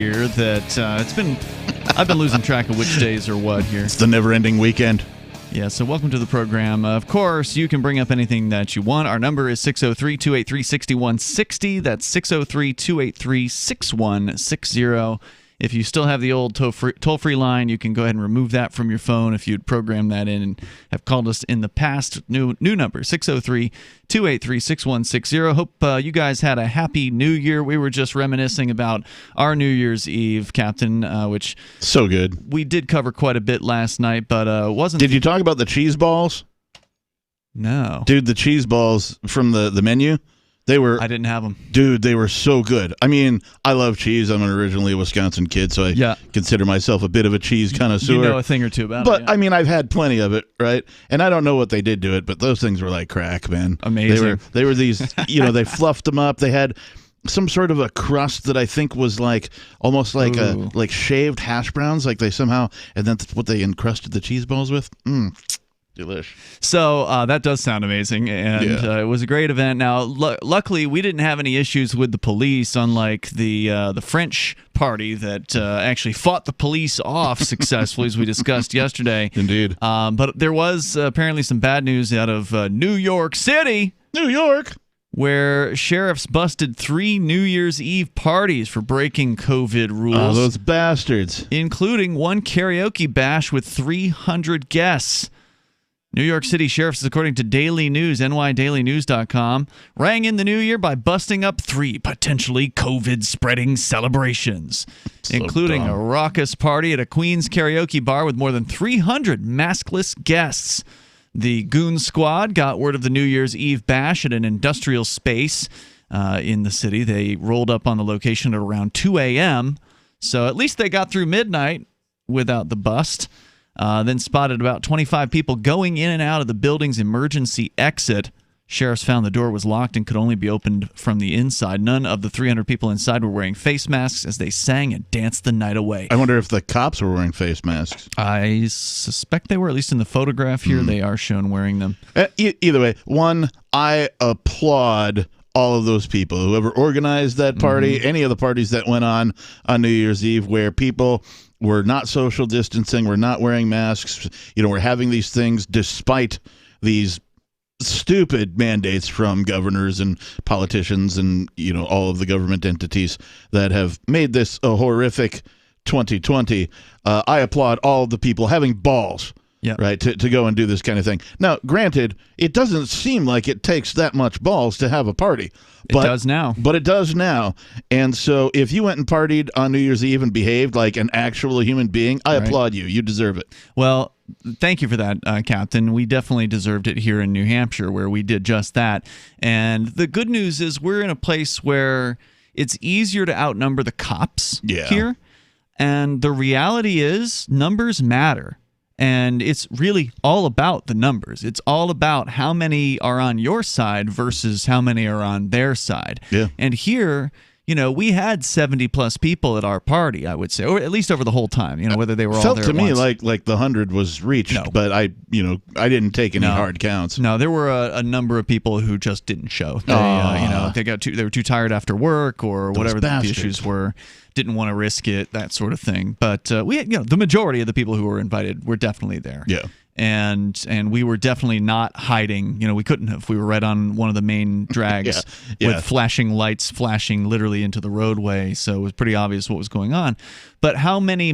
here that I've been losing track of which days are what here. It's the never-ending weekend. Yeah, so welcome to the program. Of course, you can bring up anything that you want. Our number is 603-283-6160. That's 603-283-6160. If you still have the old toll-free line, you can go ahead and remove that from your phone if you'd program that in and have called us in the past. New number, 603-283-6160. Hope you guys had a happy New Year. We were just reminiscing about our New Year's Eve, Captain, which... So good. We did cover quite a bit last night, but wasn't... Did you talk about the cheese balls? No. Dude, the cheese balls from the menu... They were. I didn't have them. Dude, they were so good. I mean, I love cheese. I'm originally a Wisconsin kid, so I consider myself a bit of a cheese connoisseur. You know a thing or two about it. But, I mean, I've had plenty of it, right? And I don't know what they did to it, but those things were like crack, man. Amazing. They were these, they fluffed them up. They had some sort of a crust that I think was like almost like like shaved hash browns, like they somehow, and that's what they encrusted the cheese balls with. Delish. So that does sound amazing, and it was a great event. Now, luckily, we didn't have any issues with the police, unlike the French party that actually fought the police off successfully, as we discussed yesterday. Indeed. But there was apparently some bad news out of New York City. New York! Where sheriffs busted 3 New Year's Eve parties for breaking COVID rules. Oh, those bastards. Including one karaoke bash with 300 guests. New York City sheriffs, according to Daily News, nydailynews.com, rang in the new year by busting up 3 potentially COVID-spreading celebrations, including a raucous party at a Queens karaoke bar with more than 300 maskless guests. The Goon Squad got word of the New Year's Eve bash at an industrial space in the city. They rolled up on the location at around 2 a.m., so at least they got through midnight without the bust. Then spotted about 25 people going in and out of the building's emergency exit. Sheriffs found the door was locked and could only be opened from the inside. None of the 300 people inside were wearing face masks as they sang and danced the night away. I wonder if the cops were wearing face masks. I suspect they were, at least in the photograph here. They are shown wearing them. Either way, I applaud all of those people, whoever organized that party, any of the parties that went on New Year's Eve where people... We're not social distancing. We're not wearing masks. We're having these things despite these stupid mandates from governors and politicians and, all of the government entities that have made this a horrific 2020. I applaud all of the people having balls. Yeah. Right, to go and do this kind of thing. Now, granted, it doesn't seem like it takes that much balls to have a party. It does now. But it does now. And so if you went and partied on New Year's Eve and behaved like an actual human being, I applaud you. You deserve it. Well, thank you for that, Captain. We definitely deserved it here in New Hampshire, where we did just that. And the good news is we're in a place where it's easier to outnumber the cops here. And the reality is numbers matter. And it's really all about the numbers. It's all about how many are on your side versus how many are on their side. Yeah. And here, we had 70-plus people at our party, I would say, or at least over the whole time, whether they were all there at once. Felt to me like the 100 was reached, but I didn't take any hard counts. No, there were a number of people who just didn't show. They they were too tired after work or whatever the issues were. Didn't want to risk it, that sort of thing. But we had, the majority of the people who were invited were definitely there. Yeah. And we were definitely not hiding. We couldn't have. We were right on one of the main drags with flashing lights flashing literally into the roadway. So it was pretty obvious what was going on. But how many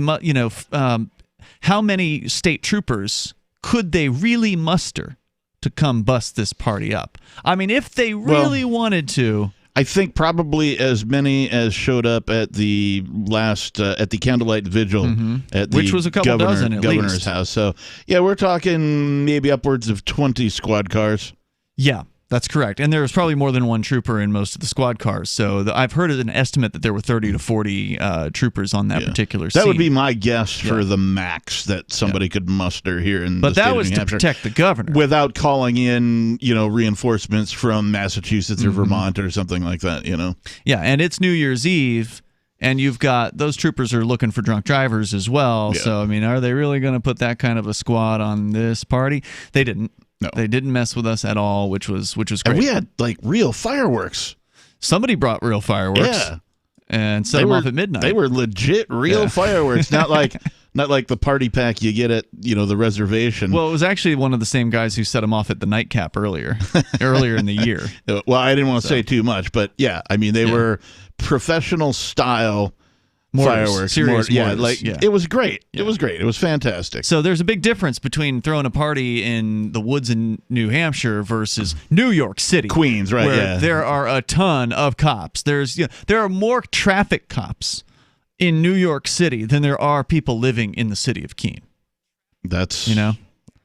state troopers could they really muster to come bust this party up? I mean, if they really wanted to. I think probably as many as showed up at the last at the candlelight vigil at the which was a couple dozen at governor's least. house. So yeah, we're talking maybe upwards of 20 squad cars. Yeah, that's correct. And there was probably more than one trooper in most of the squad cars. So I've heard an estimate that there were 30 to 40 troopers on that particular scene. That would be my guess for the max that somebody could muster here in the state of New Hampshire. But that was to protect the governor. Without calling in, reinforcements from Massachusetts or Vermont or something like that, Yeah, and it's New Year's Eve. And you've got those troopers are looking for drunk drivers as well. Yeah. So, I mean, are they really going to put that kind of a squad on this party? They didn't. No. They didn't mess with us at all, which was great. And we had like real fireworks. Somebody brought real fireworks. Yeah. and set them off at midnight. They were legit, real fireworks, not like the party pack you get at the reservation. Well, it was actually one of the same guys who set them off at the nightcap earlier in the year. Well, I didn't want to say too much, but yeah, I mean they were professional style fireworks. Serious mortars. It was great. Yeah. It was great. It was fantastic. So there's a big difference between throwing a party in the woods in New Hampshire versus New York City, Queens, right? Where there are a ton of cops. There are more traffic cops in New York City than there are people living in the city of Keene. That's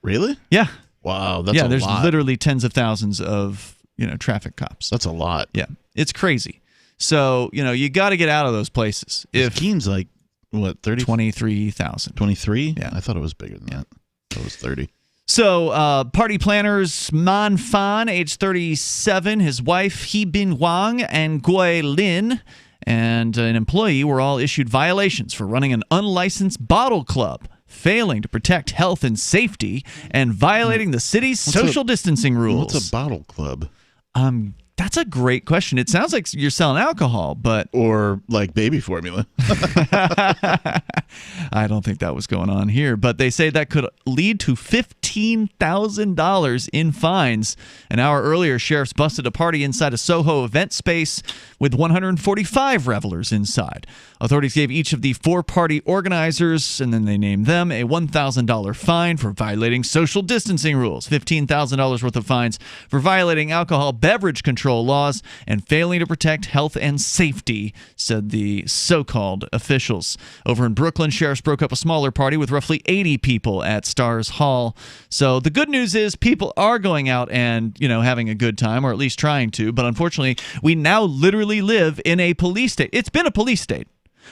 really? Yeah. Wow. That's a lot. There's literally tens of thousands of traffic cops. That's a lot. Yeah, it's crazy. So, you got to get out of those places. If Keene's like, what, 30? 23,000. 23? Yeah. I thought it was bigger than that. I thought it was 30. So, party planners Man Fan, age 37, his wife He Bin Wang, and Gui Lin, and an employee were all issued violations for running an unlicensed bottle club, failing to protect health and safety, and violating the city's social distancing rules. What's a bottle club? That's a great question. It sounds like you're selling alcohol, but... Or like baby formula. I don't think that was going on here, but they say that could lead to $15,000 in fines. An hour earlier, sheriffs busted a party inside a Soho event space with 145 revelers inside. Authorities gave each of the 4 party organizers, and then they named them, a $1,000 fine for violating social distancing rules, $15,000 worth of fines for violating alcohol beverage control laws, and failing to protect health and safety, said the so-called officials. Over in Brooklyn, sheriffs broke up a smaller party with roughly 80 people at Stars Hall. So the good news is people are going out and, having a good time, or at least trying to. But unfortunately, we now literally live in a police state. It's been a police state,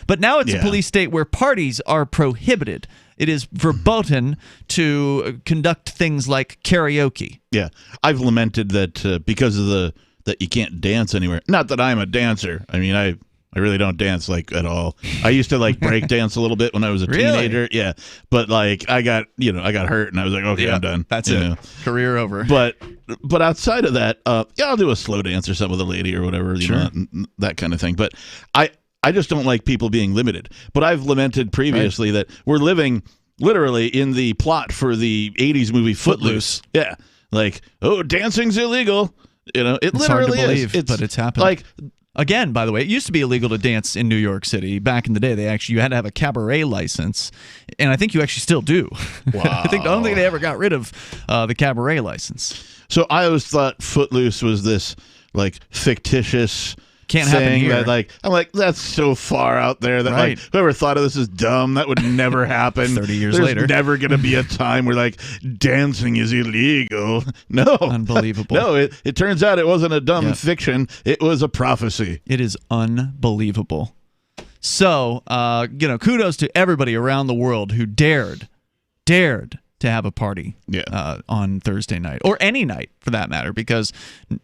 but now it's a police state where parties are prohibited. It is verboten to conduct things like karaoke. Yeah, I've lamented that because of that you can't dance anywhere. Not that I'm a dancer. I mean, I really don't dance at all. I used to break dance a little bit when I was a teenager. Yeah, but I got hurt and I was like, okay, I'm done. That's it. Career over. But outside of that, I'll do a slow dance or something with a lady or whatever, that kind of thing. But I just don't like people being limited. But I've lamented previously that we're living literally in the plot for the 80s movie Footloose. Yeah. Dancing's illegal. It it's literally hard to believe, is. But it's happened. Again, by the way, it used to be illegal to dance in New York City. Back in the day, you had to have a cabaret license, and I think you actually still do. Wow. I don't think they ever got rid of the cabaret license. So I always thought Footloose was this fictitious can't happen here. I'm like, that's so far out there that whoever thought of this is dumb. That would never happen. 30 years later. There's never going to be a time where dancing is illegal. No. Unbelievable. No, it turns out it wasn't a dumb fiction. It was a prophecy. It is unbelievable. So, kudos to everybody around the world who dared to have a party on Thursday night, or any night for that matter, because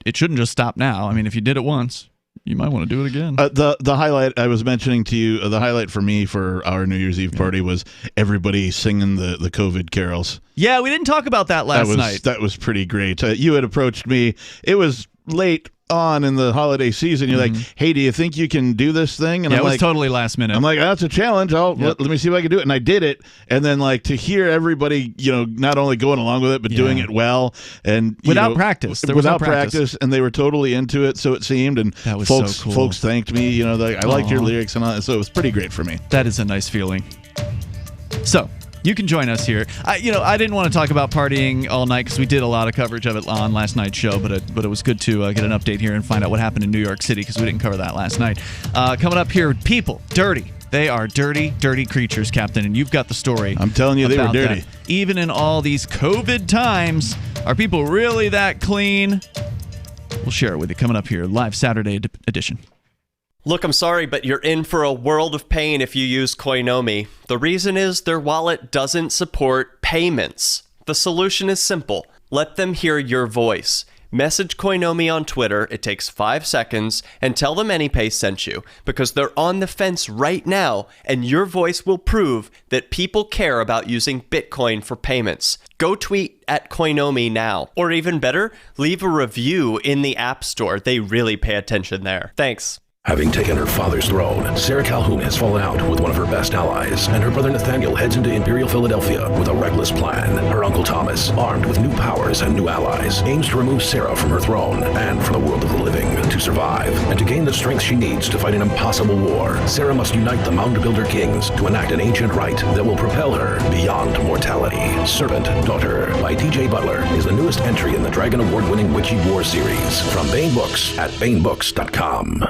it shouldn't just stop now. I mean, if you did it once, you might want to do it again. The highlight I was mentioning to you, the highlight for me for our New Year's Eve party was everybody singing the COVID carols. Yeah, we didn't talk about that last night. That was pretty great. You had approached me. It was late on in the holiday season. You're like, hey, do you think you can do this thing? And it was totally last minute. I'm like, that's a challenge. Let me see if I can do it. And I did it. And then to hear everybody, not only going along with it, but doing it well. And without practice. There was without no practice. And they were totally into it, so it seemed. And that was folks, so cool. Folks thanked me. I liked your lyrics and all that. So it was pretty great for me. That is a nice feeling. So you can join us here. I didn't want to talk about partying all night because we did a lot of coverage of it on last night's show, but it was good to get an update here and find out what happened in New York City because we didn't cover that last night. Coming up here, people, dirty. They are dirty, dirty creatures, Captain, and you've got the story. I'm telling you, they were dirty. That. Even in all these COVID times, are people really that clean? We'll share it with you coming up here, live Saturday edition. Look, I'm sorry, but you're in for a world of pain if you use Koinomi. The reason is their wallet doesn't support payments. The solution is simple. Let them hear your voice. Message Koinomi on Twitter, it takes 5 seconds, and tell them AnyPay sent you, because they're on the fence right now, and your voice will prove that people care about using Bitcoin for payments. Go tweet at Koinomi now. Or even better, leave a review in the App Store. They really pay attention there. Thanks. Having taken her father's throne, Sarah Calhoun has fallen out with one of her best allies, and her brother Nathaniel heads into Imperial Philadelphia with a reckless plan. Her uncle Thomas, armed with new powers and new allies, aims to remove Sarah from her throne and from the world of the living. To survive, and to gain the strength she needs to fight an impossible war, Sarah must unite the Mound Builder Kings to enact an ancient rite that will propel her beyond mortality. Servant Daughter by T.J. Butler is the newest entry in the Dragon Award-winning Witchy War series from Baen Books at BaenBooks.com.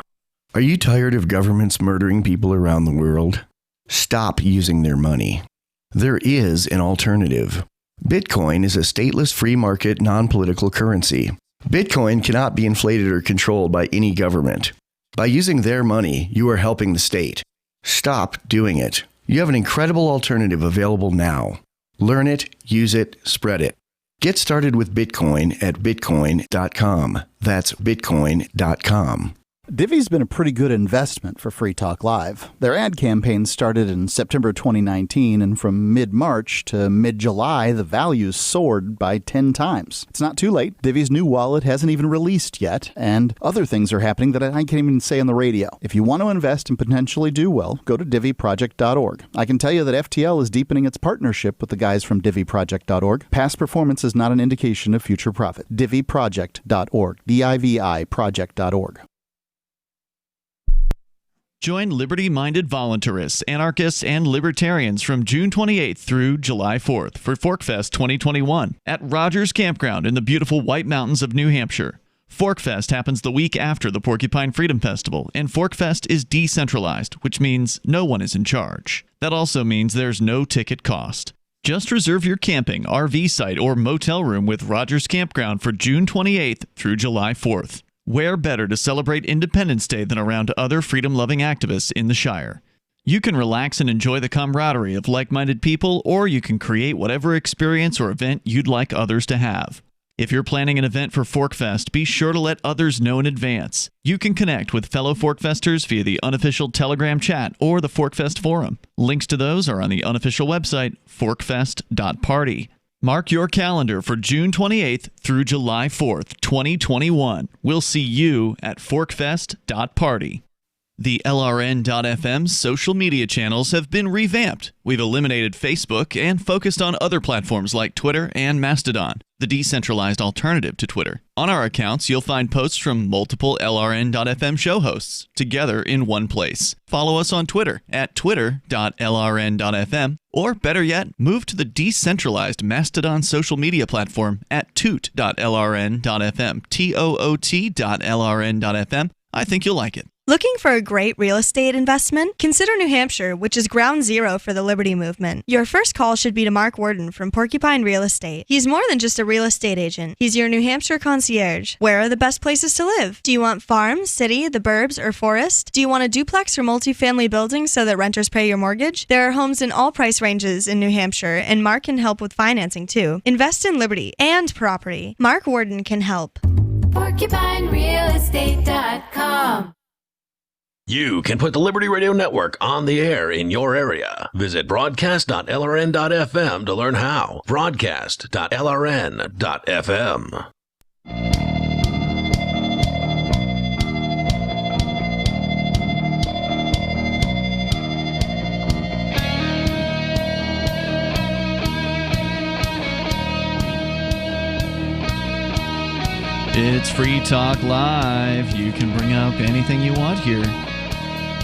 Are you tired of governments murdering people around the world? Stop using their money. There is an alternative. Bitcoin is a stateless free market non-political currency. Bitcoin cannot be inflated or controlled by any government. By using their money, you are helping the state. Stop doing it. You have an incredible alternative available now. Learn it, use it, spread it. Get started with Bitcoin at Bitcoin.com. That's Bitcoin.com. Divvy's been a pretty good investment for Free Talk Live. Their ad campaign started in September 2019, and from mid-March to mid-July, the values soared by 10 times. It's not too late. Divvy's new wallet hasn't even released yet, and other things are happening that I can't even say on the radio. If you want to invest and potentially do well, go to DivvyProject.org. I can tell you that FTL is deepening its partnership with the guys from DivvyProject.org. Past performance is not an indication of future profit. DivvyProject.org. DIVI Project.org. Join liberty-minded voluntarists, anarchists, and libertarians from June 28th through July 4th for ForkFest 2021 at Rogers Campground in the beautiful White Mountains of New Hampshire. ForkFest happens the week after the Porcupine Freedom Festival, and ForkFest is decentralized, which means no one is in charge. That also means there's no ticket cost. Just reserve your camping, RV site, or motel room with Rogers Campground for June 28th through July 4th. Where better to celebrate Independence Day than around other freedom-loving activists in the Shire? You can relax and enjoy the camaraderie of like-minded people, or you can create whatever experience or event you'd like others to have. If you're planning an event for ForkFest, be sure to let others know in advance. You can connect with fellow ForkFesters via the unofficial Telegram chat or the ForkFest forum. Links to those are on the unofficial website, forkfest.party. Mark your calendar for June 28th through July 4th, 2021. We'll see you at forkfest.party. The LRN.FM social media channels have been revamped. We've eliminated Facebook and focused on other platforms like Twitter and Mastodon, the decentralized alternative to Twitter. On our accounts, you'll find posts from multiple LRN.FM show hosts together in one place. Follow us on Twitter at twitter.lrn.fm, or better yet, move to the decentralized Mastodon social media platform at toot.lrn.fm, toot.lrn.fm. I think you'll like it. Looking for a great real estate investment? Consider New Hampshire, which is ground zero for the Liberty Movement. Your first call should be to Mark Worden from Porcupine Real Estate. He's more than just a real estate agent. He's your New Hampshire concierge. Where are the best places to live? Do you want farm, city, the burbs, or forest? Do you want a duplex or multifamily building so that renters pay your mortgage? There are homes in all price ranges in New Hampshire, and Mark can help with financing too. Invest in liberty and property. Mark Worden can help. PorcupineRealEstate.com. You can put the Liberty Radio Network on the air in your area. Visit broadcast.lrn.fm to learn how. Broadcast.lrn.fm. It's Free Talk Live. You can bring up anything you want here.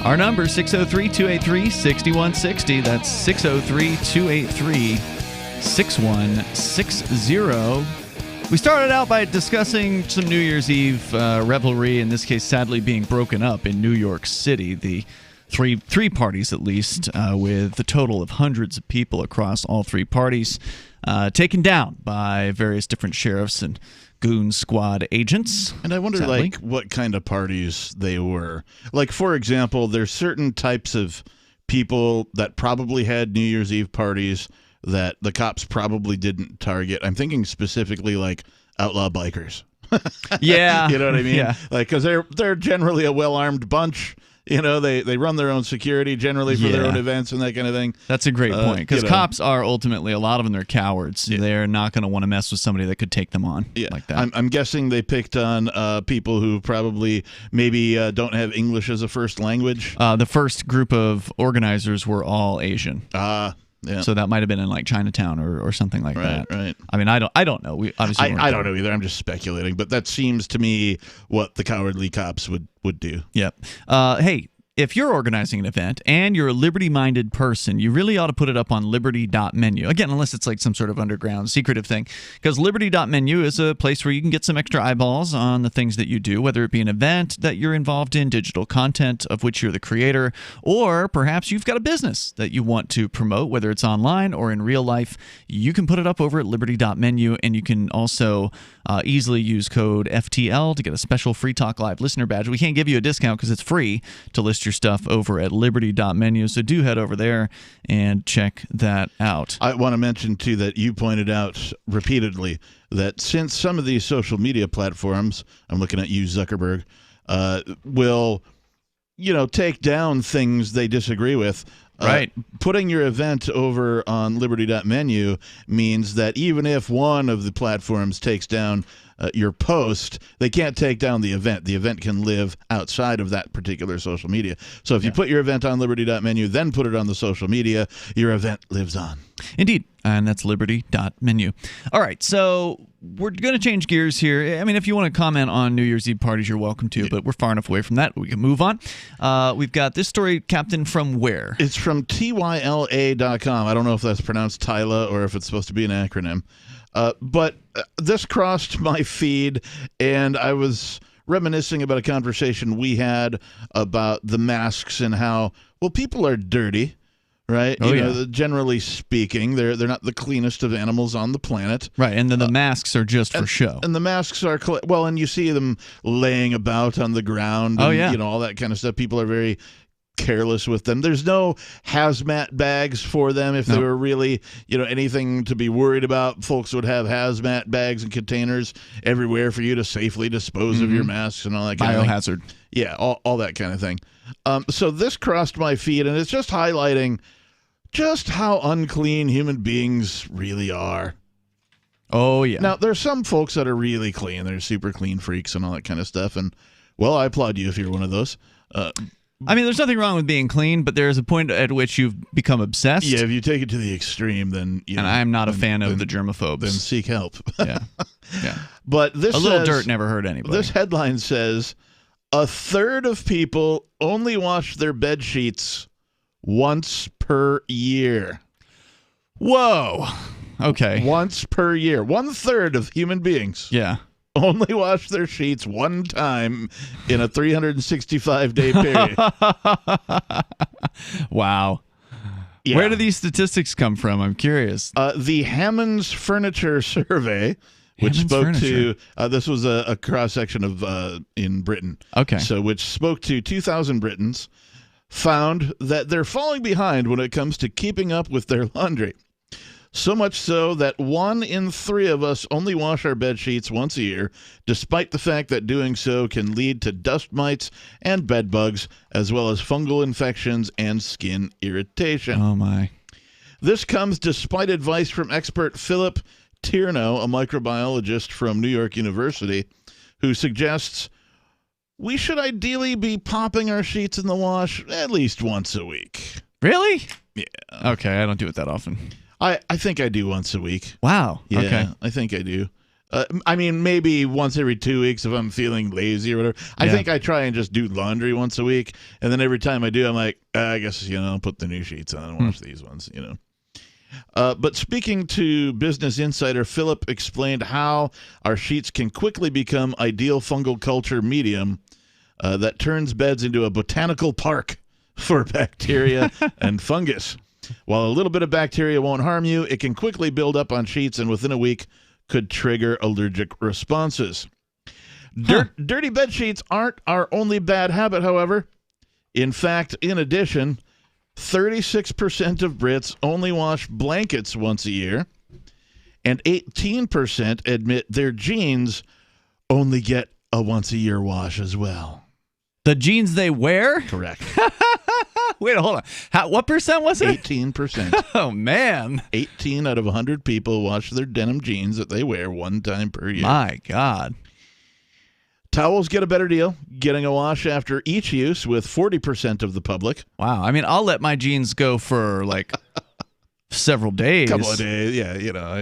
Our number, 603-283-6160. That's 603-283-6160. We started out by discussing some New Year's Eve revelry, in this case sadly being broken up in New York City. The three parties at least, with a total of hundreds of people across all three parties, taken down by various different sheriffs and goon squad agents. And I wonder, sadly, like, what kind of parties they were. Like, for example, there's certain types of people that probably had New Year's Eve parties that the cops probably didn't target. I'm thinking specifically, like, outlaw bikers. Yeah. You know what I mean? Yeah. Like, because they're generally a well-armed bunch, They run their own security generally for their own events and that kind of thing. That's a great point, because you know. cops are ultimately, a lot of them, they're cowards. They're not going to want to mess with somebody that could take them on like that. I'm guessing they picked on people who probably maybe don't have English as a first language. The first group of organizers were all Asian. Yeah. So that might have been in like Chinatown or something like that. Right. I mean, I don't know. We obviously weren't I there. don't know either. I'm just speculating, but that seems to me what the cowardly cops would do. Yep. Hey, if you're organizing an event and you're a liberty-minded person, you really ought to put it up on liberty.menu. Again, unless it's like some sort of underground secretive thing. Because liberty.menu is a place where you can get some extra eyeballs on the things that you do, whether it be an event that you're involved in, digital content of which you're the creator, or perhaps you've got a business that you want to promote, whether it's online or in real life. You can put it up over at liberty.menu, and you can also easily use code FTL to get a special Free Talk Live listener badge. We can't give you a discount because it's free to list your stuff over at liberty.menu, so do head over there and check that out. I want to mention too that you pointed out repeatedly that since some of these social media platforms, I'm looking at you, Zuckerberg, will take down things they disagree with. Right. Putting your event over on liberty.menu means that even if one of the platforms takes down your post, they can't take down the event. The event can live outside of that particular social media. So if you put your event on liberty.menu, then put it on the social media, your event lives on. Indeed. And that's liberty.menu. All right. So we're going to change gears here. I mean, if you want to comment on New Year's Eve parties, you're welcome to, but we're far enough away from that. We can move on. We've got this story, Captain, from where? It's from tyla.com. I don't know if that's pronounced Tyla or if it's supposed to be an acronym. But this crossed my feed, and I was reminiscing about a conversation we had about the masks and how, people are dirty, right? Generally speaking, they're not the cleanest of animals on the planet. Right, and then the masks are just for show. And the masks are, and you see them laying about on the ground. And, all that kind of stuff. People are very careless with them. There's no hazmat bags for them. If there were really, anything to be worried about, folks would have hazmat bags and containers everywhere for you to safely dispose of your masks and all that kind of thing. Biohazard. Yeah, all that kind of thing. So this crossed my feed, and it's just highlighting just how unclean human beings really are. Oh, yeah. Now, there's some folks that are really clean. They're super clean freaks and all that kind of stuff. And, I applaud you if you're one of those. I mean, there's nothing wrong with being clean, but there's a point at which you've become obsessed. Yeah, if you take it to the extreme, then and I'm not a fan of the germaphobes. Then seek help. Yeah. But this little dirt never hurt anybody. This headline says, a third of people only wash their bed sheets once per year. Whoa. Okay. Once per year. 1/3 of human beings. Yeah. Only wash their sheets one time in a 365-day period. Wow. Yeah. Where do these statistics come from? I'm curious. The Hammond's Furniture Survey, which spoke to this was a cross-section of in Britain. Okay. So which spoke to 2,000 Britons, found that they're falling behind when it comes to keeping up with their laundry. So much so that 1 in 3 of us only wash our bed sheets once a year, despite the fact that doing so can lead to dust mites and bed bugs, as well as fungal infections and skin irritation. Oh, my. This comes despite advice from expert Philip Tierno, a microbiologist from New York University, who suggests we should ideally be popping our sheets in the wash at least once a week. Really? Yeah. Okay, I don't do it that often. I think I do once a week. Wow. Yeah, okay. I think I do. I mean, maybe once every 2 weeks if I'm feeling lazy or whatever. I think I try and just do laundry once a week, and then every time I do, I'm like, I guess, I'll put the new sheets on and wash these ones, But speaking to Business Insider, Philip explained how our sheets can quickly become ideal fungal culture medium that turns beds into a botanical park for bacteria and fungus. While a little bit of bacteria won't harm you, it can quickly build up on sheets and within a week could trigger allergic responses. Dirty bed sheets aren't our only bad habit, however. In fact, in addition, 36% of Brits only wash blankets once a year, and 18% admit their jeans only get a once-a-year wash as well. The jeans they wear? Correct. Wait, hold on. What percent was it? 18%. Oh, man. 18 out of 100 people wash their denim jeans that they wear one time per year. My God. Towels get a better deal, getting a wash after each use with 40% of the public. Wow. I mean, I'll let my jeans go for like several days. Couple of days, yeah,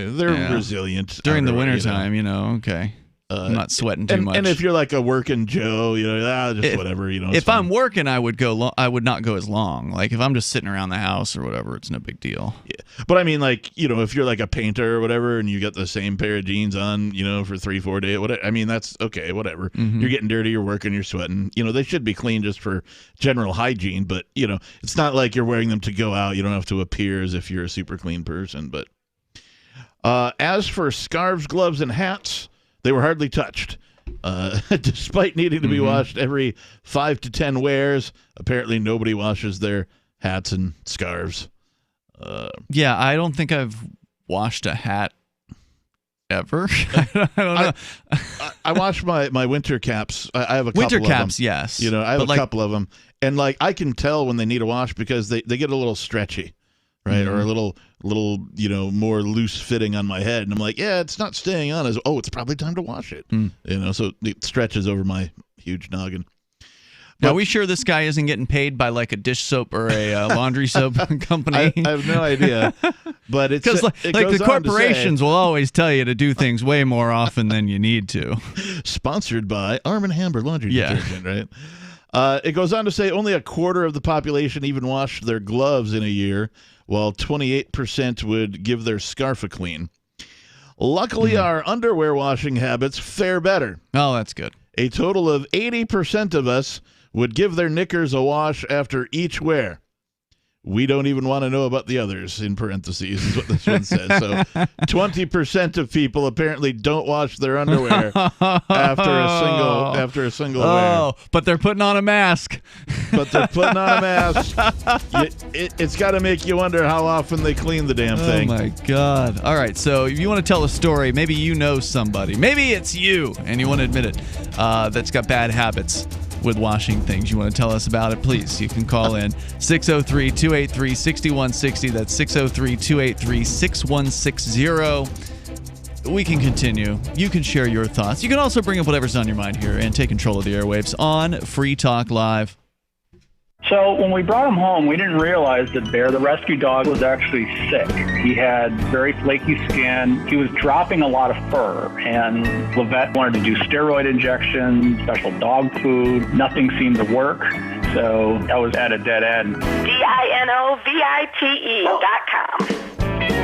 they're resilient. During the outer, wintertime, okay. I'm not sweating too much. And if you're like a working Joe, just whatever, If I'm working, I would go. I would not go as long. Like if I'm just sitting around the house or whatever, it's no big deal. Yeah, but I mean, like if you're like a painter or whatever, and you got the same pair of jeans on, for 3-4 days, whatever. I mean, that's okay, whatever. Mm-hmm. You're getting dirty, you're working, you're sweating. They should be clean just for general hygiene. But it's not like you're wearing them to go out. You don't have to appear as if you're a super clean person. But as for scarves, gloves, and hats, they were hardly touched. Despite needing to be washed every 5 to 10 wears, apparently nobody washes their hats and scarves. Yeah, I don't think I've washed a hat ever. I don't know. I wash my winter caps. I have a couple winter of caps, them. yes. I have a couple of them, and I can tell when they need a wash because they get a little stretchy, right, or a little more loose fitting on my head, and I'm like, yeah, it's not staying on. It's probably time to wash it. So it stretches over my huge noggin. Now, are we sure this guy isn't getting paid by like a dish soap or a laundry soap company? I have no idea, but it's because the corporations will always tell you to do things way more often than you need to. Sponsored by Arm & Hammer laundry detergent, right? It goes on to say only a quarter of the population even washed their gloves in a year, while 28% would give their scarf a clean. Luckily, our underwear washing habits fare better. Oh, that's good. A total of 80% of us would give their knickers a wash after each wear. We don't even want to know about the others, in parentheses, is what this one says. So 20% of people apparently don't wash their underwear after a single wear. Oh, but they're putting on a mask. It's got to make you wonder how often they clean the damn thing. Oh, my God. All right, so if you want to tell a story, maybe you know somebody. Maybe it's you, and you want to admit it, that's got bad habits with washing things. You want to tell us about it, please. You can call in 603-283-6160. That's 603-283-6160. We can continue. You can share your thoughts. You can also bring up whatever's on your mind here and take control of the airwaves on Free Talk Live. So when we brought him home, we didn't realize that Bear, the rescue dog, was actually sick. He had very flaky skin. He was dropping a lot of fur, and Levette wanted to do steroid injections, special dog food. Nothing seemed to work, so I was at a dead end. DINOVITE.com.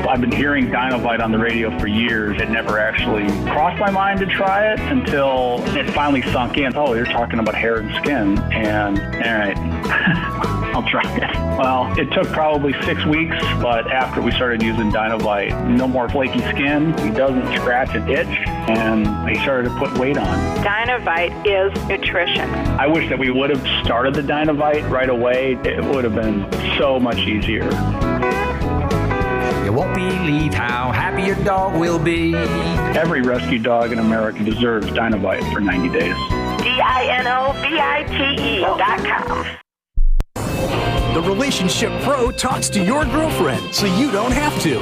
I've been hearing Dinovite on the radio for years. It never actually crossed my mind to try it until it finally sunk in. Oh, you're talking about hair and skin. And, all right, I'll try it. Well, it took probably 6 weeks, but after we started using Dinovite, no more flaky skin. He doesn't scratch and itch, and he started to put weight on. Dinovite is nutrition. I wish that we would have started the Dinovite right away. It would have been so much easier. You won't believe how happy your dog will be. Every rescue dog in America deserves Dinovite for 90 days. DINOVITE.com. The Relationship Pro talks to your girlfriend so you don't have to.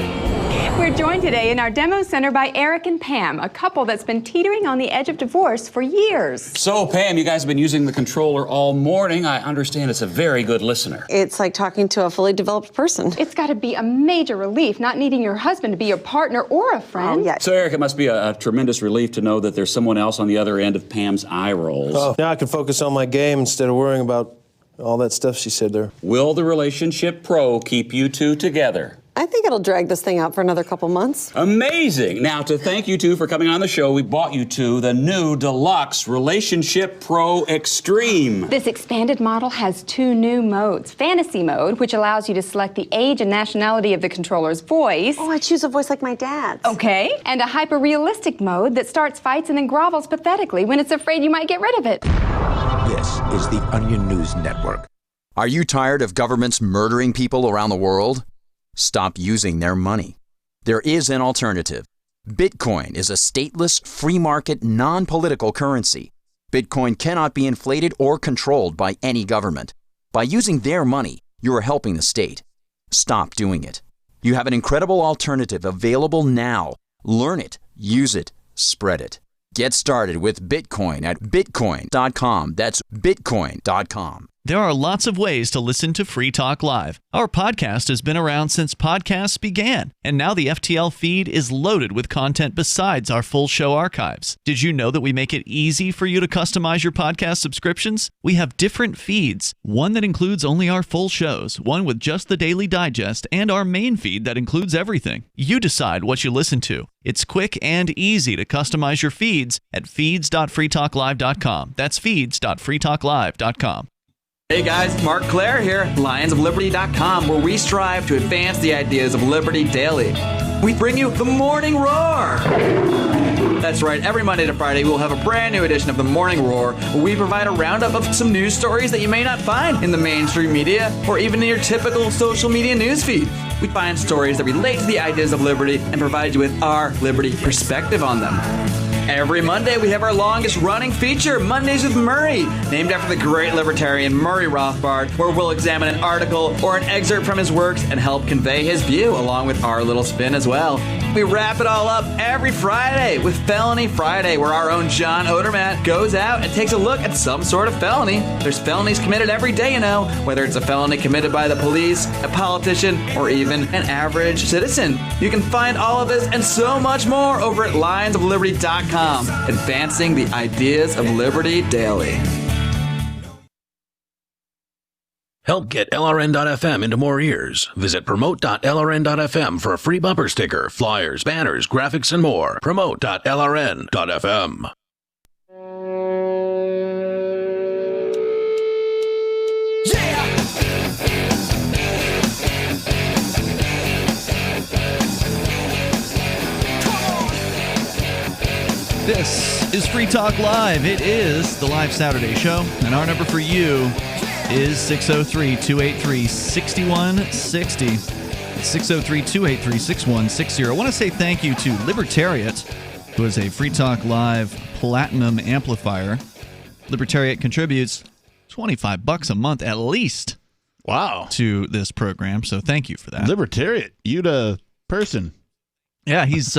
We're joined today in our demo center by Eric and Pam, a couple that's been teetering on the edge of divorce for years. So, Pam, you guys have been using the controller all morning. I understand it's a very good listener. It's like talking to a fully developed person. It's got to be a major relief not needing your husband to be your partner or a friend. Oh, yeah. So, Eric, it must be a tremendous relief to know that there's someone else on the other end of Pam's eye rolls. Oh, now I can focus on my game instead of worrying about all that stuff she said there. Will the Relationship Pro keep you two together? I think it'll drag this thing out for another couple months. Amazing. Now, to thank you two for coming on the show, we bought you two the new deluxe Relationship Pro Extreme. This expanded model has 2 new modes. Fantasy mode, which allows you to select the age and nationality of the controller's voice. Oh, I choose a voice like my dad's. Okay. And a hyper-realistic mode that starts fights and then grovels pathetically when it's afraid you might get rid of it. This is the Onion News Network. Are you tired of governments murdering people around the world? Stop using their money. There is an alternative. Bitcoin is a stateless, free market, non-political currency. Bitcoin cannot be inflated or controlled by any government. By using their money, you are helping the state. Stop doing it. You have an incredible alternative available now. Learn it, use it, spread it. Get started with Bitcoin at Bitcoin.com. That's Bitcoin.com. There are lots of ways to listen to Free Talk Live. Our podcast has been around since podcasts began, and now the FTL feed is loaded with content besides our full show archives. Did you know that we make it easy for you to customize your podcast subscriptions? We have different feeds, one that includes only our full shows, one with just the Daily Digest, and our main feed that includes everything. You decide what you listen to. It's quick and easy to customize your feeds at feeds.freetalklive.com. That's feeds.freetalklive.com. Hey guys, Mark Claire here, lionsofliberty.com, where we strive to advance the ideas of liberty daily. We bring you the Morning Roar. That's right, every Monday to Friday we'll have a brand new edition of the Morning Roar, where we provide a roundup of some news stories that you may not find in the mainstream media or even in your typical social media newsfeed. We find stories that relate to the ideas of liberty and provide you with our liberty perspective on them. Every Monday, we have our longest-running feature, Mondays with Murray, named after the great libertarian Murray Rothbard, where we'll examine an article or an excerpt from his works and help convey his view, along with our little spin as well. We wrap it all up every Friday with Felony Friday, where our own John Odermatt goes out and takes a look at some sort of felony. There's felonies committed every day, you know, whether it's a felony committed by the police, a politician, or even an average citizen. You can find all of this and so much more over at lionsofliberty.com. Advancing the ideas of liberty daily. Help get LRN.FM into more ears. Visit promote.lrn.fm for a free bumper sticker, flyers, banners, graphics, and more. Promote.lrn.fm. This is Free Talk Live. It is the live Saturday show, and our number for you is 603-283-6160. 603-283-6160. I want to say thank you to Libertariat, who is a Free Talk Live Platinum amplifier. Libertariat contributes $25 a month at least. Wow. To this program, so thank you for that. Libertariat, you the person. Yeah, he's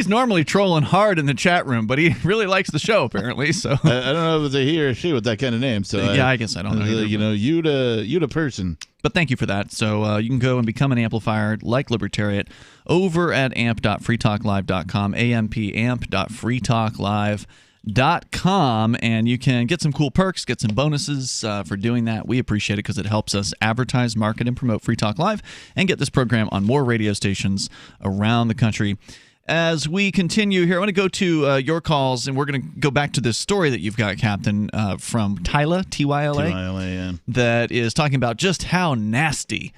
normally trolling hard in the chat room, but he really likes the show apparently. So I don't know if it's a he or a she with that kind of name. So yeah, I guess I don't know. Either, you know, you the person. But thank you for that. So you can go and become an amplifier like Libertariat over at amp.freetalklive.com, amp.freetalklive.com, and you can get some cool perks, get some bonuses for doing that. We appreciate it because it helps us advertise, market, and promote Free Talk Live and get this program on more radio stations around the country. As we continue here, I want to go to your calls, and we're going to go back to this story that you've got, Captain, from Tyla, Tyla, yeah, that is talking about just how nasty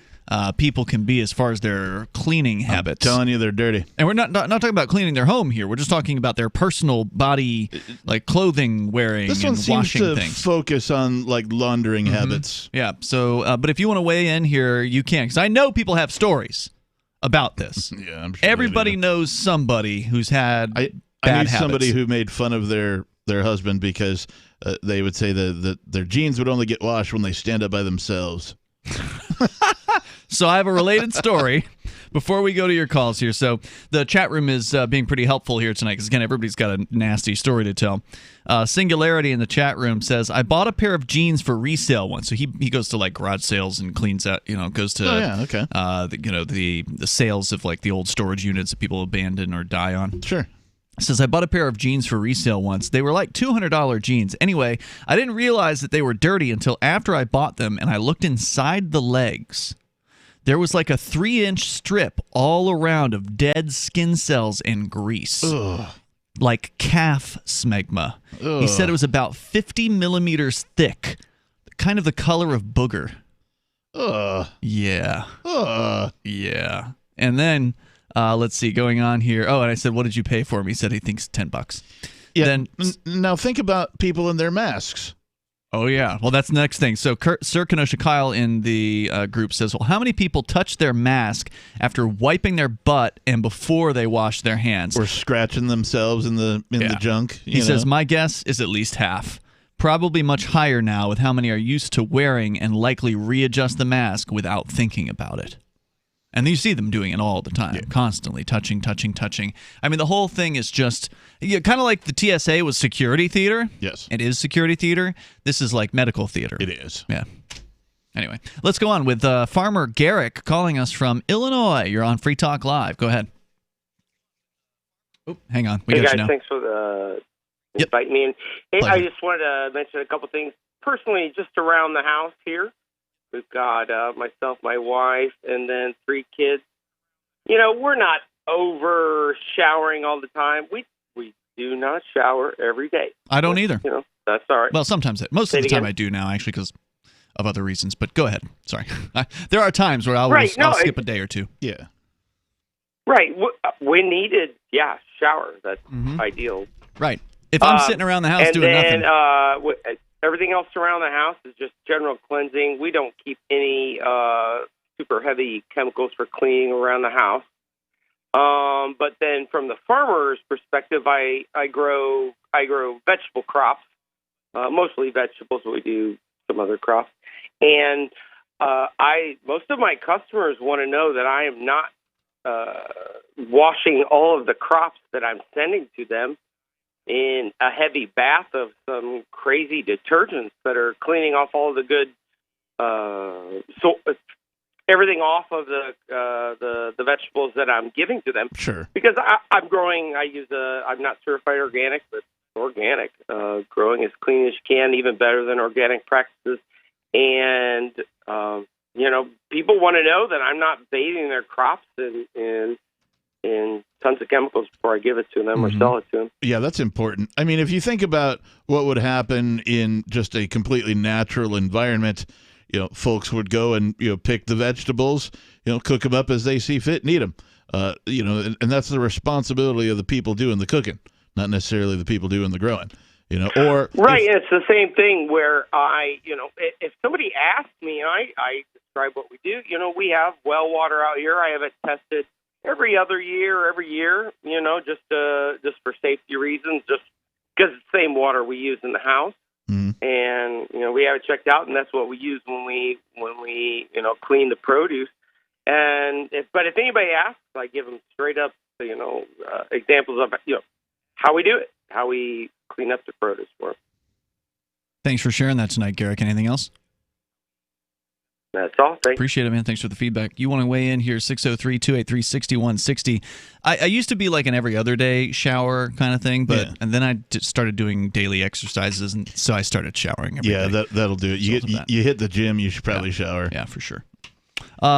people can be as far as their cleaning habits. I'm telling you, they're dirty. And we're not talking about cleaning their home here. We're just talking about their personal body, like clothing wearing this one and seems washing to things. Focus on like laundering habits. Yeah. So, but if you want to weigh in here, you can, because I know people have stories about this. Yeah, I'm sure everybody knows somebody who's had I bad knew habits. somebody who made fun of their husband because they would say that their jeans would only get washed when they stand up by themselves. So I have a related story before we go to your calls here. So the chat room is being pretty helpful here tonight because, again, everybody's got a nasty story to tell. Singularity in the chat room says, I bought a pair of jeans for resale once. So he goes to like garage sales and cleans out, goes to the sales of like the old storage units that people abandon or die on. Sure. Says, I bought a pair of jeans for resale once. They were like $200 jeans. Anyway, I didn't realize that they were dirty until after I bought them and I looked inside the legs. There was like a 3-inch strip all around of dead skin cells and grease. Ugh. Like calf smegma. Ugh. He said it was about 50 millimeters thick, kind of the color of booger. Ugh. Yeah. Ugh. Yeah. And then, let's see, going on here. Oh, and I said, what did you pay for him? He said he thinks $10. Yeah. Then, now think about people in their masks. Oh, yeah. Well, that's the next thing. So Sir Kenosha Kyle in the group says, well, how many people touch their mask after wiping their butt and before they wash their hands? Or scratching themselves in the junk. He says, my guess is at least half. Probably much higher now with how many are used to wearing and likely readjust the mask without thinking about it. And you see them doing it all the time, constantly touching. I mean, the whole thing is just kind of like the TSA was security theater. Yes. It is security theater. This is like medical theater. It is. Yeah. Anyway, let's go on with Farmer Garrick calling us from Illinois. You're on Free Talk Live. Go ahead. Oh, hang on. We hey, got guys, you now. thanks for inviting me in. Hey, Pleasure. I just wanted to mention a couple things. Personally, just around the house here. We've got myself, my wife, and then 3 kids. You know, we're not over showering all the time. We do not shower every day. I don't either. You know, that's all right. Well, sometimes most of the time I do now, actually, because of other reasons. But go ahead. Sorry. There are times where I'll skip a day or two. Yeah. Right. When needed, shower. That's ideal. Right. If I'm sitting around the house doing nothing. Everything else around the house is just general cleansing. We don't keep any super heavy chemicals for cleaning around the house. But then from the farmer's perspective, I grow vegetable crops, mostly vegetables, but we do some other crops. And most of my customers want to know that I am not washing all of the crops that I'm sending to them in a heavy bath of some crazy detergents that are cleaning off all the good, everything off of the vegetables that I'm giving to them. Sure. Because I'm growing. I'm not certified organic, but organic. Growing as clean as you can, even better than organic practices. And people want to know that I'm not bathing their crops in tons of chemicals before I give it to them or sell it to them. Yeah, that's important. I mean, if you think about what would happen in just a completely natural environment, folks would go and, pick the vegetables, cook them up as they see fit and eat them. And that's the responsibility of the people doing the cooking, not necessarily the people doing the growing, Right. And it's the same thing where if somebody asks me, I describe what we do. We have well water out here. I have it tested every year, just for safety reasons, just because it's the same water we use in the house. And, we have it checked out, and that's what we use when we clean the produce. But if anybody asks, I give them straight up, examples of, how we do it, how we clean up the produce for them. Thanks for sharing that tonight, Garrick. Anything else? That's all. Thanks. Appreciate it, man. Thanks for the feedback. You want to weigh in here, 603-283-6160. I used to be like an every other day shower kind of thing, and then I started doing daily exercises, and so I started showering every day. That'll do it. You hit the gym, you should probably shower. Yeah, for sure.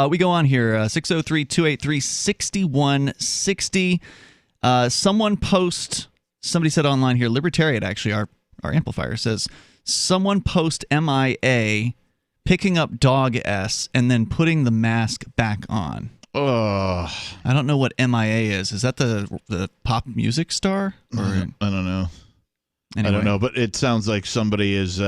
We go on here, 603-283-6160. Somebody said online here, Libertarian, actually, our amplifier says, someone post MIA picking up dog S and then putting the mask back on. Oh, I don't know what MIA is. Is that the pop music star? Or I don't know. Anyway. I don't know, but it sounds like somebody is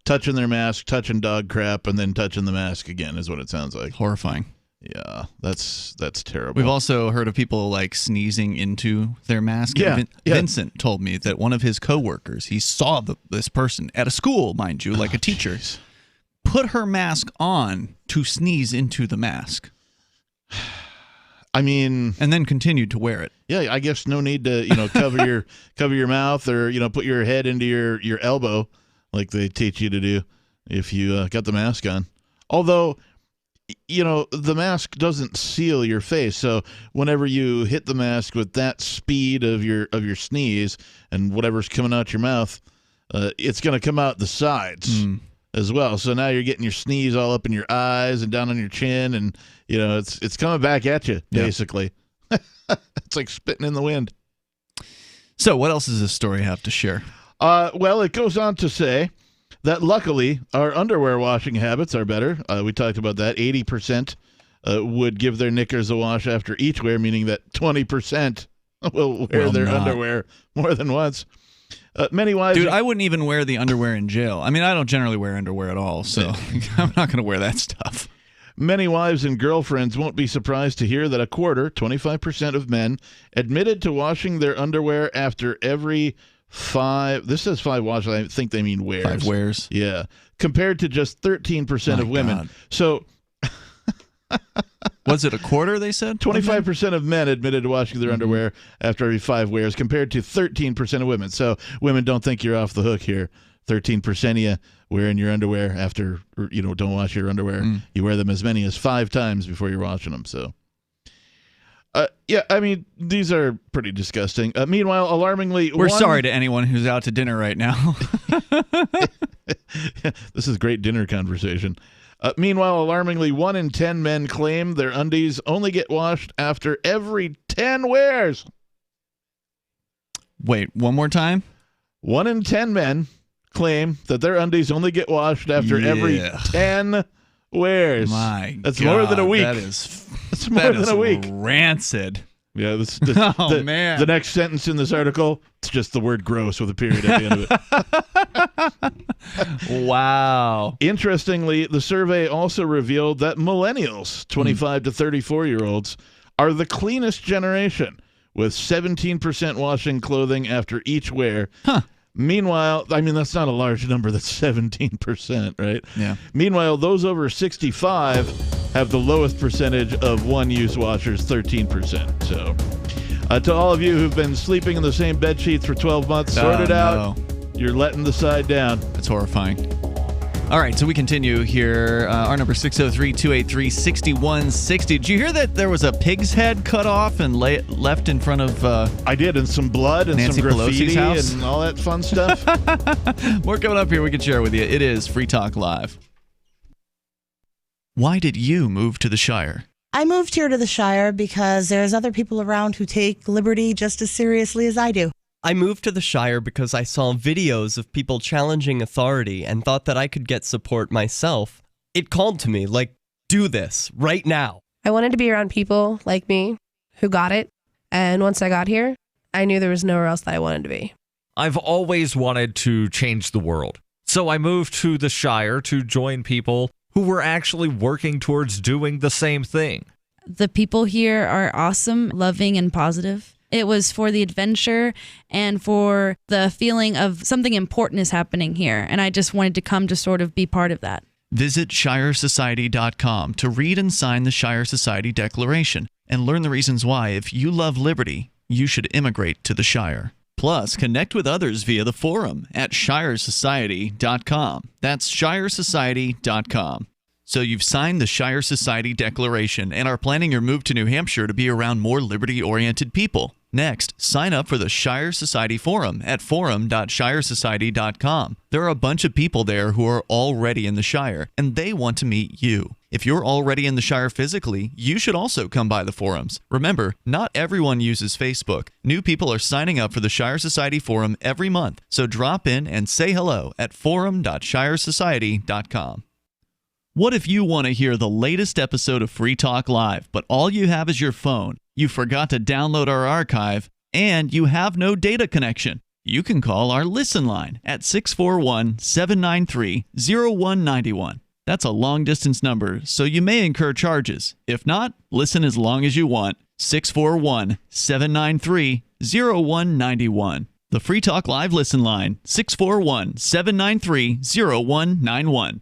touching their mask, touching dog crap, and then touching the mask again is what it sounds like. Horrifying. Yeah, that's terrible. We've also heard of people like sneezing into their mask. Yeah, Vincent told me that one of his coworkers, he saw this person at a school, mind you, like a teacher, put her mask on to sneeze into the mask. I mean, and then continued to wear it. Yeah, I guess no need to, cover your mouth or, put your head into your elbow like they teach you to do if you got the mask on. Although, the mask doesn't seal your face, so whenever you hit the mask with that speed of your sneeze and whatever's coming out your mouth, it's going to come out the sides as well. So now you're getting your sneeze all up in your eyes and down on your chin, and it's coming back at you basically. It's like spitting in the wind. So what else does this story have to share? Well, it goes on to say that luckily our underwear washing habits are better. We talked about that. 80% would give their knickers a wash after each wear, meaning that 20% will wear their underwear more than once. Many wives... Dude, I wouldn't even wear the underwear in jail. I mean, I don't generally wear underwear at all, so I'm not going to wear that stuff. Many wives and girlfriends won't be surprised to hear that a quarter, 25% of men, admitted to washing their underwear after every 5... This says 5 washes. I think they mean wears. 5 wears. Yeah. Compared to just 13% of women. God. So... Was it a quarter, they said? 25% of men admitted to washing their underwear after every 5 wears, compared to 13% of women. So women, don't think you're off the hook here. 13% of you wearing your underwear after, don't wash your underwear. You wear them as many as 5 times before you're washing them. So, these are pretty disgusting. Meanwhile, alarmingly... We're sorry to anyone who's out to dinner right now. This is great dinner conversation. Meanwhile, alarmingly, 1 in 10 men claim their undies only get washed after every 10 wears. Wait, one more time? 1 in 10 men claim that their undies only get washed after every 10 wears. That's more than a week. That's more than a week. Rancid. Yeah, man. The next sentence in this article, it's just the word gross with a period at the end of it. Wow. Interestingly, the survey also revealed that millennials, 25 to 34-year-olds, are the cleanest generation, with 17% washing clothing after each wear. Meanwhile, that's not a large number. That's 17%, right? Yeah. Meanwhile, those over 65 have the lowest percentage of one-use washers, 13%. So, to all of you who've been sleeping in the same bed sheets for 12 months, sort it out. You're letting the side down. That's horrifying. All right, so we continue here. Our number 603-283-6160. Did you hear that there was a pig's head cut off and left in front of I did, and some blood and Nancy some graffiti Pelosi's house? And all that fun stuff? More coming up here we can share with you. It is Free Talk Live. Why did you move to the Shire? I moved here to the Shire because there's other people around who take liberty just as seriously as I do. I moved to the Shire because I saw videos of people challenging authority and thought that I could get support myself. It called to me, like, do this right now. I wanted to be around people like me who got it. And once I got here, I knew there was nowhere else that I wanted to be. I've always wanted to change the world. So I moved to the Shire to join people who were actually working towards doing the same thing. The people here are awesome, loving, and positive. It was for the adventure and for the feeling of something important is happening here. And I just wanted to come to sort of be part of that. Visit ShireSociety.com to read and sign the Shire Society Declaration and learn the reasons why, if you love liberty, you should immigrate to the Shire. Plus, connect with others via the forum at ShireSociety.com. That's ShireSociety.com. So you've signed the Shire Society Declaration and are planning your move to New Hampshire to be around more liberty-oriented people. Next, sign up for the Shire Society Forum at forum.shiresociety.com. There are a bunch of people there who are already in the Shire, and they want to meet you. If you're already in the Shire physically, you should also come by the forums. Remember, not everyone uses Facebook. New people are signing up for the Shire Society Forum every month, so drop in and say hello at forum.shiresociety.com. What if you want to hear the latest episode of Free Talk Live, but all you have is your phone, you forgot to download our archive, and you have no data connection? You can call our Listen line at 641-793-0191. That's a long-distance number, so you may incur charges. If not, listen as long as you want. 641-793-0191. The Free Talk Live Listen line, 641-793-0191.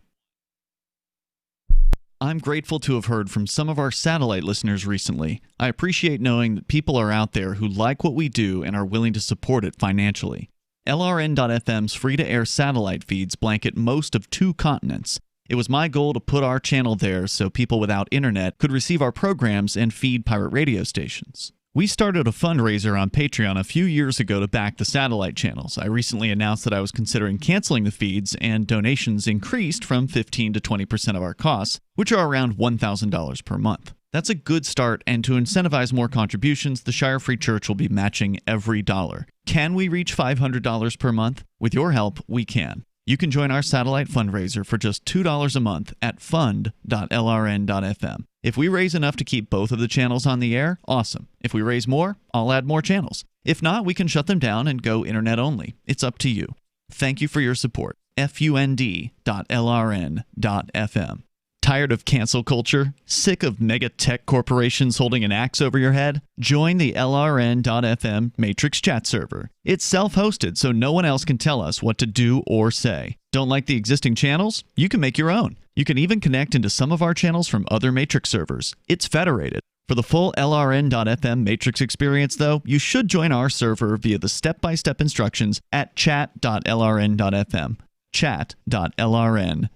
I'm grateful to have heard from some of our satellite listeners recently. I appreciate knowing that people are out there who like what we do and are willing to support it financially. LRN.FM's free-to-air satellite feeds blanket most of 2 continents. It was my goal to put our channel there so people without internet could receive our programs and feed pirate radio stations. We started a fundraiser on Patreon a few years ago to back the satellite channels. I recently announced that I was considering canceling the feeds, and donations increased from 15 to 20% of our costs, which are around $1,000 per month. That's a good start, and to incentivize more contributions, the Shire Free Church will be matching every dollar. Can we reach $500 per month? With your help, we can. You can join our satellite fundraiser for just $2 a month at fund.lrn.fm. If we raise enough to keep both of the channels on the air, awesome. If we raise more, I'll add more channels. If not, we can shut them down and go internet only. It's up to you. Thank you for your support. fund.lrn.fm. Tired of cancel culture? Sick of mega tech corporations holding an axe over your head? Join the LRN.FM Matrix chat server. It's self-hosted, so no one else can tell us what to do or say. Don't like the existing channels? You can make your own. You can even connect into some of our channels from other Matrix servers. It's federated. For the full LRN.FM Matrix experience, though, you should join our server via the step-by-step instructions at chat.lrn.fm. chat.lrn.fm.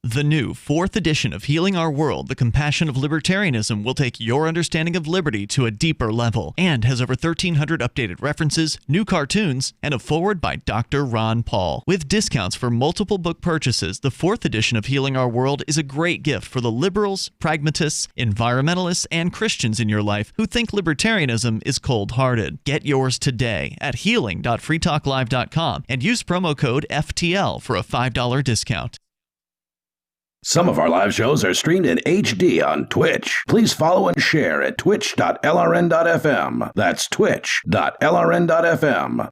The new 4th edition of Healing Our World, The Compassion of Libertarianism, will take your understanding of liberty to a deeper level and has over 1,300 updated references, new cartoons, and a foreword by Dr. Ron Paul. With discounts for multiple book purchases, the 4th edition of Healing Our World is a great gift for the liberals, pragmatists, environmentalists, and Christians in your life who think libertarianism is cold-hearted. Get yours today at healing.freetalklive.com and use promo code FTL for a $5 discount. Some of our live shows are streamed in HD on Twitch. Please follow and share at twitch.lrn.fm. That's twitch.lrn.fm.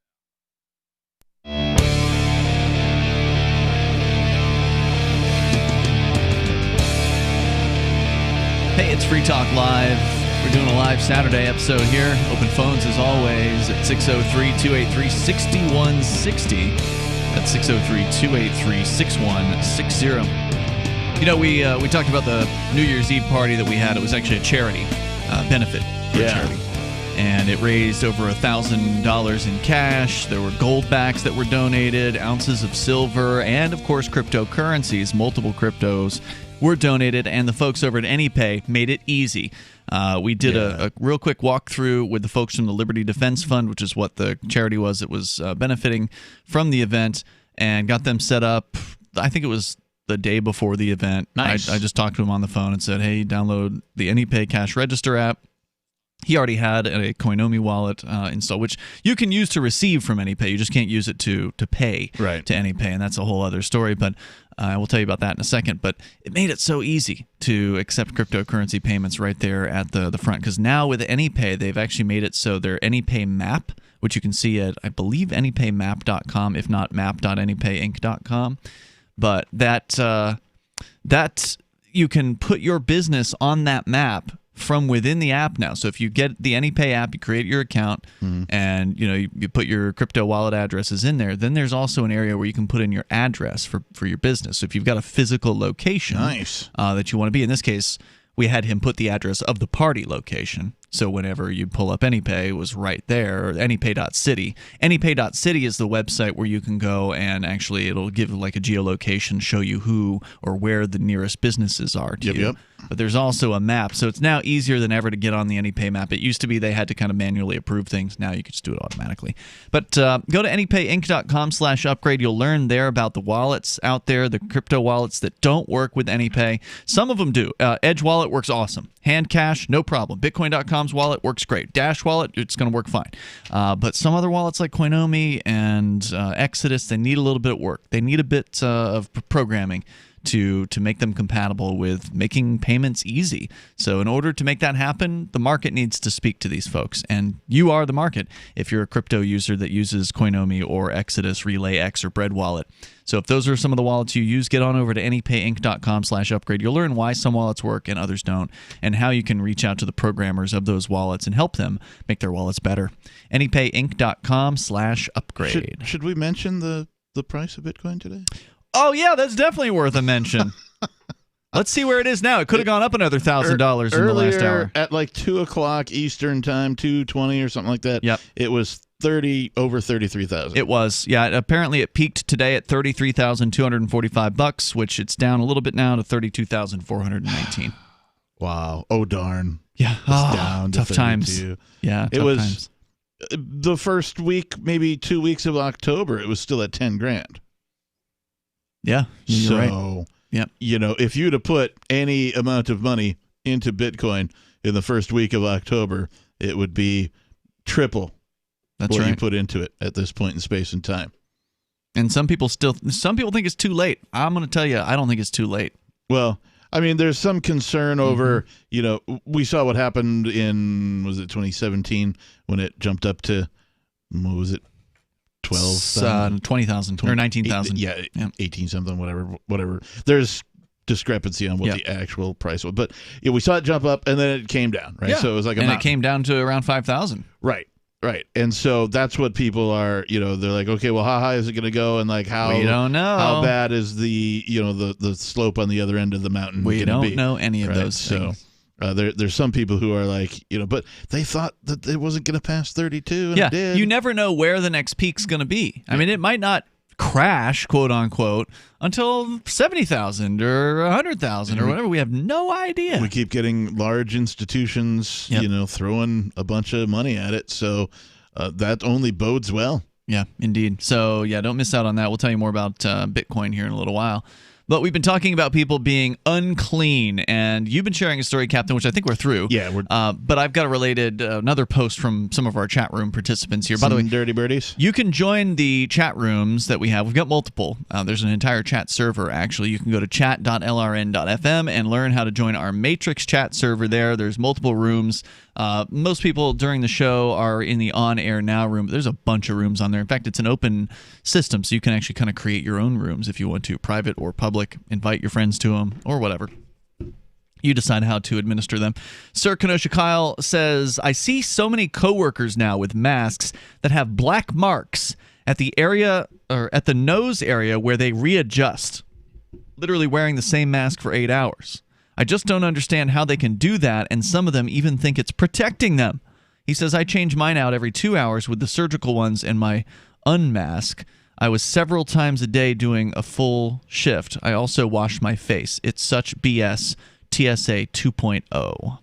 Hey, it's Free Talk Live. We're doing a live Saturday episode here. Open phones as always at 603-283-6160. That's 603-283-6160. You know, we talked about the New Year's Eve party that we had. It was actually a charity benefit for charity. And it raised over $1,000 in cash. There were gold backs that were donated, ounces of silver, and, of course, cryptocurrencies. Multiple cryptos were donated, and the folks over at AnyPay made it easy. We did a real quick walkthrough with the folks from the Liberty Defense Fund, which is what the charity was that was benefiting from the event, and got them set up. I think it was the day before the event. Nice. I just talked to him on the phone and said, hey, download the AnyPay Cash Register app. He already had a Coinomi wallet installed, which you can use to receive from AnyPay. You just can't use it to pay to AnyPay, and that's a whole other story. But I will tell you about that in a second. But it made it so easy to accept cryptocurrency payments right there at the front. Because now with AnyPay, they've actually made it so their AnyPay map, which you can see at, I believe, anypaymap.com, if not map.anypayinc.com. But that you can put your business on that map from within the app now. So if you get the AnyPay app, you create your account, and you put your crypto wallet addresses in there. Then there's also an area where you can put in your address for your business. So if you've got a physical location that you want to be, in this case, we had him put the address of the party location. So whenever you pull up AnyPay, it was right there, or anypay.city. Anypay.city is the website where you can go and actually it'll give like a geolocation, show you who or where the nearest businesses are to you. But there's also a map. So it's now easier than ever to get on the AnyPay map. It used to be they had to kind of manually approve things. Now you can just do it automatically. But go to anypayinc.com/upgrade. You'll learn there about the wallets out there, the crypto wallets that don't work with AnyPay. Some of them do. Edge Wallet works awesome. Hand Cash, no problem. Bitcoin.com's wallet works great. Dash Wallet, it's going to work fine. But some other wallets like Coinomi and Exodus, they need a little bit of work. They need a bit of programming to make them compatible with making payments easy. So in order to make that happen, the market needs to speak to these folks. And you are the market if you're a crypto user that uses Coinomi or Exodus, RelayX, or Bread Wallet. So if those are some of the wallets you use, get on over to anypayinc.com/upgrade. You'll learn why some wallets work and others don't, and how you can reach out to the programmers of those wallets and help them make their wallets better. anypayinc.com/upgrade. Should we mention the price of Bitcoin today? Oh, yeah, that's definitely worth a mention. Let's see where it is now. It could have gone up another $1,000 in the last hour. At like 2 o'clock Eastern time, 2:20 or something like that. Yep. It was over 33,000. It was. Yeah, apparently it peaked today at $33,245, which it's down a little bit now to $32,419. Wow. Oh, darn. Yeah. It's down to tough 32. times. Yeah, it tough was times. The first week, maybe 2 weeks of October, it was still at 10 grand. Yeah, you're right. Yep. If you'd have put any amount of money into Bitcoin in the first week of October, it would be triple what you put into it at this point in space and time. And some people think it's too late. I'm going to tell you, I don't think it's too late. Well, I mean, there's some concern over, we saw what happened in, was it 2017 when it jumped up to, what was it, 20,000 or 19,000. Yeah, 18 something, whatever. There's discrepancy on what the actual price was. But we saw it jump up and then it came down, right? Yeah. So it was like a and mountain. it came down to around 5,000. Right. And so that's what people are, they're like, okay, well, how high is it going to go? And like, how we don't know. How bad is the, the slope on the other end of the mountain? We don't know any of those things. So there's some people who are like, but they thought that it wasn't going to pass 32 and it did. You never know where the next peak's going to be. I mean, it might not crash, quote unquote, until 70,000 or 100,000 or whatever. We have no idea. We keep getting large institutions, throwing a bunch of money at it. So that only bodes well. Yeah, indeed. So, don't miss out on that. We'll tell you more about Bitcoin here in a little while. But we've been talking about people being unclean, and you've been sharing a story, Captain, which I think we're through. Yeah, but I've got a related another post from some of our chat room participants here. By the way, dirty birdies. You can join the chat rooms that we have. We've got multiple. There's an entire chat server, actually. You can go to chat.lrn.fm and learn how to join our Matrix chat server there. There's multiple rooms. Most people during the show are in the on-air now room. There's a bunch of rooms on there. In fact, it's an open system, so you can actually kind of create your own rooms if you want to, private or public. Invite your friends to them or whatever. You decide how to administer them. Sir Kenosha Kyle says, I see so many coworkers now with masks that have black marks at the area or at the nose area where they readjust, literally wearing the same mask for 8 hours. I just don't understand how they can do that, and some of them even think it's protecting them. He says, I change mine out every 2 hours with the surgical ones and my unmask. I was several times a day doing a full shift. I also wash my face. It's such BS. TSA 2.0.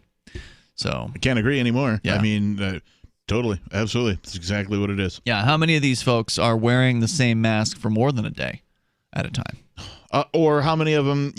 So I can't agree anymore. Yeah. I mean, totally. Absolutely. That's exactly what it is. Yeah. How many of these folks are wearing the same mask for more than a day at a time? Or how many of them,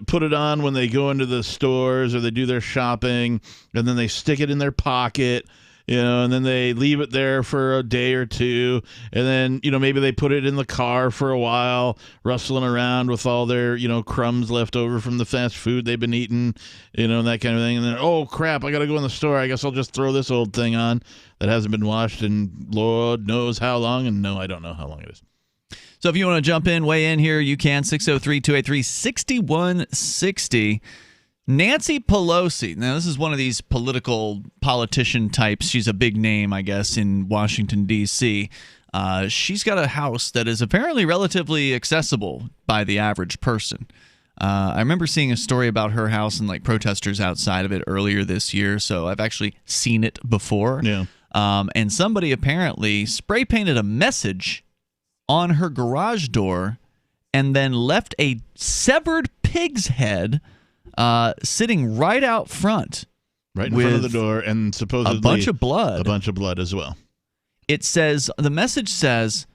put it on when they go into the stores or they do their shopping, and then they stick it in their pocket, and then they leave it there for a day or two, and then, maybe they put it in the car for a while, rustling around with all their, crumbs left over from the fast food they've been eating, and that kind of thing. And then, oh, crap, I got to go in the store. I guess I'll just throw this old thing on that hasn't been washed in Lord knows how long. And no, I don't know how long it is. So if you want to jump in, weigh in here, you can. 603-283-6160. Nancy Pelosi. Now, this is one of these politician types. She's a big name, I guess, in Washington, D.C. She's got a house that is apparently relatively accessible by the average person. I remember seeing a story about her house and like protesters outside of it earlier this year, so I've actually seen it before. Yeah. And somebody apparently spray painted a message on her garage door and then left a severed pig's head sitting right out front. Right in front of the door, and supposedly a bunch of blood. A bunch of blood as well. It says, the message says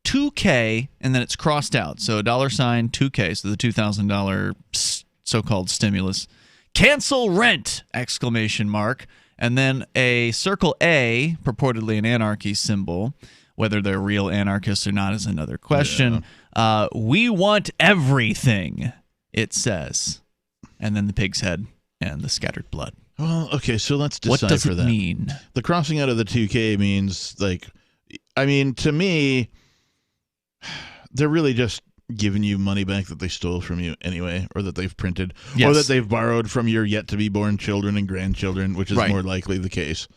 2K, and then it's crossed out. So $, 2K, so the $2,000 so-called stimulus. Cancel rent! ! And then a circle A, purportedly an anarchy symbol. Whether they're real anarchists or not is another question. Yeah. We want everything, it says. And then the pig's head and the scattered blood. Well, okay, so let's decipher that. What does it mean? The crossing out of the 2K means, to me, they're really just giving you money back that they stole from you anyway, or that they've printed, or that they've borrowed from your yet-to-be-born children and grandchildren, which is more likely the case.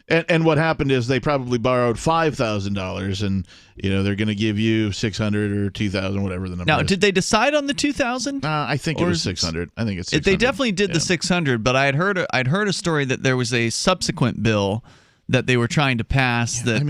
And what happened is they probably borrowed $5,000, and they're going to give you $600 or $2,000, whatever the number is. Now, did they decide on the $2,000? I think it was $600. I think it's $600. They definitely did the $600, but I'd heard a story that there was a subsequent bill that they were trying to pass that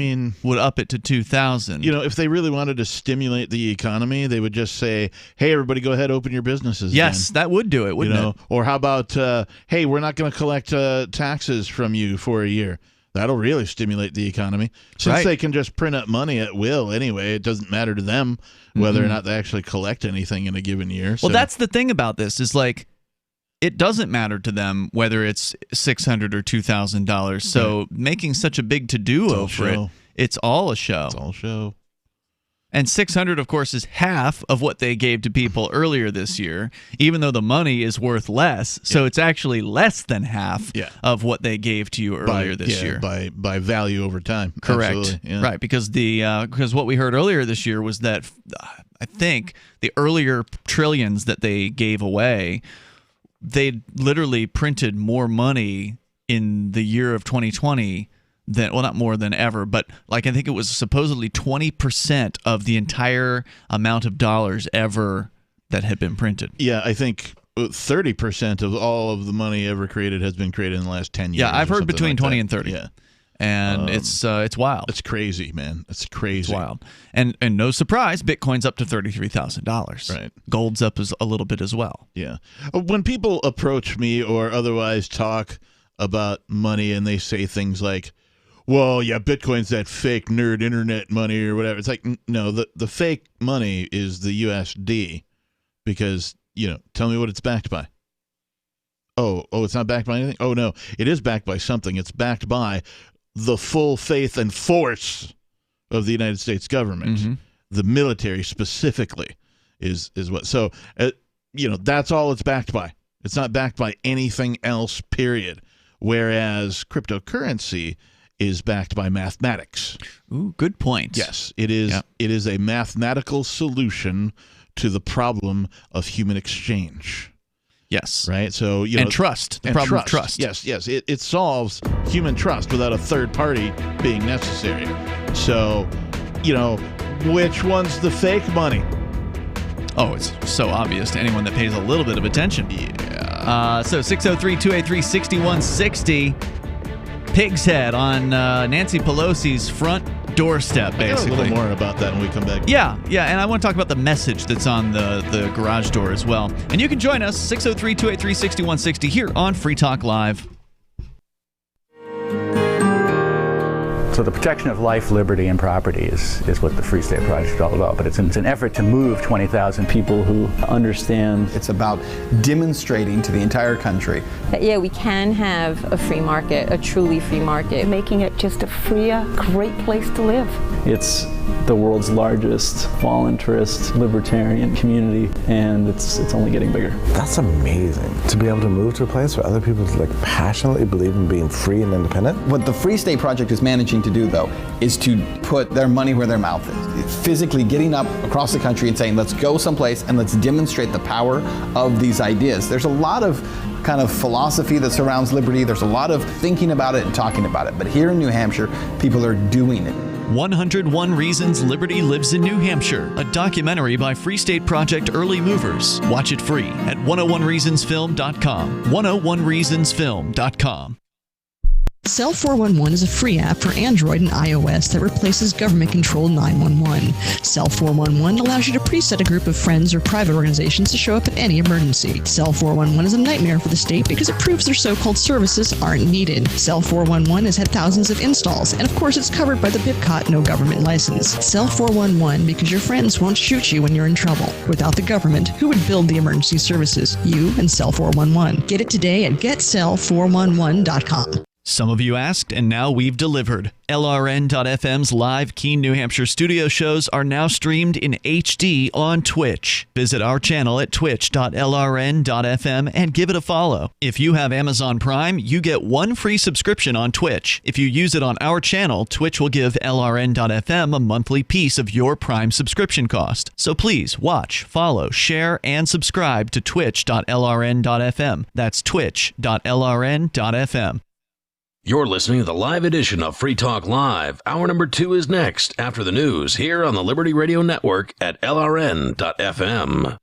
would up it to $2,000. If they really wanted to stimulate the economy, they would just say, "Hey, everybody, go ahead, open your businesses." Yes, that would do it, wouldn't it? Or how about, "Hey, we're not going to collect taxes from you for a year." That'll really stimulate the economy. Since they can just print up money at will anyway, it doesn't matter to them whether or not they actually collect anything in a given year. Well, that's the thing about this is it doesn't matter to them whether it's $600 or $2,000. So making such a big to-do over it, it's all a show. It's all a show. And 600, of course, is half of what they gave to people earlier this year, even though the money is worth less. So it's actually less than half of what they gave to you earlier this year. By value over time. Correct. Absolutely, yeah. Right, because what we heard earlier this year was that I think the earlier trillions that they gave away, they literally printed more money in the year of 2020 than, well, not more than ever, but like I think it was supposedly 20% of the entire amount of dollars ever that had been printed. Yeah, I think 30% of all of the money ever created has been created in the last 10 years. Yeah, I've heard between like 20 that. and 30. Yeah. And it's wild. It's crazy, man. It's crazy. It's wild. And no surprise, Bitcoin's up to $33,000. Right. Gold's up a little bit as well. Yeah. When people approach me or otherwise talk about money and they say things like, well, yeah, Bitcoin's that fake nerd internet money or whatever. It's like, no, the fake money is the USD because, tell me what it's backed by. Oh, it's not backed by anything? Oh, no, it is backed by something. It's backed by the full faith and force of the United States government. Mm-hmm. The military specifically is what. So, that's all it's backed by. It's not backed by anything else, period. Whereas cryptocurrency is backed by mathematics. Ooh, good point. Yes, it is. Yep. It is a mathematical solution to the problem of human exchange. Yes. Right. So and trust. The problem of trust. Yes. It solves human trust without a third party being necessary. So, which one's the fake money? Oh, it's so obvious to anyone that pays a little bit of attention. Yeah. So 603-283-6160. Pig's Head on Nancy Pelosi's front doorstep, basically. A little more about that when we come back. Yeah, and I want to talk about the message that's on the garage door as well. And you can join us, 603-283-6160, here on Free Talk Live. So the protection of life, liberty, and property is what the Free State Project is all about. But it's an effort to move 20,000 people who understand. It's about demonstrating to the entire country that, yeah, we can have a free market, a truly free market. Making it just a freer, great place to live. It's the world's largest voluntarist libertarian community, and it's only getting bigger. That's amazing, to be able to move to a place where other people passionately believe in being free and independent. What the Free State Project is managing to do, though, is to put their money where their mouth is. It's physically getting up across the country and saying, let's go someplace and let's demonstrate the power of these ideas. There's a lot of kind of philosophy that surrounds liberty. There's a lot of thinking about it and talking about it. But here in New Hampshire, people are doing it. 101 Reasons Liberty Lives in New Hampshire, a documentary by Free State Project Early Movers. Watch it free at 101reasonsfilm.com. 101reasonsfilm.com. Cell 411 is a free app for Android and iOS that replaces government-controlled 911. Cell 411 allows you to preset a group of friends or private organizations to show up at any emergency. Cell 411 is a nightmare for the state because it proves their so-called services aren't needed. Cell 411 has had thousands of installs, and of course it's covered by the BIPCOT no government license. Cell 411 because your friends won't shoot you when you're in trouble. Without the government, who would build the emergency services? You and Cell 411. Get it today at getcell411.com. Some of you asked, and now we've delivered. LRN.FM's live Keene, New Hampshire studio shows are now streamed in HD on Twitch. Visit our channel at twitch.lrn.fm and give it a follow. If you have Amazon Prime, you get one free subscription on Twitch. If you use it on our channel, Twitch will give LRN.FM a monthly piece of your Prime subscription cost. So please watch, follow, share, and subscribe to twitch.lrn.fm. That's twitch.lrn.fm. You're listening to the live edition of Free Talk Live. Hour number 2 is next after the news here on the Liberty Radio Network at LRN.FM.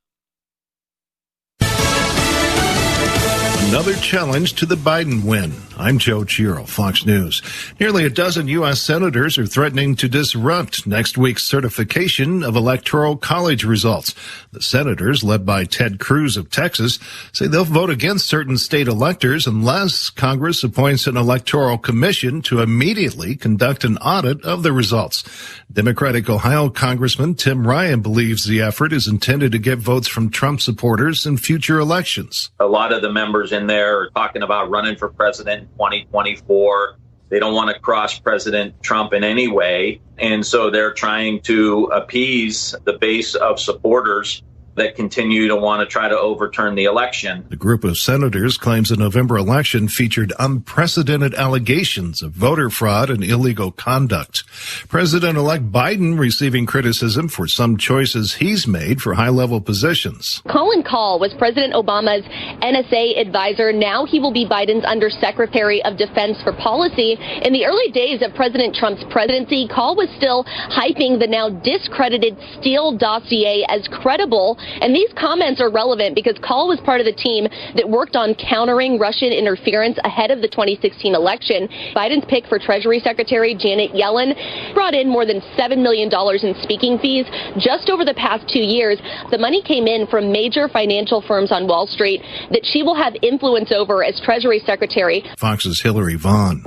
Another challenge to the Biden win. I'm Joe Giro, Fox News. Nearly a dozen U.S. senators are threatening to disrupt next week's certification of Electoral College results. The senators, led by Ted Cruz of Texas, say they'll vote against certain state electors unless Congress appoints an electoral commission to immediately conduct an audit of the results. Democratic Ohio Congressman Tim Ryan believes the effort is intended to get votes from Trump supporters in future elections. A lot of the members in there are talking about running for president in 2024. They don't want to cross President Trump in any way. And so they're trying to appease the base of supporters that continue to want to try to overturn the election. The group of senators claims the November election featured unprecedented allegations of voter fraud and illegal conduct. President-elect Biden receiving criticism for some choices he's made for high-level positions. Colin Kahl was President Obama's NSA advisor. Now he will be Biden's Undersecretary of Defense for Policy. In the early days of President Trump's presidency, Kahl was still hyping the now discredited Steele dossier as credible. And these comments are relevant because Kahl was part of the team that worked on countering Russian interference ahead of the 2016 election. Biden's pick for Treasury Secretary Janet Yellen brought in more than $7 million in speaking fees just over the past 2 years. The money came in from major financial firms on Wall Street that she will have influence over as Treasury Secretary. Fox's Hillary Vaughn.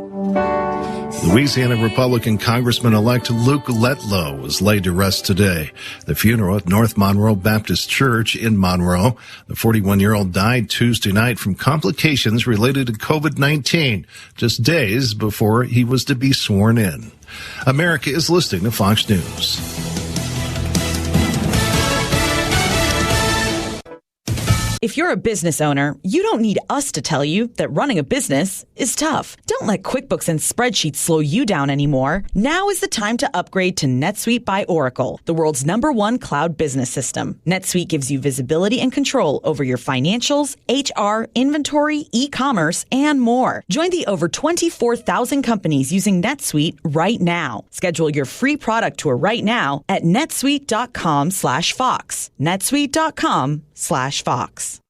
Louisiana Republican Congressman-elect Luke Letlow was laid to rest today. The funeral at North Monroe Baptist Church in Monroe. The 41-year-old died Tuesday night from complications related to COVID-19, just days before he was to be sworn in. America is listening to Fox News. If you're a business owner, you don't need us to tell you that running a business is tough. Don't let QuickBooks and spreadsheets slow you down anymore. Now is the time to upgrade to NetSuite by Oracle, the world's #1 cloud business system. NetSuite gives you visibility and control over your financials, HR, inventory, e-commerce, and more. Join the over 24,000 companies using NetSuite right now. Schedule your free product tour right now at netsuite.com/Fox. netsuite.com/Fox.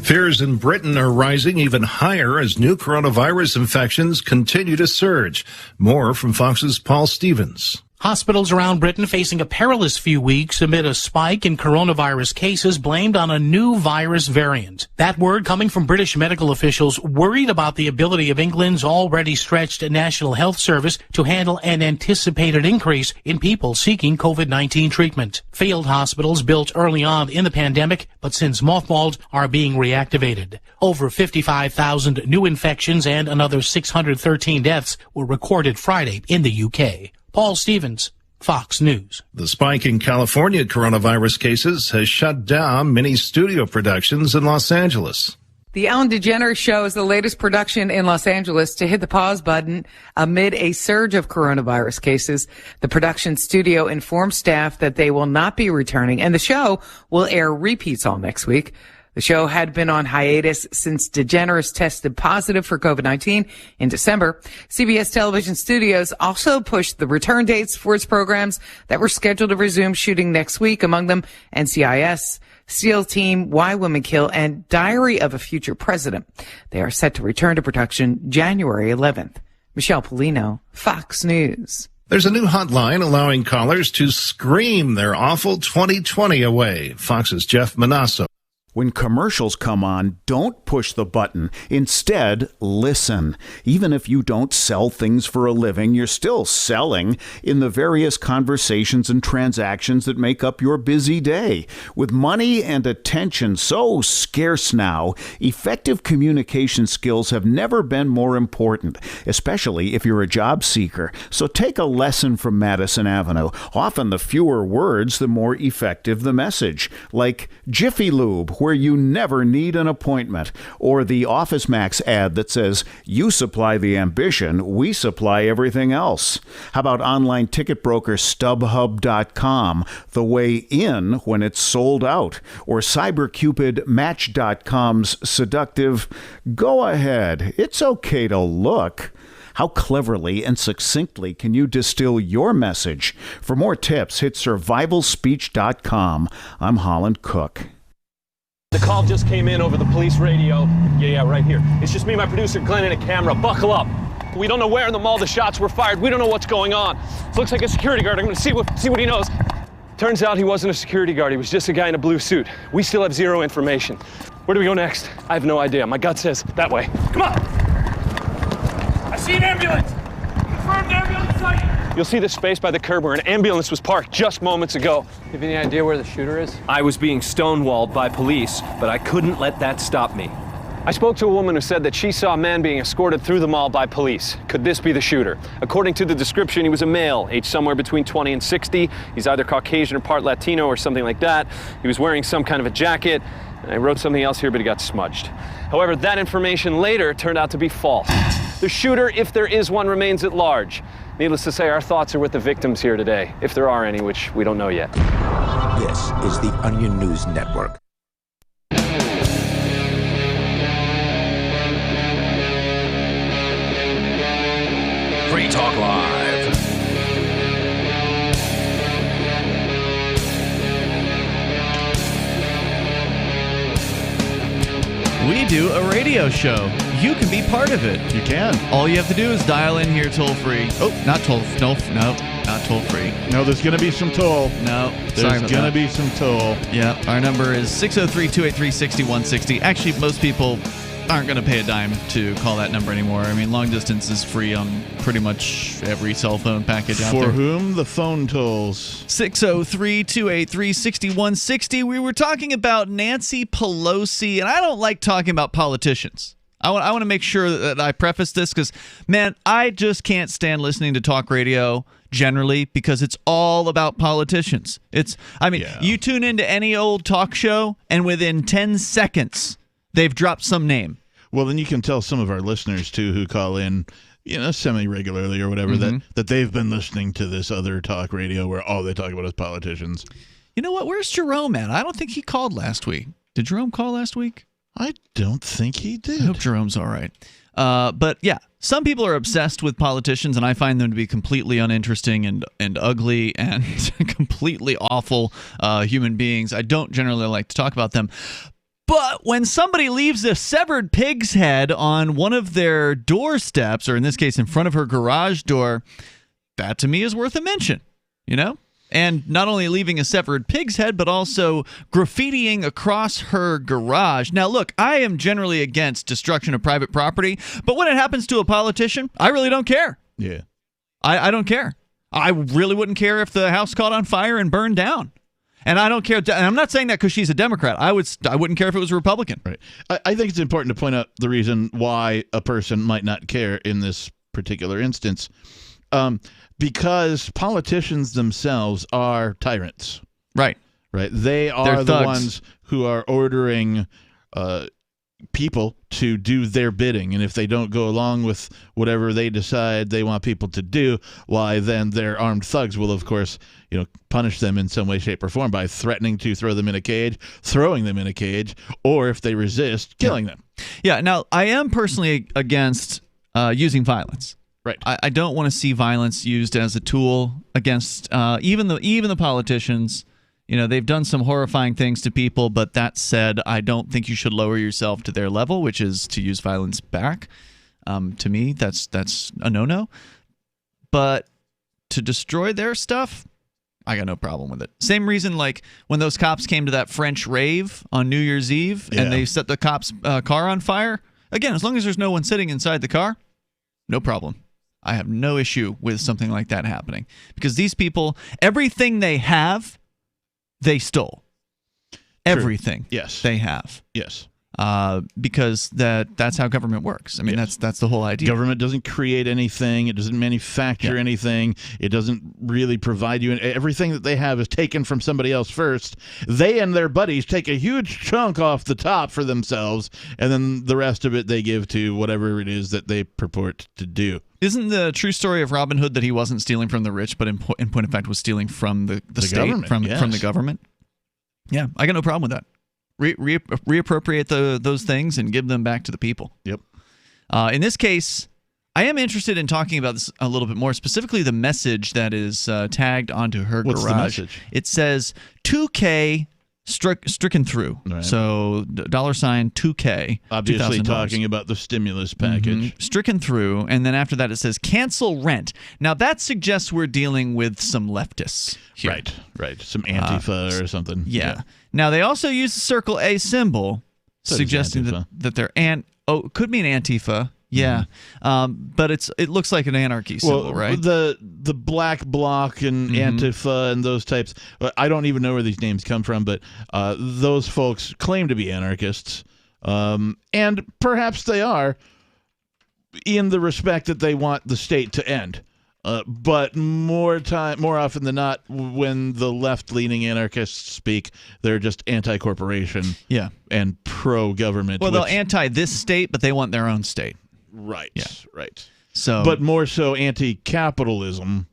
Fears in Britain are rising even higher as new coronavirus infections continue to surge. More from Fox's Paul Stevens. Hospitals around Britain facing a perilous few weeks amid a spike in coronavirus cases blamed on a new virus variant. That word coming from British medical officials worried about the ability of England's already stretched National Health Service to handle an anticipated increase in people seeking COVID-19 treatment. Failed hospitals built early on in the pandemic, but since mothballed, are being reactivated. Over 55,000 new infections and another 613 deaths were recorded Friday in the UK. Paul Stevens, Fox News. The spike in California coronavirus cases has shut down many studio productions in Los Angeles. The Ellen DeGeneres Show is the latest production in Los Angeles to hit the pause button amid a surge of coronavirus cases. The production studio informed staff that they will not be returning, and the show will air repeats all next week. The show had been on hiatus since DeGeneres tested positive for COVID-19 in December. CBS Television Studios also pushed the return dates for its programs that were scheduled to resume shooting next week, among them NCIS, SEAL Team, Why Women Kill, and Diary of a Future President. They are set to return to production January 11th. Michelle Polino, Fox News. There's a new hotline allowing callers to scream their awful 2020 away. Fox's Jeff Manasso. When commercials come on, don't push the button. Instead, listen. Even if you don't sell things for a living, you're still selling in the various conversations and transactions that make up your busy day. With money and attention so scarce now, effective communication skills have never been more important, especially if you're a job seeker. So take a lesson from Madison Avenue. Often the fewer words, the more effective the message. Like Jiffy Lube, where you never need an appointment, or the Office Max ad that says, you supply the ambition, we supply everything else. How about online ticket broker StubHub.com, the way in when it's sold out, or CyberCupidMatch.com's seductive, go ahead, it's okay to look. How cleverly and succinctly can you distill your message? For more tips, hit survivalspeech.com. I'm Holland Cook. The call just came in over the police radio. Yeah, right here. It's just me and my producer, Glenn, and a camera. Buckle up. We don't know where in the mall the shots were fired. We don't know what's going on. It looks like a security guard. I'm going to see what he knows. Turns out he wasn't a security guard. He was just a guy in a blue suit. We still have zero information. Where do we go next? I have no idea. My gut says that way. Come on. I see an ambulance. Confirmed ambulance sighting. You'll see the space by the curb where an ambulance was parked just moments ago. You have any idea where the shooter is? I was being stonewalled by police, but I couldn't let that stop me. I spoke to a woman who said that she saw a man being escorted through the mall by police. Could this be the shooter? According to the description, he was a male, aged somewhere between 20 and 60. He's either Caucasian or part Latino or something like that. He was wearing some kind of a jacket. And I wrote something else here, but he got smudged. However, that information later turned out to be false. The shooter, if there is one, remains at large. Needless to say, our thoughts are with the victims here today, if there are any, which we don't know yet. This is the Onion News Network. Free Talk Live. We do a radio show. You can be part of it. You can. All you have to do is dial in here toll free. Oh, not toll. No, not toll free. No, there's going to be some toll. No, there's going to be some toll. Yeah, our number is 603-283-6160. Actually, most people aren't going to pay a dime to call that number anymore. I mean, long distance is free on pretty much every cell phone package out there. For whom the phone tolls. 603-283-6160. We were talking about Nancy Pelosi, and I don't like talking about politicians. I want to make sure that I preface this because, man, I just can't stand listening to talk radio generally because it's all about politicians. You tune into any old talk show, and within 10 seconds, they've dropped some name. Well, then you can tell some of our listeners, too, who call in, semi-regularly or whatever, that they've been listening to this other talk radio where all they talk about is politicians. You know what? Where's Jerome at? I don't think he called last week. Did Jerome call last week? I don't think he did. I hope Jerome's all right. But yeah, some people are obsessed with politicians, and I find them to be completely uninteresting and ugly and completely awful human beings. I don't generally like to talk about them. But when somebody leaves a severed pig's head on one of their doorsteps, or in this case, in front of her garage door, that to me is worth a mention, And not only leaving a severed pig's head, but also graffitiing across her garage. Now, look, I am generally against destruction of private property, but when it happens to a politician, I really don't care. Yeah. I don't care. I really wouldn't care if the house caught on fire and burned down. And I don't care. And I'm not saying that because she's a Democrat. I wouldn't care if it was a Republican. Right. I think it's important to point out the reason why a person might not care in this particular instance. Because politicians themselves are tyrants. Right. Right. They are the ones who are ordering people to do their bidding. And if they don't go along with whatever they decide they want people to do, why then their armed thugs will, of course, punish them in some way, shape, or form by threatening to throw them in a cage, throwing them in a cage, or if they resist, killing them. Yeah. Now, I am personally against using violence. Right. I don't want to see violence used as a tool against even the politicians. They've done some horrifying things to people, but that said, I don't think you should lower yourself to their level, which is to use violence back. To me, that's a no-no. But to destroy their stuff, I got no problem with it. Same reason, like when those cops came to that French rave on New Year's Eve and they set the cops' car on fire. Again, as long as there's no one sitting inside the car, no problem. I have no issue with something like that happening because these people, everything they have, they stole. Everything. Yes. They have. Yes. Because that's how government works. I mean, that's the whole idea. Government doesn't create anything. It doesn't manufacture anything. It doesn't really provide you. Everything that they have is taken from somebody else first. They and their buddies take a huge chunk off the top for themselves, and then the rest of it they give to whatever it is that they purport to do. Isn't the true story of Robin Hood that he wasn't stealing from the rich, but in point of fact was stealing from the state, government, from the government? Yeah, I got no problem with that. Reappropriate those things and give them back to the people. Yep. In this case, I am interested in talking about this a little bit more, specifically the message that is tagged onto her garage. What's the message? It says 2K stricken through. Right. So $2K. Obviously talking about the stimulus package. Stricken through, and then after that it says cancel rent. Now that suggests we're dealing with some leftists here. Right. Some Antifa or something. Yeah. Now they also use the circle A symbol, suggesting that they're could be an Antifa. Yeah, but it looks like an anarchy symbol, right? The Black Bloc and Antifa and those types. I don't even know where these names come from, but those folks claim to be anarchists. And perhaps they are, in the respect that they want the state to end. But more often than not, when the left-leaning anarchists speak, they're just anti-corporation and pro-government. Well, they'll anti this state, but they want their own state. Right, right. So, but more so anti-capitalism,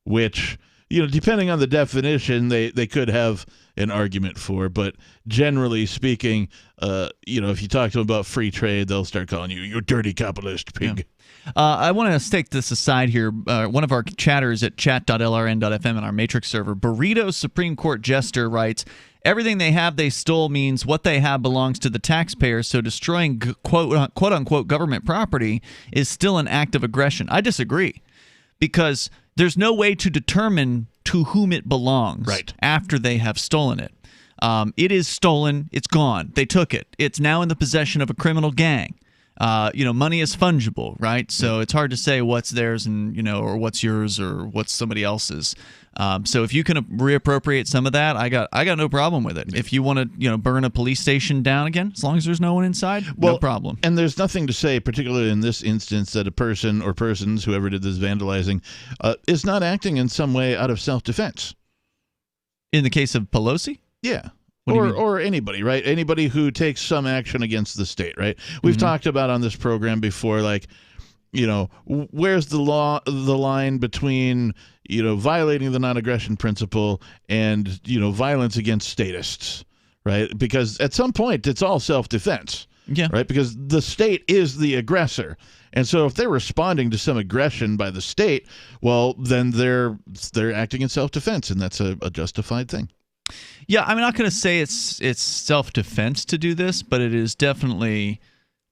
which, depending on the definition, they could have an argument for. But generally speaking, if you talk to them about free trade, they'll start calling you dirty capitalist pig. Yeah. I want to stake this aside here. One of our chatters at chat.lrn.fm in our Matrix server, Burrito Supreme Court Jester, writes, everything they have they stole means what they have belongs to the taxpayer, so destroying quote-unquote government property is still an act of aggression. I disagree, because there's no way to determine to whom it belongs after they have stolen it. It is stolen. It's gone. They took it. It's now in the possession of a criminal gang. Money is fungible, right? So it's hard to say what's theirs and, or what's yours or what's somebody else's. So if you can reappropriate some of that, I got no problem with it. If you want to, burn a police station down again, as long as there's no one inside, no problem. And there's nothing to say, particularly in this instance, that a person or persons, whoever did this vandalizing, is not acting in some way out of self-defense. In the case of Pelosi? Yeah. Or anybody, right? Anybody who takes some action against the state, right? We've talked about on this program before, like, where's the line between, violating the non-aggression principle and, violence against statists, right? Because at some point, it's all self-defense, right? Because the state is the aggressor. And so if they're responding to some aggression by the state, well, then they're acting in self-defense, and that's a justified thing. Yeah, I'm not going to say it's self-defense to do this, but it is definitely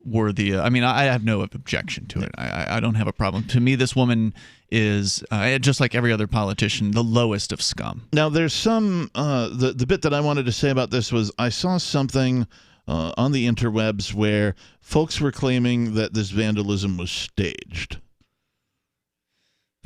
worthy. I mean, I have no objection to it. I don't have a problem. To me, this woman is, just like every other politician, the lowest of scum. Now, there's some, the bit that I wanted to say about this was I saw something on the interwebs where folks were claiming that this vandalism was staged.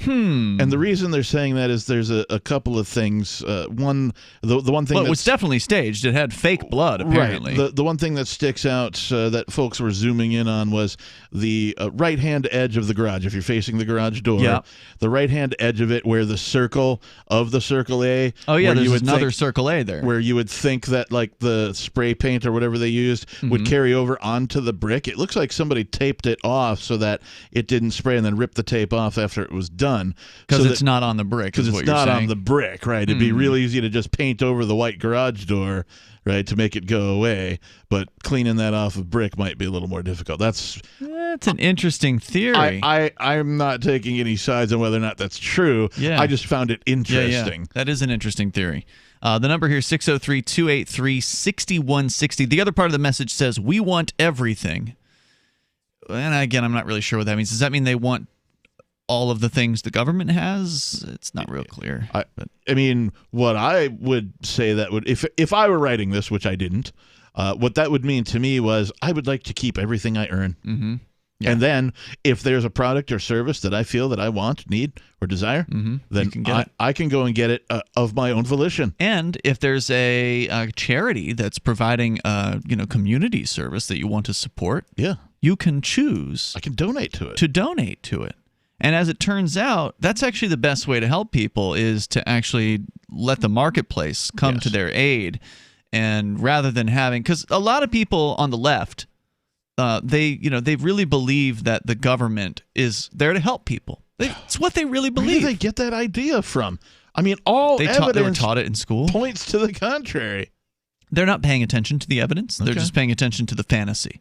And the reason they're saying that is there's a couple of things. One, the one thing it was definitely staged. It had fake blood, apparently. Right. The one thing that sticks out that folks were zooming in on was the right-hand edge of the garage. If you're facing the garage door, the right-hand edge of it where the circle of the Circle A. Oh, yeah, there's another Circle A there. Where you would think that like the spray paint or whatever they used would carry over onto the brick. It looks like somebody taped it off so that it didn't spray and then ripped the tape off after it was done. Because it's not on the brick. Because it's not on the brick, right? It'd be real easy to just paint over the white garage door, right, to make it go away. But cleaning that off of brick might be a little more difficult. That's an interesting theory. I'm not taking any sides on whether or not that's true. Yeah. I just found it interesting. Yeah. That is an interesting theory. The number here is 603-283-6160. The other part of the message says, we want everything. And again, I'm not really sure what that means. Does that mean they want all of the things the government has? It's not real clear. I mean, what I would say that would, if I were writing this, which I didn't, what that would mean to me was I would like to keep everything I earn. Mm-hmm. Yeah. And then if there's a product or service that I feel that I want, need, or desire, then I can go and get it of my own volition. And if there's a charity that's providing community service that you want to support, you can choose. I can donate to it. To donate to it. And as it turns out, that's actually the best way to help people, is to actually let the marketplace come to their aid. And rather than having, because a lot of people on the left, they really believe that the government is there to help people. It's what they really believe. Where do they get that idea from? I mean, all they were taught it in school. Points to the contrary. They're not paying attention to the evidence. They're just paying attention to the fantasy.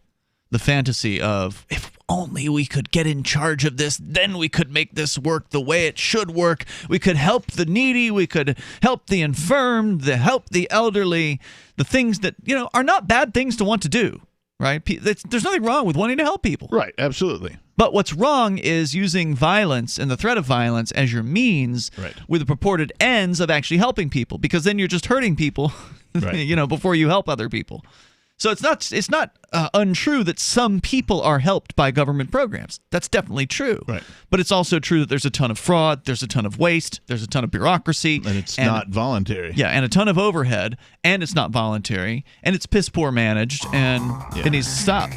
The fantasy of, if only we could get in charge of this, then we could make this work the way it should work. We could help the needy. We could help the infirm, help the elderly, the things that, are not bad things to want to do, right? There's nothing wrong with wanting to help people. Right, absolutely. But what's wrong is using violence and the threat of violence as your means with the purported ends of actually helping people, because then you're just hurting people, before you help other people. So it's not untrue that some people are helped by government programs. That's definitely true. Right. But it's also true that there's a ton of fraud, there's a ton of waste, there's a ton of bureaucracy. And it's not voluntary. Yeah, and a ton of overhead, and it's not voluntary, and it's piss poor managed, and it needs to stop.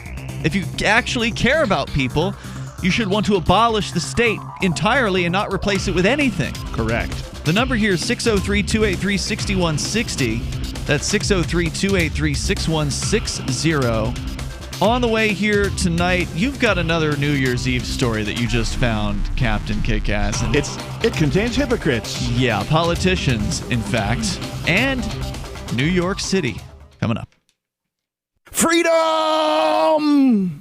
If you actually care about people, you should want to abolish the state entirely and not replace it with anything. Correct. The number here is 603-283-6160. That's 603-283-6160. On the way here tonight, you've got another New Year's Eve story that you just found, Captain Kickass. It contains hypocrites. Yeah, politicians, in fact, and New York City coming up. Freedom!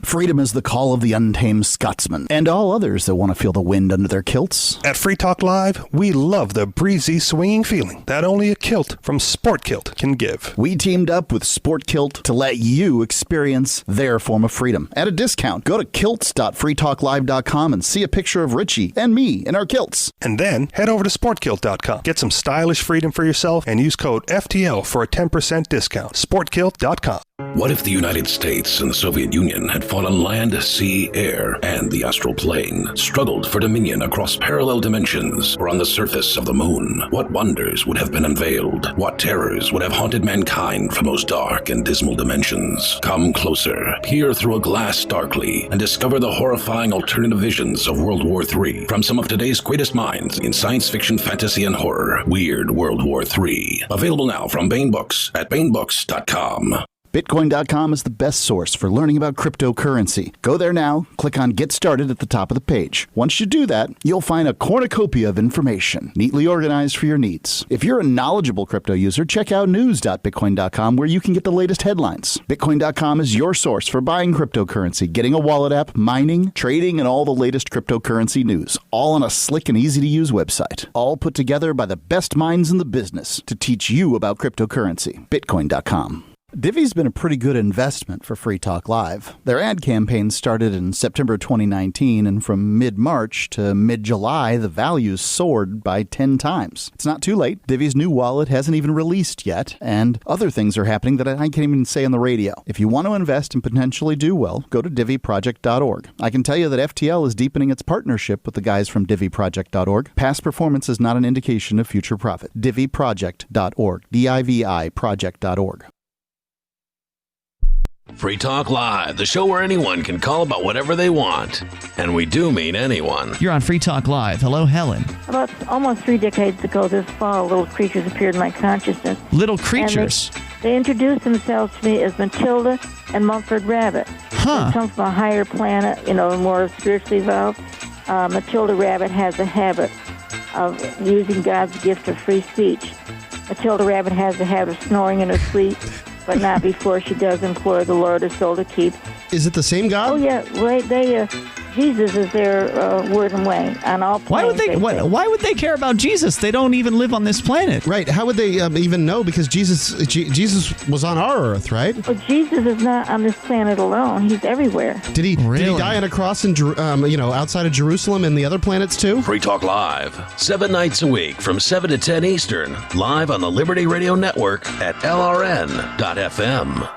Freedom is the call of the untamed Scotsman and all others that want to feel the wind under their kilts. At Free Talk Live, we love the breezy, swinging feeling that only a kilt from Sport Kilt can give. We teamed up with Sport Kilt to let you experience their form of freedom at a discount. Go to kilts.freetalklive.com and see a picture of Richie and me in our kilts. And then head over to sportkilt.com. Get some stylish freedom for yourself and use code FTL for a 10% discount. Sportkilt.com. What if the United States and the Soviet Union had fought on land, sea, air, and the astral plane, struggled for dominion across parallel dimensions or on the surface of the moon? What wonders would have been unveiled? What terrors would have haunted mankind from those dark and dismal dimensions? Come closer, peer through a glass darkly, and discover the horrifying alternative visions of World War III from some of today's greatest minds in science fiction, fantasy, and horror. Weird World War III. Available now from Baen Books at baenbooks.com. Bitcoin.com is the best source for learning about cryptocurrency. Go there now, click on Get Started at the top of the page. Once you do that, you'll find a cornucopia of information, neatly organized for your needs. If you're a knowledgeable crypto user, check out news.bitcoin.com where you can get the latest headlines. Bitcoin.com is your source for buying cryptocurrency, getting a wallet app, mining, trading, and all the latest cryptocurrency news, all on a slick and easy-to-use website. All put together by the best minds in the business to teach you about cryptocurrency. Bitcoin.com. Divvy's been a pretty good investment for Free Talk Live. Their ad campaign started in September 2019, and from mid-March to mid-July, the values soared by 10 times. It's not too late. Divvy's new wallet hasn't even released yet, and other things are happening that I can't even say on the radio. If you want to invest and potentially do well, go to DivvyProject.org. I can tell you that FTL is deepening its partnership with the guys from DivvyProject.org. Past performance is not an indication of future profit. DivvyProject.org. DIVI Project.org. Free Talk Live, the show where anyone can call about whatever they want. And we do mean anyone. You're on Free Talk Live. Hello, Helen. About almost 3 decades ago this fall, little creatures appeared in my consciousness. Little creatures? And they introduced themselves to me as Matilda and Mumford Rabbit. Huh. They come from a higher planet, more spiritually evolved. Matilda Rabbit has a habit of using God's gift of free speech. Matilda Rabbit has the habit of snoring in her sleep, but not before she does implore the Lord her soul to keep. Is it the same God? Oh, yeah. Right. Jesus is their word and way on all planes. Why would they care about Jesus? They don't even live on this planet. Right. How would they even know? Because Jesus was on our earth, right? Well, Jesus is not on this planet alone. He's everywhere. Did he die on a cross in outside of Jerusalem and the other planets too? Free Talk Live, 7 nights a week from 7 to 10 Eastern, live on the Liberty Radio Network at LRN.FM.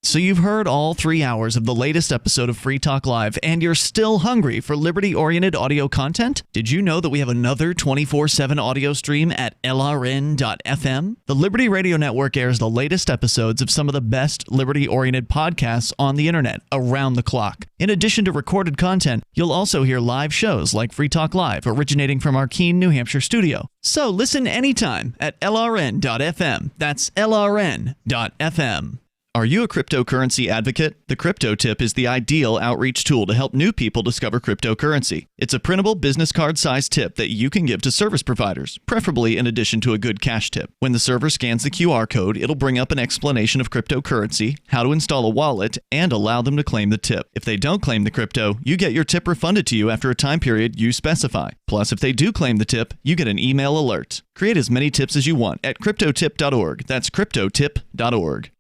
So you've heard all 3 hours of the latest episode of Free Talk Live, and you're still hungry for liberty-oriented audio content? Did you know that we have another 24/7 audio stream at LRN.FM? The Liberty Radio Network airs the latest episodes of some of the best liberty-oriented podcasts on the internet around the clock. In addition to recorded content, you'll also hear live shows like Free Talk Live, originating from our Keene, New Hampshire studio. So listen anytime at LRN.FM. That's LRN.FM. Are you a cryptocurrency advocate? The Crypto Tip is the ideal outreach tool to help new people discover cryptocurrency. It's a printable business card-sized tip that you can give to service providers, preferably in addition to a good cash tip. When the server scans the QR code, it'll bring up an explanation of cryptocurrency, how to install a wallet, and allow them to claim the tip. If they don't claim the crypto, you get your tip refunded to you after a time period you specify. Plus, if they do claim the tip, you get an email alert. Create as many tips as you want at cryptotip.org. That's cryptotip.org.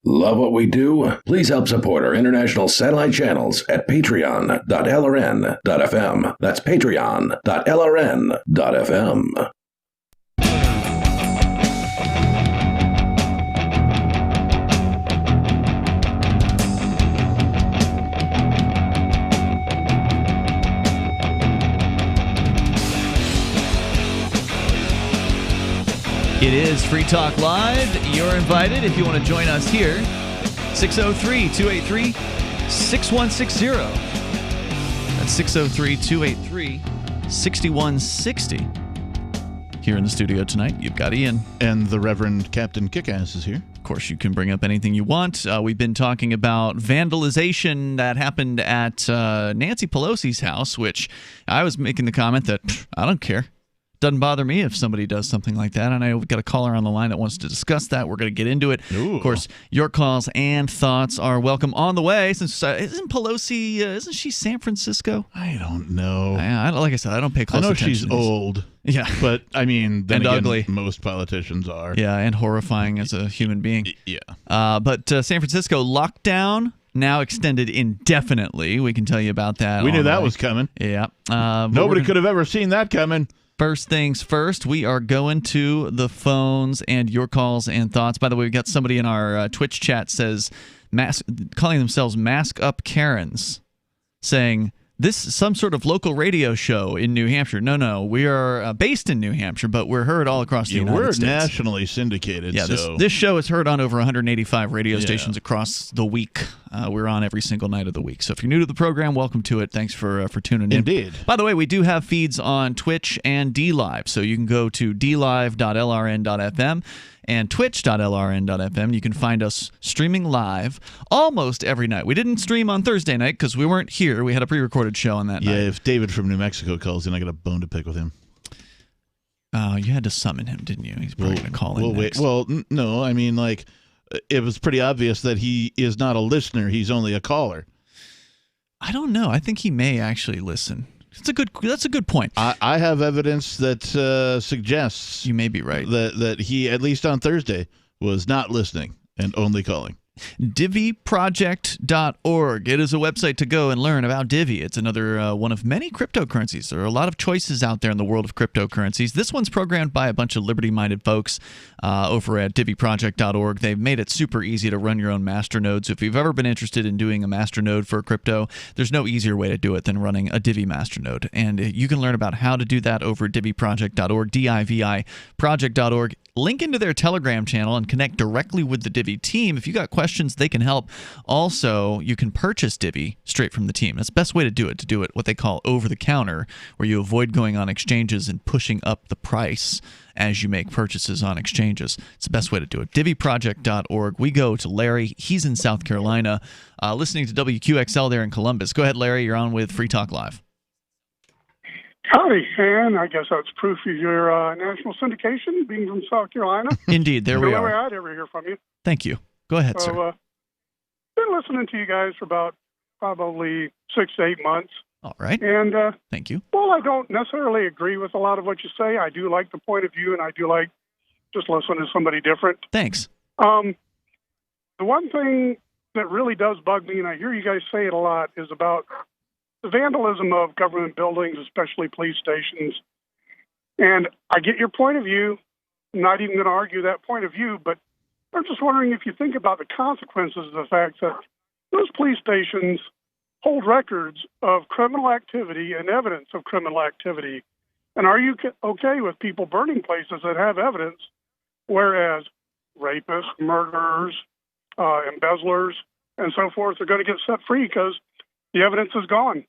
Love what we do? Please help support our international satellite channels at patreon.lrn.fm. That's patreon.lrn.fm. It is Free Talk Live. You're invited if you want to join us here. 603-283-6160. That's 603-283-6160. Here in the studio tonight, you've got Ian. And the Reverend Captain Kickass is here. Of course, you can bring up anything you want. We've been talking about vandalization that happened at Nancy Pelosi's house, which I was making the comment that I don't care. Doesn't bother me if somebody does something like that. And I've got a caller on the line that wants to discuss that. We're going to get into it. Ooh. Of course, your calls and thoughts are welcome on the way. Since isn't Pelosi, isn't she San Francisco? I don't know. Like I said, I don't pay close attention. I know she's old. Yeah. But, I mean, then and again, ugly. Most politicians are. Yeah, and horrifying as a human being. Yeah. But San Francisco lockdown now extended indefinitely. We can tell you about that. We knew that was coming. Yeah. Nobody could have ever seen that coming. First things first, we are going to the phones and your calls and thoughts. By the way, we've got somebody in our Twitch chat says, calling themselves Mask Up Karens, saying, this is some sort of local radio show in New Hampshire. No, we are based in New Hampshire, but we're heard all across the United States. We're nationally syndicated. Yeah, so. this show is heard on over 185 radio stations across the week. We're on every single night of the week. So if you're new to the program, welcome to it. Thanks for tuning in. Indeed. By the way, we do have feeds on Twitch and DLive, so you can go to dlive.lrn.fm and twitch.lrn.fm. You can find us streaming live almost every night. We didn't stream on Thursday night because we weren't here. We had a pre-recorded show on that night. Yeah, if David from New Mexico calls in, I got a bone to pick with him. You had to summon him, didn't you? He's probably going to call in next. Well, no, I mean, like, it was pretty obvious that he is not a listener. He's only a caller. I don't know. I think he may actually listen. That's a good point. I have evidence that suggests you may be right. That he, at least on Thursday, was not listening and only calling. DiviProject.org. It is a website to go and learn about Divi. It's another one of many cryptocurrencies. There are a lot of choices out there in the world of cryptocurrencies. This one's programmed by a bunch of liberty-minded folks over at DiviProject.org. They've made it super easy to run your own masternode. So if you've ever been interested in doing a masternode for crypto, there's no easier way to do it than running a Divi masternode. And you can learn about how to do that over at DiviProject.org, DIVI project.org. Link into their Telegram channel and connect directly with the Divi team. If you got questions, they can help. Also, you can purchase Divi straight from the team. That's the best way to do it what they call over-the-counter, where you avoid going on exchanges and pushing up the price as you make purchases on exchanges. It's the best way to do it. DiviProject.org. We go to Larry. He's in South Carolina, listening to WQXL there in Columbus. Go ahead, Larry. You're on with Free Talk Live. Howdy, and I guess that's proof of your national syndication, being from South Carolina. Indeed, there we are. I'd ever hear from you. Thank you. Go ahead, sir. Been listening to you guys for about probably 6 to 8 months. All right. And thank you. Well, I don't necessarily agree with a lot of what you say. I do like the point of view, and I do like just listening to somebody different. Thanks. The one thing that really does bug me, and I hear you guys say it a lot, is about the vandalism of government buildings, especially police stations. And I get your point of view. I'm not even going to argue that point of view, but I'm just wondering if you think about the consequences of the fact that those police stations hold records of criminal activity and evidence of criminal activity. And are you okay with people burning places that have evidence, whereas rapists, murderers, embezzlers, and so forth are going to get set free because the evidence is gone?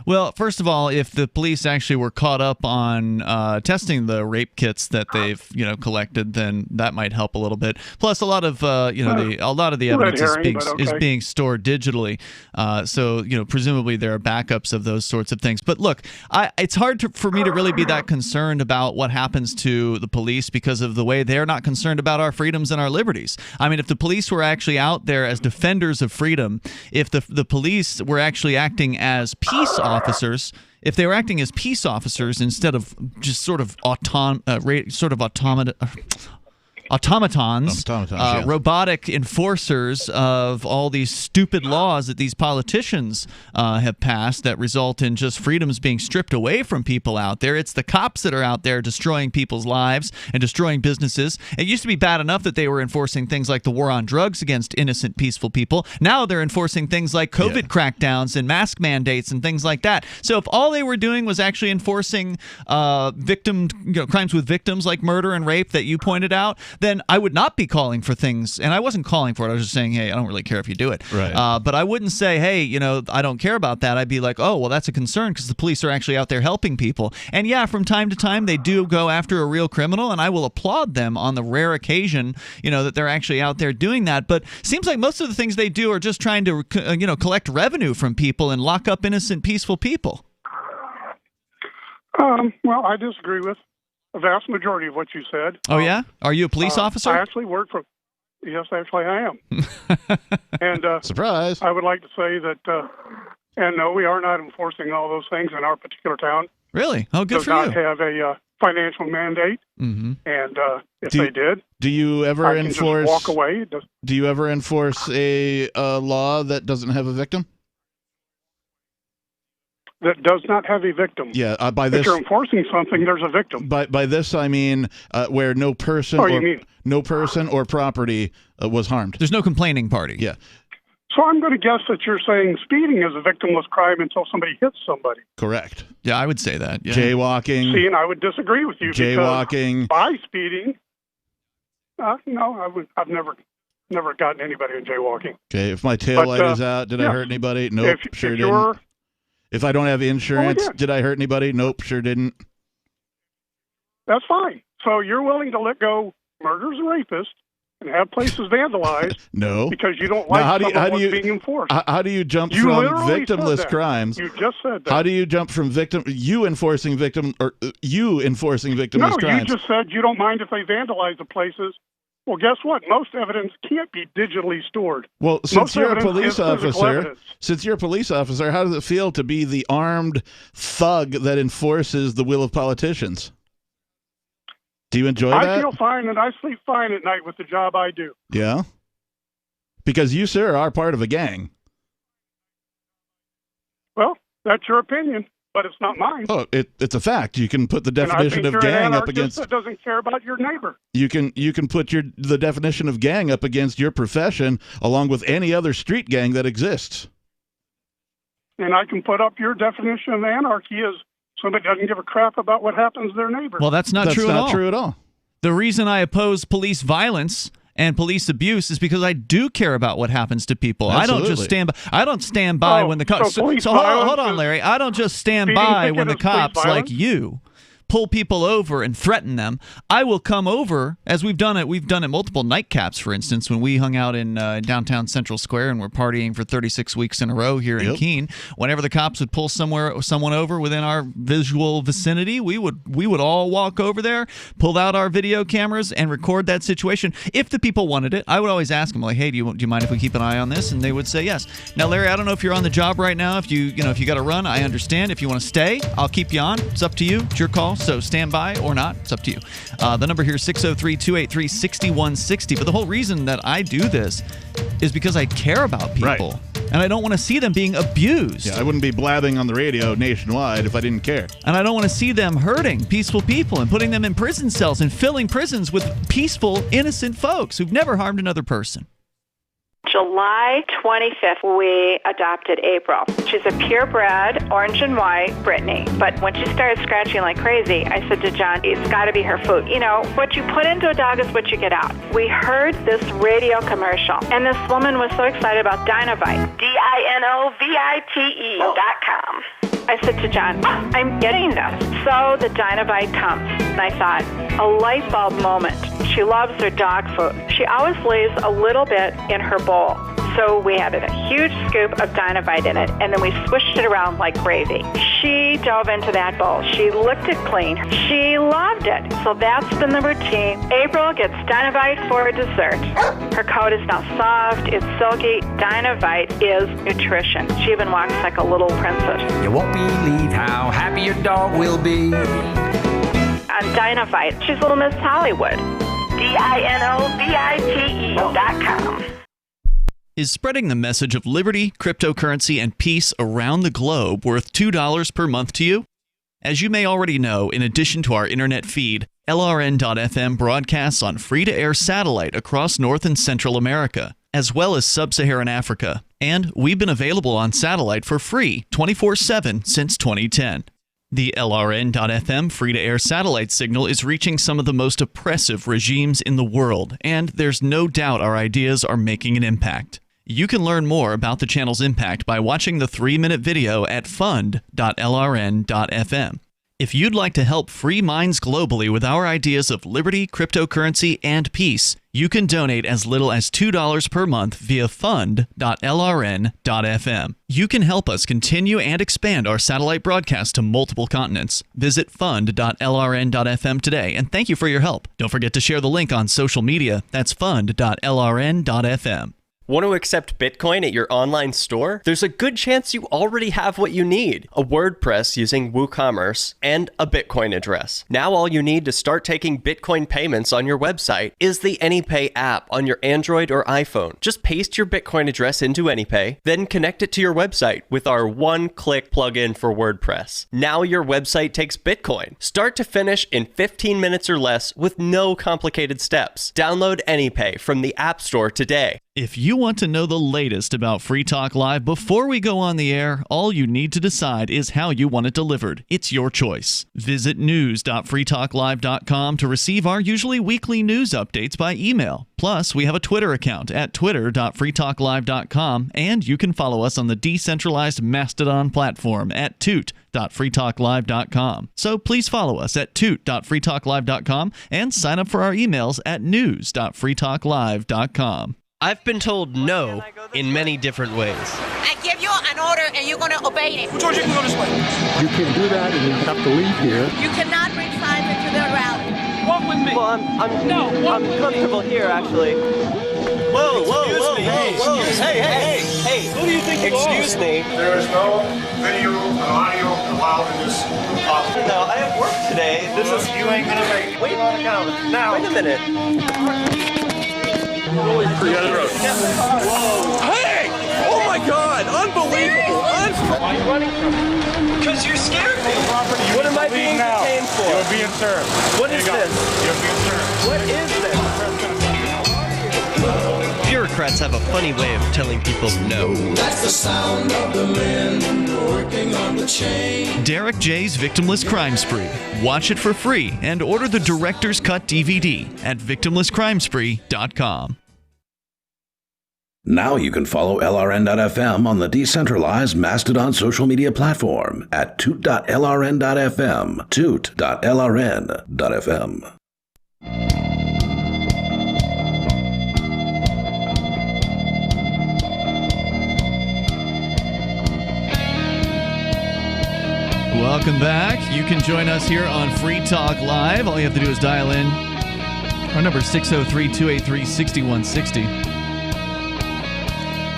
Well, first of all, if the police actually were caught up on testing the rape kits that they've collected, then that might help a little bit. Plus, a lot of the evidence is being stored digitally, so presumably there are backups of those sorts of things. But look, it's hard for me to really be that concerned about what happens to the police because of the way they're not concerned about our freedoms and our liberties. I mean, if the police were actually out there as defenders of freedom, if the police were actually acting as peace officers, if they were acting as peace officers instead of just autonomous automatons, yeah. robotic enforcers of all these stupid laws that these politicians have passed that result in just freedoms being stripped away from people out there. It's the cops that are out there destroying people's lives and destroying businesses. It used to be bad enough that they were enforcing things like the war on drugs against innocent, peaceful people. Now they're enforcing things like COVID crackdowns and mask mandates and things like that. So if all they were doing was actually enforcing crimes with victims like murder and rape that you pointed out, then I would not be calling for things. And I wasn't calling for it. I was just saying, hey, I don't really care if you do it. Right. But I wouldn't say, hey, I don't care about that. I'd be like, oh, well, that's a concern because the police are actually out there helping people. And yeah, from time to time, they do go after a real criminal, and I will applaud them on the rare occasion, that they're actually out there doing that. But seems like most of the things they do are just trying to, collect revenue from people and lock up innocent, peaceful people. Well, I disagree with a vast majority of what you said. Oh, yeah? Are you a police officer? I actually work for... Yes, actually I am. And surprise! I would like to say that, and no, we are not enforcing all those things in our particular town. Really? Oh, good for you. Does not have a financial mandate. Mm-hmm. And if they did, do you ever I can enforce? Just walk away. Do you ever enforce a law that doesn't have a victim? That does not have a victim. Yeah, by this, if you're enforcing something, there's a victim. By this, I mean where no person or property was harmed. There's no complaining party. Yeah. So I'm going to guess that you're saying speeding is a victimless crime until somebody hits somebody. Correct. Yeah, I would say that. Yeah. Jaywalking. See, and I would disagree with you. Jaywalking. By speeding, no, I've never gotten anybody in jaywalking. Okay, if my tail light is out, did I hurt anybody? Nope, sure didn't. If I don't have insurance, did I hurt anybody? Nope, sure didn't. That's fine. So you're willing to let go murderers and rapists and have places vandalized? No. Because you don't like what's being enforced. How do you jump from victimless crimes? You just said that. How do you jump from you enforcing victimless crimes? No, you just said you don't mind if they vandalize the places. Well, guess what? Most evidence can't be digitally stored. Well, since you're a police officer, how does it feel to be the armed thug that enforces the will of politicians? Do you enjoy that? I feel fine, and I sleep fine at night with the job I do. Yeah? Because you, sir, are part of a gang. Well, that's your opinion, but it's not mine. Oh, it's a fact. You can put the definition of gang up against... that doesn't care about your neighbor. You can put the definition of gang up against your profession along with any other street gang that exists. And I can put up your definition of anarchy as somebody doesn't give a crap about what happens to their neighbor. Well, that's not true at all. That's not true at all. The reason I oppose police violence and police abuse is because I do care about what happens to people. Absolutely. I don't stand by when the cops. So hold on, Larry. I don't just stand by when the cops like you pull people over and threaten them. I will come over, as we've done it. We've done it multiple nightcaps, for instance, when we hung out in downtown Central Square and we're partying for 36 weeks in a row here in Keene. Whenever the cops would pull someone over within our visual vicinity, we would all walk over there, pull out our video cameras, and record that situation. If the people wanted it, I would always ask them, like, "Hey, do you mind if we keep an eye on this?" And they would say yes. Now, Larry, I don't know if you're on the job right now. If you got to run, I understand. If you want to stay, I'll keep you on. It's up to you. It's your call. So stand by or not. It's up to you. The number here is 603-283-6160. But the whole reason that I do this is because I care about people. Right. And I don't want to see them being abused. Yeah, I wouldn't be blabbing on the radio nationwide if I didn't care. And I don't want to see them hurting peaceful people and putting them in prison cells and filling prisons with peaceful, innocent folks who've never harmed another person. July 25th, we adopted April. She's a purebred, orange and white Brittany. But when she started scratching like crazy, I said to John, it's got to be her food. You know, what you put into a dog is what you get out. We heard this radio commercial, and this woman was so excited about Dinovite, DINOVITE.com. I said to John, I'm getting this. So the Dinovite comes, and I thought, a light bulb moment. She loves her dog food. She always leaves a little bit in her bowl. So we added a huge scoop of Dinovite in it, and then we swished it around like gravy. She dove into that bowl. She licked it clean. She loved it. So that's been the routine. April gets Dinovite for dessert. Her coat is now soft. It's silky. Dinovite is nutrition. She even walks like a little princess. You won't believe how happy your dog will be. On Dinovite, she's Little Miss Hollywood. DINOVITE.com. Is spreading the message of liberty, cryptocurrency, and peace around the globe worth $2 per month to you? As you may already know, in addition to our internet feed, LRN.FM broadcasts on free-to-air satellite across North and Central America, as well as Sub-Saharan Africa. And we've been available on satellite for free 24/7 since 2010. The LRN.FM free-to-air satellite signal is reaching some of the most oppressive regimes in the world, and there's no doubt our ideas are making an impact. You can learn more about the channel's impact by watching the 3-minute video at fund.lrn.fm. If you'd like to help free minds globally with our ideas of liberty, cryptocurrency, and peace, you can donate as little as $2 per month via fund.lrn.fm. You can help us continue and expand our satellite broadcast to multiple continents. Visit fund.lrn.fm today, and thank you for your help. Don't forget to share the link on social media. That's fund.lrn.fm. Want to accept Bitcoin at your online store? There's a good chance you already have what you need: a WordPress using WooCommerce and a Bitcoin address. Now all you need to start taking Bitcoin payments on your website is the AnyPay app on your Android or iPhone. Just paste your Bitcoin address into AnyPay, then connect it to your website with our one-click plugin for WordPress. Now your website takes Bitcoin, start to finish in 15 minutes or less with no complicated steps. Download AnyPay from the App Store today. If you want to know the latest about Free Talk Live before we go on the air, all you need to decide is how you want it delivered. It's your choice. Visit news.freetalklive.com to receive our usually weekly news updates by email. Plus, we have a Twitter account at twitter.freetalklive.com, and you can follow us on the decentralized Mastodon platform at toot.freetalklive.com. So please follow us at toot.freetalklive.com and sign up for our emails at news.freetalklive.com. I've been told no in many different ways. I give you an order and you're going to obey it. George, you can go this way. You can do that and you have to leave here. You cannot bring signs into the rally. Walk with me. Well, I'm comfortable here, actually. Whoa, Hey, who do you think you are? Excuse me. There is no video and audio allowed in this office. No, I have work today. You ain't going to make it. Wait on account. Now. Wait a minute. Whoa. Hey! Oh my God! Unbelievable! Why are you running from me? Because you're scared me. What am I being detained for? You're being served. What is this? You're being served. What is this? Bureaucrats have a funny way of telling people no. That's the sound of the men working on the chain. Derek J's Victimless Crime Spree. Watch it for free and order the Director's Cut DVD at victimlesscrimespree.com. Now you can follow LRN.FM on the decentralized Mastodon social media platform at toot.lrn.fm, toot.lrn.fm. Welcome back. You can join us here on Free Talk Live. All you have to do is dial in. Our number is 603-283-6160.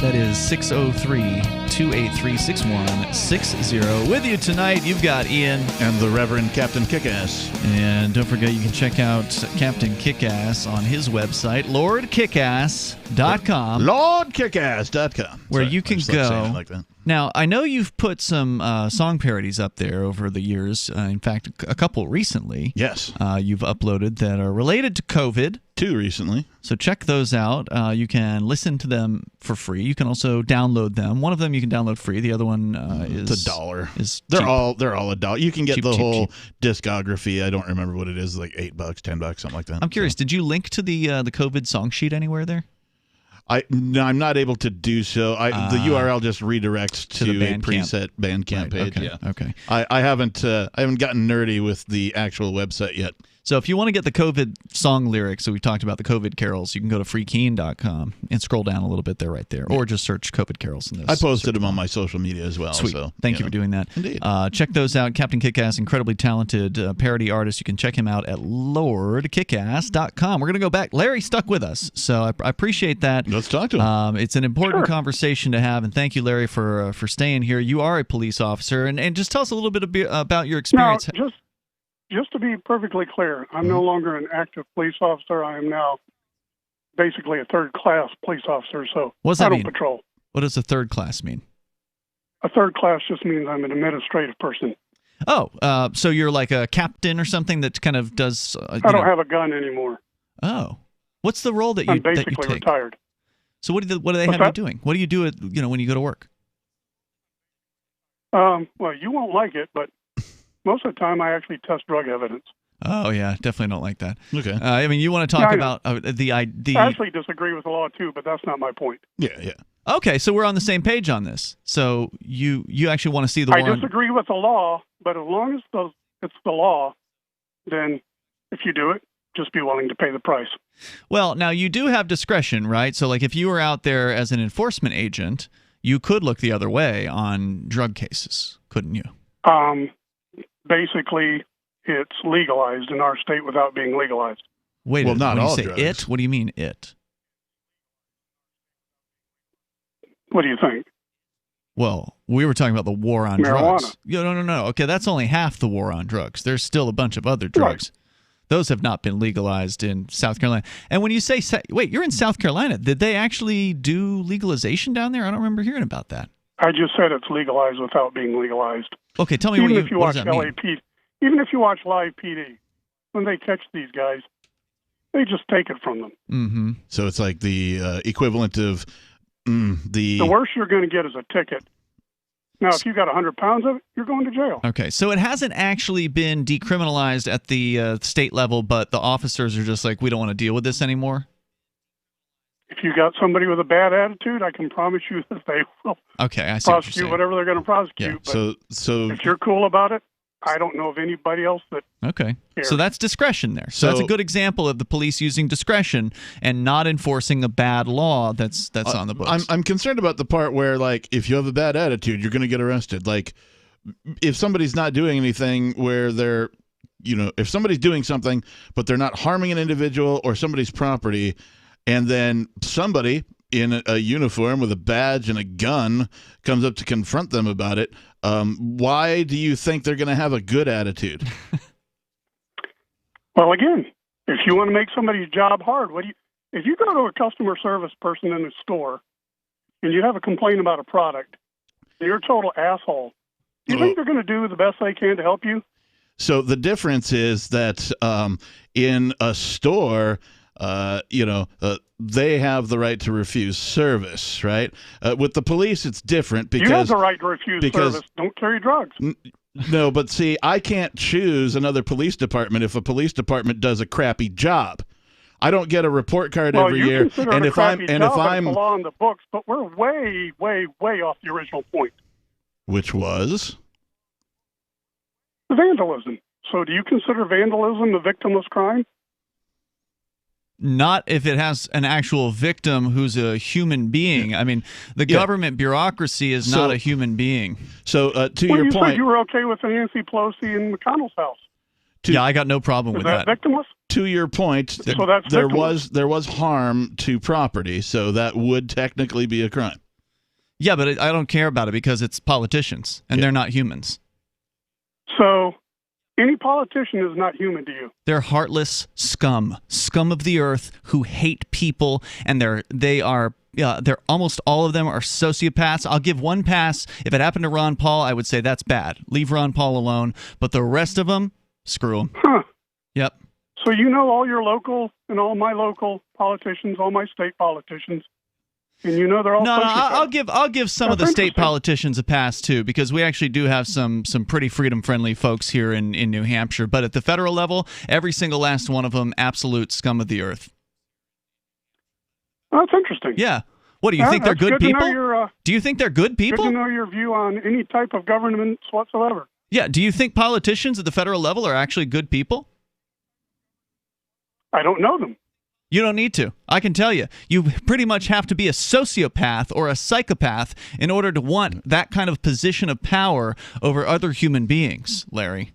That is 603-283-6160. With you tonight, you've got Ian. And the Reverend Captain Kickass. And don't forget, you can check out Captain Kickass on his website, LordKickass.com. LordKickass.com. Where you can go. Like that. Now, I know you've put some song parodies up there over the years. In fact, a couple recently. Yes. You've uploaded that are related to COVID. 2 recently. So check those out. You can listen to them for free. You can also download them. One of them you can download free. The other one is $1. They're all $1. You can get the whole discography. I don't remember what it is, like $8, $10, something like that. I'm curious. Did you link to the COVID song sheet anywhere there? No, I'm not able to do so. The URL just redirects to a preset Bandcamp page. Okay. Yeah. Okay. I haven't gotten nerdy with the actual website yet. So if you want to get the COVID song lyrics, so we talked about the COVID carols, you can go to freekeen.com and scroll down a little bit there, right there, or just search COVID carols. In this. I posted them on my social media as well. Sweet. So Thank you for doing that. Indeed. Check those out. Captain Kickass, incredibly talented parody artist. You can check him out at LordKickass.com. We're going to go back. Larry stuck with us, so I appreciate that. Let's talk to him. It's an important conversation to have, and thank you, Larry, for staying here. You are a police officer, and just tell us a little bit about your experience. No, just to be perfectly clear, I'm no longer an active police officer. I am now basically a third-class police officer, so What does that I don't mean? patrol. What does a third class mean? A third class just means I'm an administrative person. Oh, so you're like a captain or something that kind of does. I don't have a gun anymore. Oh, what's the role that you I'm basically that you take? retired. So what do they What's have you that? doing? What do you do when you go to work? Well, you won't like it, but most of the time I actually test drug evidence. Oh yeah, definitely don't like that. Okay. I mean, you want to talk about the I actually disagree with the law too, but that's not my point. Yeah. Okay, so we're on the same page on this. So you actually want to see the I war on- disagree with the law, but as long as it's the law, then if you do it, just be willing to pay the price. Well, now you do have discretion, right? So like if you were out there as an enforcement agent, you could look the other way on drug cases, couldn't you? Basically, it's legalized in our state without being legalized. Wait, Well, a minute, not when all you say drugs. it, what do you mean it? What do you think? Well, we were talking about the war on Marijuana. drugs. No. Okay, that's only half the war on drugs. There's still a bunch of other drugs. Those have not been legalized in South Carolina. And when you say, wait, you're in South Carolina. Did they actually do legalization down there? I don't remember hearing about that. I just said it's legalized without being legalized. Okay, tell me Even what if you what watch does that mean? LAPD, even if you watch Live PD, when they catch these guys, they just take it from them. Mm-hmm. So it's like the equivalent of the worst you're going to get is a ticket. Now, if you got 100 pounds of it, you're going to jail. Okay, so it hasn't actually been decriminalized at the state level, but the officers are just like, we don't want to deal with this anymore? If you got somebody with a bad attitude, I can promise you that they will Okay, I see what you're prosecute saying. whatever they're going to prosecute. But So if you're cool about it, I don't know of anybody else that Okay. cares. So that's discretion there. So that's a good example of the police using discretion and not enforcing a bad law that's on the books. I'm concerned about the part where, like, if you have a bad attitude, you're going to get arrested. Like, if somebody's not doing anything where they're, if somebody's doing something, but they're not harming an individual or somebody's property, and then somebody in a uniform with a badge and a gun comes up to confront them about it, why do you think they're going to have a good attitude? Well, again, if you want to make somebody's job hard, if you go to a customer service person in a store and you have a complaint about a product, and you're a total asshole, do you think they're going to do the best they can to help you? So the difference is that in a store, they have the right to refuse service, right? With the police, it's different because you have the right to refuse service. Don't carry drugs. No, but see, I can't choose another police department if a police department does a crappy job. I don't get a report card every you year, consider and it a if I'm crappy and job, if but I'm it's the law on the books, but we're way, way, way off the original point. Which was Vandalism. So do you consider vandalism a victimless crime? Not if it has an actual victim who's a human being. I mean, the government bureaucracy is not a human being. So to Well, your you said point, you were okay with Nancy Pelosi in McConnell's house. Yeah, I got no problem Is with that that. victimless? to your point, So that's there victimless. was harm to property, so that would technically be a crime. Yeah, but I don't care about it because it's politicians, and they're not humans. So any politician is not human to you. They're heartless scum of the earth who hate people, and they're almost all of them are sociopaths. I'll give one pass. If it happened to Ron Paul, I would say that's bad. Leave Ron Paul alone. But the rest of them, screw them. Huh. Yep. So you know all your local and all my local politicians, all my state politicians, and you know they're all No, sociopaths. I'll give some of the That's state interesting. politicians a pass too, because we actually do have some pretty freedom friendly folks here in New Hampshire. But at the federal level, every single last one of them, absolute scum of the earth. That's interesting. Yeah. What do you think they're That's good to know people? your, Do you think they're good people? Good to know your view on any type of government whatsoever. Yeah. Do you think politicians at the federal level are actually good people? I don't know them. You don't need to. I can tell you. You pretty much have to be a sociopath or a psychopath in order to want that kind of position of power over other human beings, Larry.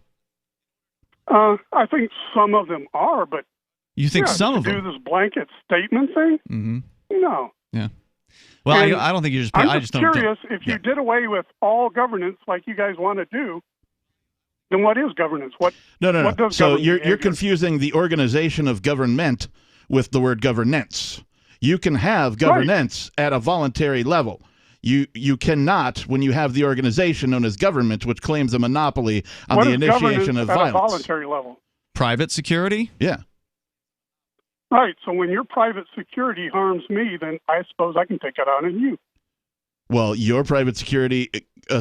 I think some of them are, but You think some to of them? do this blanket statement thing? Mm-hmm. No. Yeah. Well, And I don't think you just. I'm I just just don't. curious if you did away with all governance like you guys want to do, Then what is governance? What No. What does So government you're confusing the organization of government with the word governance. You can have governance at a voluntary level. You cannot when you have the organization known as government, which claims a monopoly on what the is initiation of at violence. a voluntary level? Private security? Yeah. Right. So when your private security harms me, then I suppose I can take it out on you. Well, your private security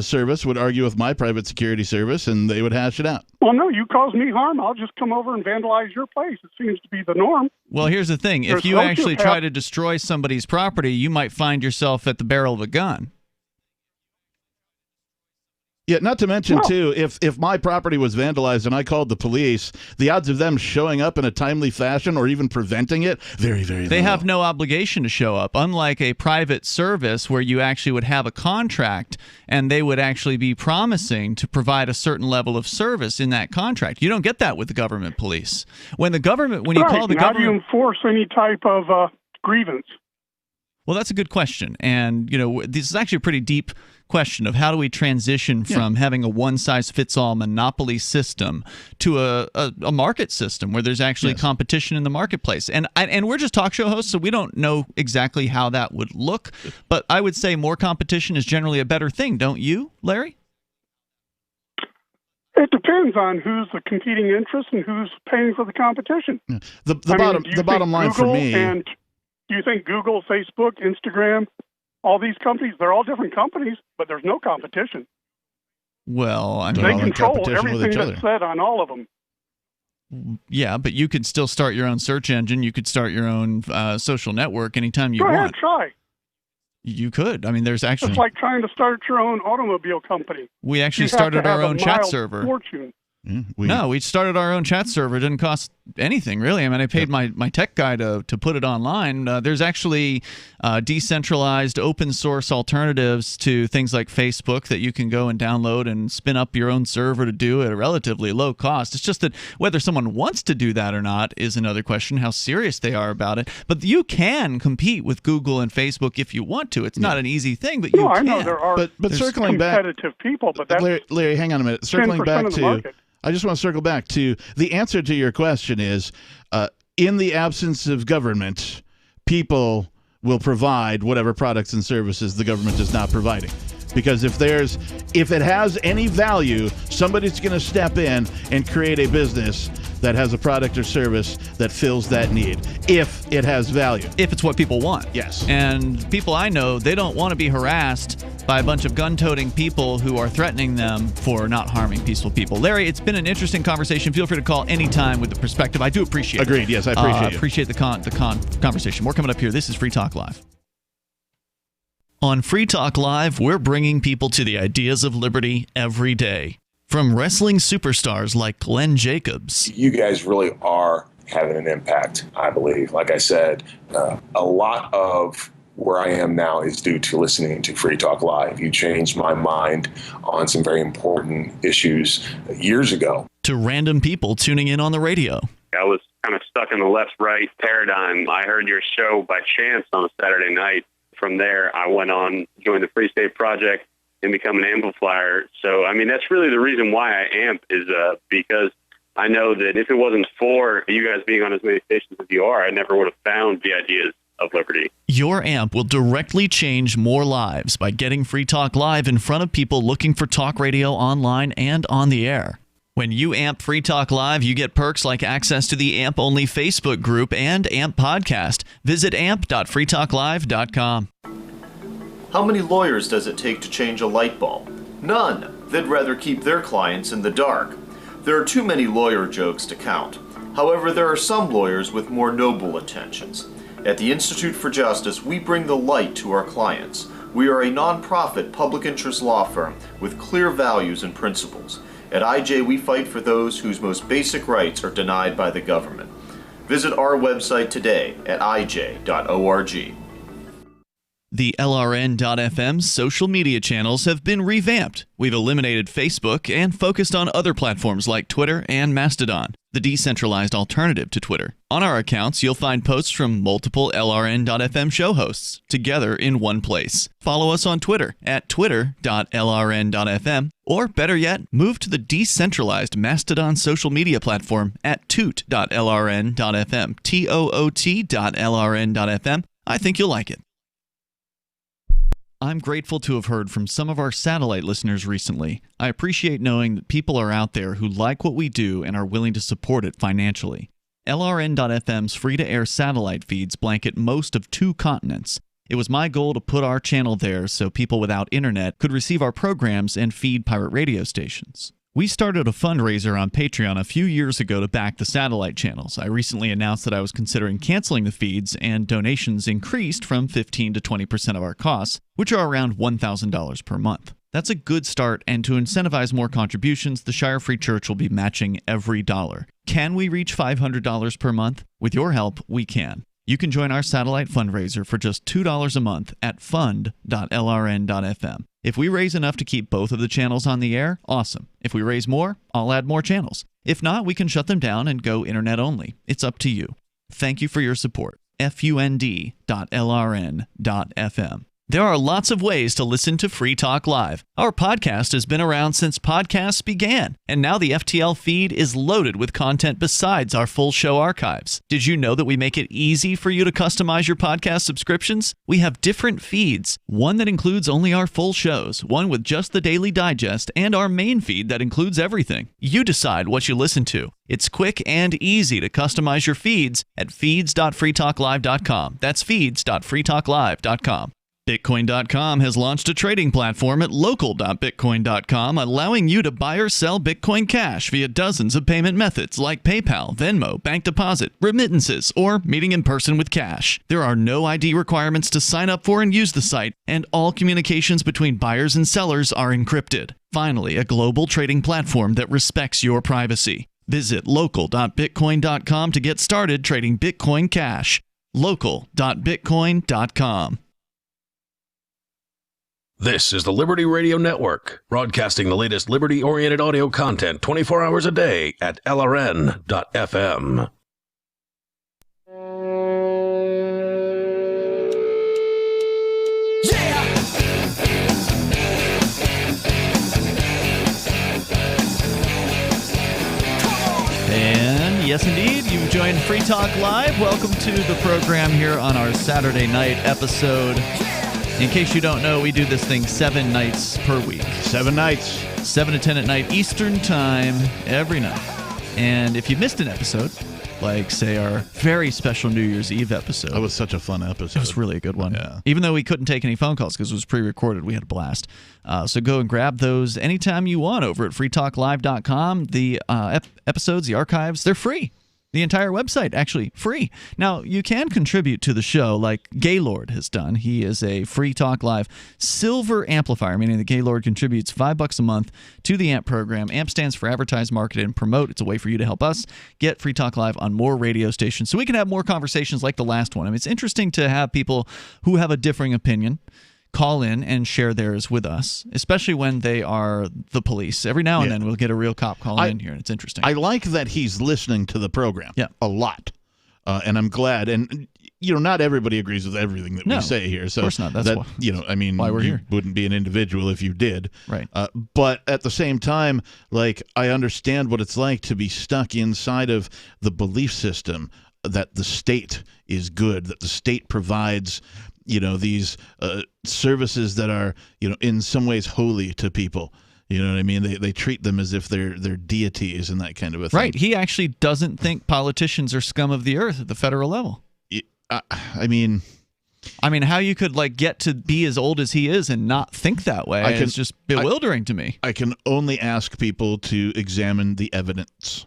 service would argue with my private security service, and they would hash it out. Well, no, you cause me harm, I'll just come over and vandalize your place. It seems to be the norm. Well, here's the thing. If you actually try to destroy somebody's property, you might find yourself at the barrel of a gun. Yeah, not to mention, too, if my property was vandalized and I called the police, the odds of them showing up in a timely fashion or even preventing it, very, very low. They have no obligation to show up, unlike a private service where you actually would have a contract and they would actually be promising to provide a certain level of service in that contract. You don't get that with the government police. When you call the government... How do you enforce any type of grievance? Well, that's a good question. And, this is actually a pretty deep question of how do we transition from having a one-size-fits-all monopoly system to a market system where there's actually competition in the marketplace. And we're just talk show hosts, so we don't know exactly how that would look. But I would say more competition is generally a better thing, don't you, Larry? It depends on who's the competing interest and who's paying for the competition. Yeah. The bottom line for me... And do you think Google, Facebook, Instagram, all these companies, they're all different companies, but there's no competition. Well, I mean, they control everything that's said on all of them. Yeah, but you could still start your own search engine. You could start your own social network anytime you want. Go ahead, try. You could. I mean, there's actually... It's like trying to start your own automobile company. We actually started our own chat server. Fortune. We started our own chat server. It didn't cost anything, really. I mean, I paid my tech guy to put it online. There's actually decentralized open source alternatives to things like Facebook that you can go and download and spin up your own server to do at a relatively low cost. It's just that whether someone wants to do that or not is another question, how serious they are about it. But you can compete with Google and Facebook if you want to. It's not an easy thing, but you can. I know there are but circling back, competitive people, but that's Larry, hang on a minute. Circling back of the market. I just want to circle back to the answer to your question is, in the absence of government, people will provide whatever products and services the government is not providing. Because if it has any value, somebody's going to step in and create a business that has a product or service that fills that need, if it has value. If it's what people want. Yes. And people I know, they don't want to be harassed by a bunch of gun-toting people who are threatening them for not harming peaceful people. Larry, it's been an interesting conversation. Feel free to call anytime with the perspective. I do appreciate it. Agreed. Yes, I appreciate it. Appreciate the conversation. More coming up here. This is Free Talk Live. On Free Talk Live, we're bringing people to the ideas of liberty every day. From wrestling superstars like Glenn Jacobs. You guys really are having an impact, I believe. Like I said, a lot of where I am now is due to listening to Free Talk Live. You changed my mind on some very important issues years ago. To random people tuning in on the radio. I was kind of stuck in the left-right paradigm. I heard your show by chance on a Saturday night. From there, I went on, joined the Free State Project, and become an amplifier. So, I mean, that's really the reason why I amp is because I know that if it wasn't for you guys being on as many stations as you are, I never would have found the ideas of liberty. Your amp will directly change more lives by getting Free Talk Live in front of people looking for talk radio online and on the air. When you amp Free Talk Live, you get perks like access to the AMP-only Facebook group and AMP podcast. Visit amp.freetalklive.com. How many lawyers does it take to change a light bulb? None. They'd rather keep their clients in the dark. There are too many lawyer jokes to count. However, there are some lawyers with more noble intentions. At the Institute for Justice, we bring the light to our clients. We are a non-profit public interest law firm with clear values and principles. At IJ, we fight for those whose most basic rights are denied by the government. Visit our website today at ij.org. The LRN.FM social media channels have been revamped. We've eliminated Facebook and focused on other platforms like Twitter and Mastodon, the decentralized alternative to Twitter. On our accounts, you'll find posts from multiple LRN.FM show hosts together in one place. Follow us on Twitter at twitter.lrn.fm, or better yet, move to the decentralized Mastodon social media platform at toot.lrn.fm, toot.lrn.fm. I think you'll like it. I'm grateful to have heard from some of our satellite listeners recently. I appreciate knowing that people are out there who like what we do and are willing to support it financially. LRN.FM's free-to-air satellite feeds blanket most of 2 continents. It was my goal to put our channel there so people without internet could receive our programs and feed pirate radio stations. We started a fundraiser on Patreon a few years ago to back the satellite channels. I recently announced that I was considering canceling the feeds, and donations increased from 15 to 20% of our costs, which are around $1,000 per month. That's a good start, and to incentivize more contributions, the Shire Free Church will be matching every dollar. Can we reach $500 per month? With your help, we can. You can join our satellite fundraiser for just $2 a month at fund.lrn.fm. If we raise enough to keep both of the channels on the air, awesome. If we raise more, I'll add more channels. If not, we can shut them down and go internet only. It's up to you. Thank you for your support. fund.lrn.fm. There are lots of ways to listen to Free Talk Live. Our podcast has been around since podcasts began, and now the FTL feed is loaded with content besides our full show archives. Did you know that we make it easy for you to customize your podcast subscriptions? We have different feeds, one that includes only our full shows, one with just the Daily Digest, and our main feed that includes everything. You decide what you listen to. It's quick and easy to customize your feeds at feeds.freetalklive.com. That's feeds.freetalklive.com. Bitcoin.com has launched a trading platform at local.bitcoin.com, allowing you to buy or sell Bitcoin Cash via dozens of payment methods like PayPal, Venmo, bank deposit, remittances, or meeting in person with cash. There are no ID requirements to sign up for and use the site, and all communications between buyers and sellers are encrypted. Finally, a global trading platform that respects your privacy. Visit local.bitcoin.com to get started trading Bitcoin Cash. local.bitcoin.com. This is the Liberty Radio Network, broadcasting the latest liberty-oriented audio content 24 hours a day at LRN.FM. And yes, indeed, you've joined Free Talk Live. Welcome to the program here on our Saturday night episode. In case you don't know, we do this thing 7 nights per week. 7 nights. 7 to 10 at night, Eastern Time, every night. And if you missed an episode, like, say, our very special New Year's Eve episode. That was such a fun episode. It was really a good one. Yeah. Even though we couldn't take any phone calls because it was pre-recorded, we had a blast. So go and grab those anytime you want over at freetalklive.com. The episodes, the archives, they're free. The entire website, actually, free. Now, you can contribute to the show like Gaylord has done. He is a Free Talk Live Silver Amplifier, meaning the Gaylord contributes $5 a month to the AMP program. AMP stands for Advertise, Market, and Promote. It's a way for you to help us get Free Talk Live on more radio stations so we can have more conversations like the last one. I mean, it's interesting to have people who have a differing opinion call in and share theirs with us, especially when they are the police. Every now and then we'll get a real cop calling in here, and it's interesting. I like that he's listening to the program a lot, and I'm glad. And, you know, not everybody agrees with everything that we say here. So of course not. That's why, you know, I mean, why we're you here. Wouldn't be an individual if you did. Right. But at the same time, like, I understand what it's like to be stuck inside of the belief system that the state is good, that the state provides, you know, these services that are, you know, in some ways holy to people. You know what I mean? They treat them as if they're deities and that kind of a thing. Right. He actually doesn't think politicians are scum of the earth at the federal level. I mean, how you could like get to be as old as he is and not think that way is just bewildering to me. I can only ask people to examine the evidence.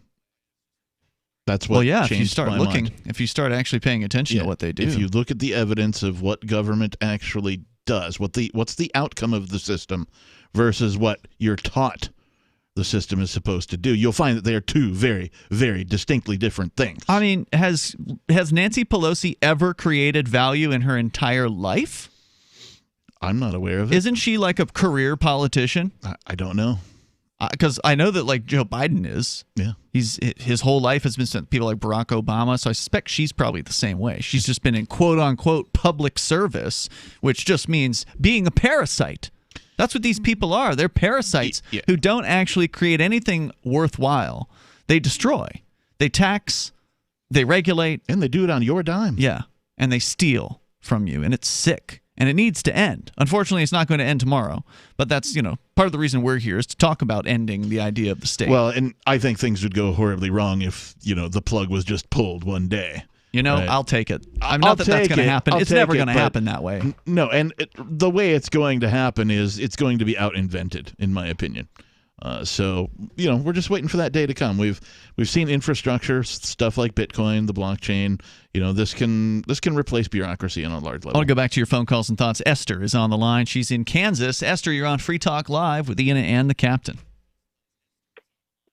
That's what if you changed start my looking, mind. if you start actually paying attention to what they do. If you look at the evidence of what government actually does, what's the outcome of the system versus what you're taught the system is supposed to do, you'll find that they are two very, very distinctly different things. I mean, has Nancy Pelosi ever created value in her entire life? I'm not aware of it. Isn't she like a career politician? I don't know. Because I know that like Joe Biden is. Yeah. His whole life has been spent with people like Barack Obama, so I suspect she's probably the same way. She's just been in quote-unquote public service, which just means being a parasite. That's what these people are. They're parasites who don't actually create anything worthwhile. They destroy. They tax. They regulate. And they do it on your dime. Yeah. And they steal from you, and it's sick. And it needs to end. Unfortunately, it's not going to end tomorrow. But that's, part of the reason we're here is to talk about ending the idea of the state. Well, and I think things would go horribly wrong if, the plug was just pulled one day. Right? I'll take it. Not that that's going to happen. It's never going to happen that way. No, and the way it's going to happen is it's going to be out-invented, in my opinion. So, we're just waiting for that day to come. We've seen infrastructure, stuff like Bitcoin, the blockchain. This can replace bureaucracy on a large level. I want to go back to your phone calls and thoughts. Esther is on the line. She's in Kansas. Esther, you're on Free Talk Live with Ian and the Captain.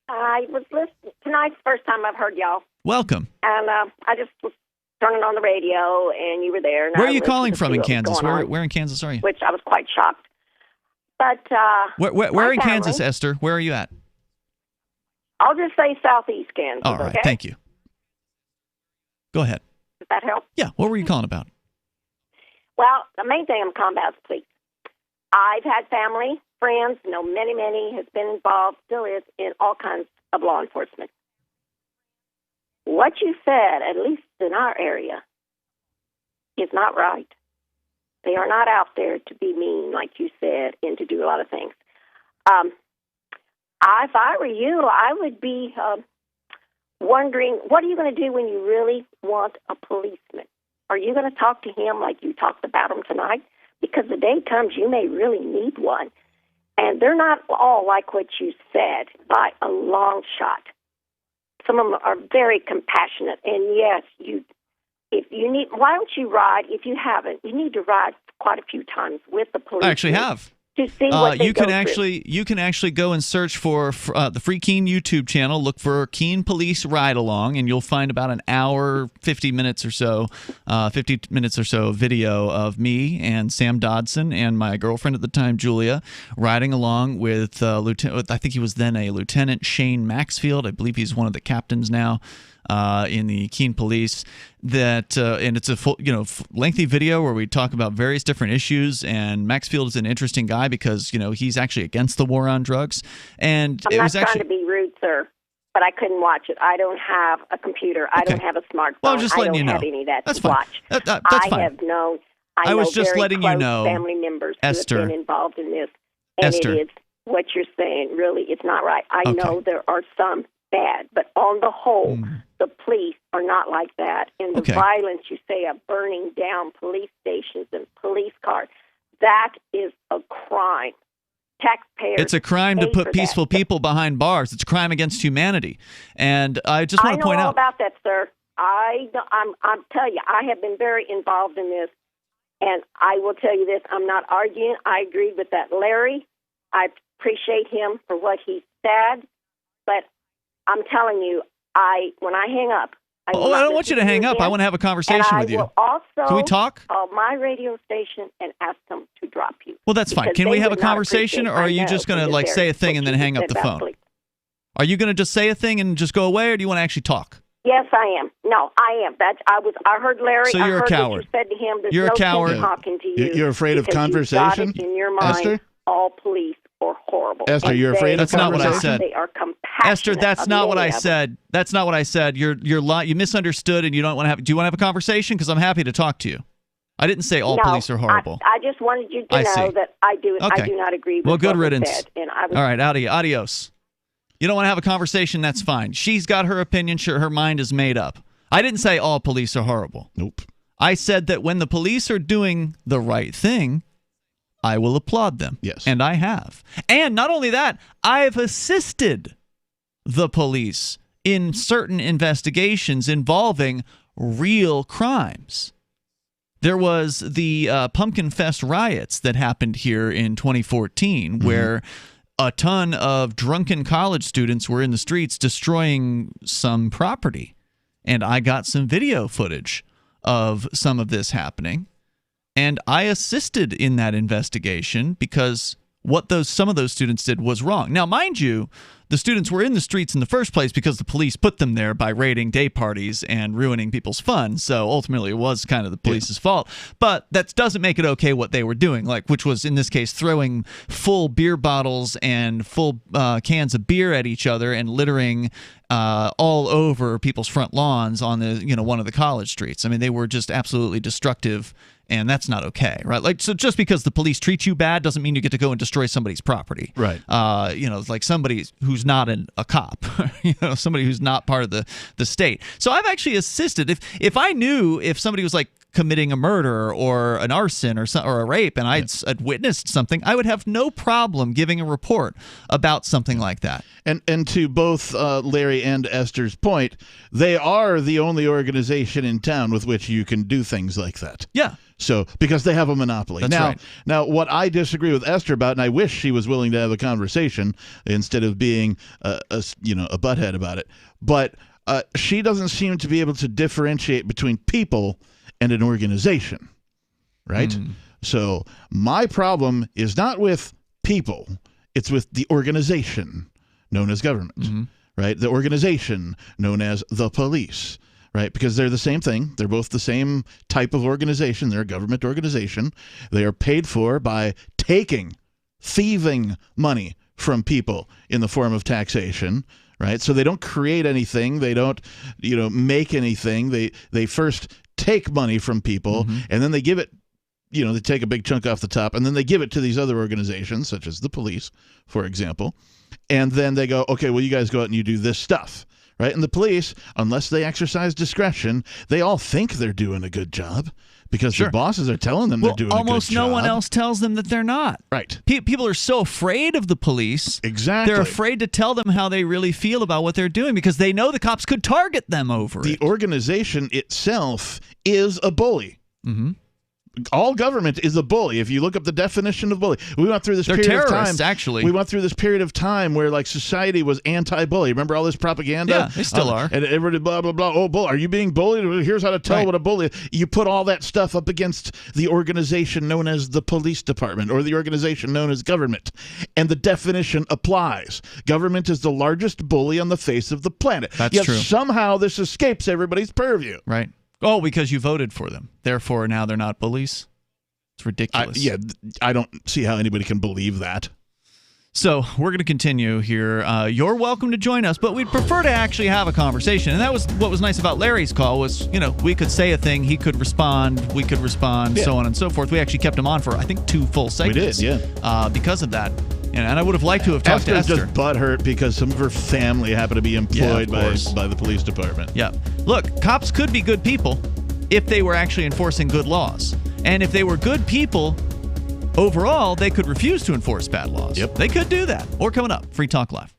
I was listening. Tonight's the first time I've heard y'all. Welcome. And I just was turning on the radio, and you were there. And Where are you calling from in Kansas? Where in Kansas are you? Which I was quite shocked. But where in Kansas, Esther? Where are you at? I'll just say southeast Kansas. All right, okay? Thank you. Go ahead. Does that help? Yeah. What were you calling about? Well, the main thing I'm calling about is police. I've had family, friends, many has been involved, still is, in all kinds of law enforcement. What you said, at least in our area, is not right. They are not out there to be mean, like you said, and to do a lot of things. If I were you, I would be wondering, what are you going to do when you really want a policeman? Are you going to talk to him like you talked about him tonight? Because the day comes you may really need one. And they're not all like what you said by a long shot. Some of them are very compassionate. And yes, if you need, why don't you ride? If you haven't, you need to ride quite a few times with the police. I actually have. To see what they you can actually go and search for the Free Keene YouTube channel. Look for Keene Police Ride Along, and you'll find about an hour, 50 minutes or so video of me and Sam Dodson and my girlfriend at the time, Julia, riding along with Lieutenant. I think he was then a Lieutenant Shane Maxfield. I believe he's one of the captains now. In the Keene Police, and it's a full, lengthy video where we talk about various different issues. And Maxfield is an interesting guy because he's actually against the war on drugs. And I'm not trying to be rude, sir, but I couldn't watch it. I don't have a computer. I don't have a smartphone. Well, I'm just letting you know. I don't have any of that That's to fine. watch. That's fine. I have known. I was just very letting you know, family members Esther, who have been involved in this, and Esther, it is what you're saying. Really, it's not right. I know there are some bad, but on the whole, the police are not like that. And the violence you say of burning down police stations and police cars, that is a crime. Taxpayers. It's a crime to put peaceful people behind bars. It's a crime against humanity. And I just want to point out. I know all about that, sir. I'm telling you, I have been very involved in this, and I will tell you this: I'm not arguing. I agree with that, Larry. I appreciate him for what he said, but I'm telling you, when I hang up, I don't want you to hang up. I want to have a conversation with you. And I will also Can we talk? Call my radio station and ask them to drop you. Well, that's fine. Can we have a conversation, or are you just going to say a thing and then hang up the phone? Are you going to just say a thing and just go away, or do you want to actually talk? Yes, I am. No, I am. I heard Larry. So you're I heard a coward. What you said to him. There's you're no a coward. Talking to you. You're afraid of conversation, you've got it in your mind, Esther? All police are horrible. Esther, you're afraid of conversation? That's not what I said. They are compassionate. Esther, that's not what I said. That's not what I said. You misunderstood, and you don't want to have. Do you want to have a conversation? Because I'm happy to talk to you. I didn't say all police are horrible. I just wanted you to know that I do. Okay. I do not agree with well, good what riddance. Said, and all right, adios. You don't want to have a conversation? That's fine. She's got her opinion. Sure, her mind is made up. I didn't say all police are horrible. Nope. I said that when the police are doing the right thing, I will applaud them. Yes. And I have. And not only that, I've assisted the police in certain investigations involving real crimes. There was the Pumpkin Fest riots that happened here in 2014, where a ton of drunken college students were in the streets destroying some property. And I got some video footage of some of this happening. And I assisted in that investigation because what some of those students did was wrong. Now, mind you, the students were in the streets in the first place because the police put them there by raiding day parties and ruining people's fun. So ultimately, it was kind of the police's fault. But that doesn't make it okay what they were doing, which was in this case throwing full beer bottles and full cans of beer at each other and littering all over people's front lawns on one of the college streets. I mean, they were just absolutely destructive. And that's not okay, right? So just because the police treat you bad doesn't mean you get to go and destroy somebody's property, right? Like somebody who's not a cop, somebody who's not part of the state. So I've actually assisted. If I knew if somebody was like committing a murder or an arson or a rape, and I'd witnessed something, I would have no problem giving a report about something like that. And to both Larry and Esther's point, they are the only organization in town with which you can do things like that. Yeah. So, because they have a monopoly. That's right. Now, what I disagree with Esther about, and I wish she was willing to have a conversation instead of being a butthead about it, but she doesn't seem to be able to differentiate between people and an organization, right? So my problem is not with people, it's with the organization known as government, right? The organization known as the police. Right, because they're the same thing. They're both the same type of organization. They're a government organization. They are paid for by thieving money from people in the form of taxation. Right, so they don't create anything. They don't, make anything. They first take money from people, and then they give it. They take a big chunk off the top, and then they give it to these other organizations, such as the police, for example. And then they go, okay, well, you guys go out and you do this stuff. Right? And the police, unless they exercise discretion, they all think they're doing a good job because their bosses are telling them they're doing a good job. Almost no one else tells them that they're not. Right. People are so afraid of the police. Exactly. They're afraid to tell them how they really feel about what they're doing because they know the cops could target them over it. The organization itself is a bully. All government is a bully. If you look up the definition of bully, we went through this period of time. Actually, we went through this period of time where society was anti-bully. Remember all this propaganda? Yeah, they still are. And everybody blah blah blah. Oh, bull! Are you being bullied? Here's how to tell what a bully is. You put all that stuff up against the organization known as the police department or the organization known as government, and the definition applies. Government is the largest bully on the face of the planet. That's Yet true. Somehow this escapes everybody's purview. Right. Oh, because you voted for them. Therefore, now they're not bullies. It's ridiculous. I don't see how anybody can believe that. So we're going to continue here. You're welcome to join us, but we'd prefer to actually have a conversation. And that was what was nice about Larry's call was, we could say a thing, he could respond, we could respond, so on and so forth. We actually kept him on for, I think, 2 full segments. We did, yeah. Because of that. And I would have liked to have talked to Esther. Just butthurt because some of her family happened to be employed by the police department. Yeah. Look, cops could be good people if they were actually enforcing good laws. And if they were good people, overall, they could refuse to enforce bad laws. Yep. They could do that. Or coming up, Free Talk Live.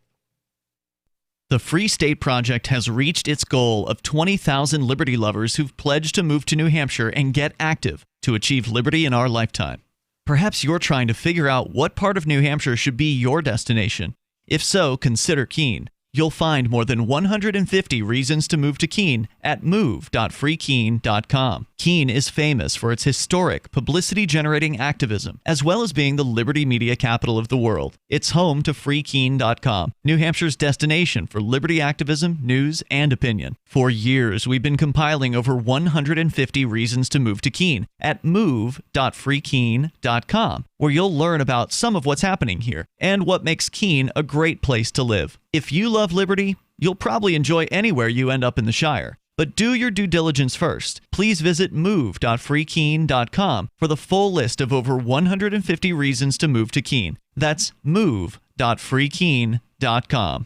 The Free State Project has reached its goal of 20,000 liberty lovers who've pledged to move to New Hampshire and get active to achieve liberty in our lifetime. Perhaps you're trying to figure out what part of New Hampshire should be your destination. If so, consider Keene. You'll find more than 150 reasons to move to Keene at move.freekeene.com. Keene is famous for its historic, publicity-generating activism, as well as being the liberty media capital of the world. It's home to freekeene.com, New Hampshire's destination for liberty activism, news, and opinion. For years, we've been compiling over 150 reasons to move to Keene at move.freekeene.com, where you'll learn about some of what's happening here and what makes Keene a great place to live. If you love liberty, you'll probably enjoy anywhere you end up in the Shire. But do your due diligence first. Please visit move.freekeene.com for the full list of over 150 reasons to move to Keene. That's move.freekeene.com.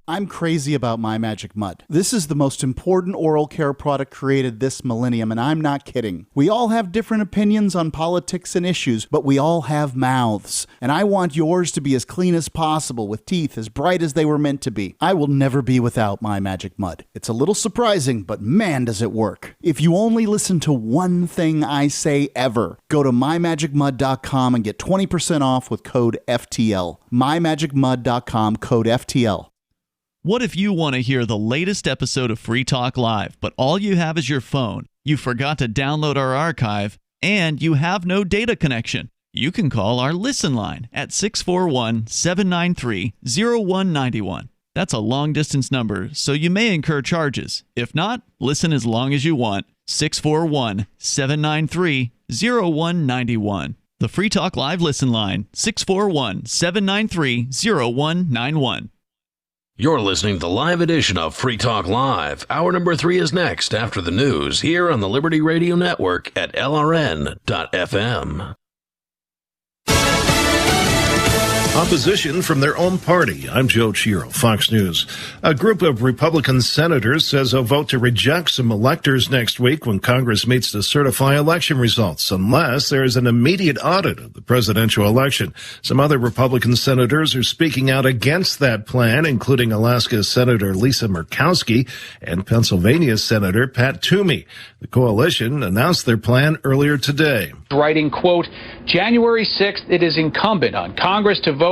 I'm crazy about My Magic Mud. This is the most important oral care product created this millennium, and I'm not kidding. We all have different opinions on politics and issues, but we all have mouths. And I want yours to be as clean as possible, with teeth as bright as they were meant to be. I will never be without My Magic Mud. It's a little surprising, but man, does it work. If you only listen to one thing I say ever, go to mymagicmud.com and get 20% off with code FTL. mymagicmud.com, code FTL. What if you want to hear the latest episode of Free Talk Live, but all you have is your phone? You forgot to download our archive? and you have no data connection, you can call our Listen line at 641-793-0191. That's a long-distance number, so you may incur charges. If not, listen as long as you want. 641-793-0191. The Free Talk Live Listen line, 641-793-0191. You're listening to the live edition of Free Talk Live. Hour number 3 is next after the news here on the Liberty Radio Network at LRN.FM. Opposition from their own party. I'm Joe Chiro, Fox News. A group of Republican senators says they'll vote to reject some electors next week when Congress meets to certify election results, unless there is an immediate audit of the presidential election. Some other Republican senators are speaking out against that plan, including Alaska Senator Lisa Murkowski and Pennsylvania Senator Pat Toomey. The coalition announced their plan earlier today. Writing, quote, January 6th, it is incumbent on Congress to vote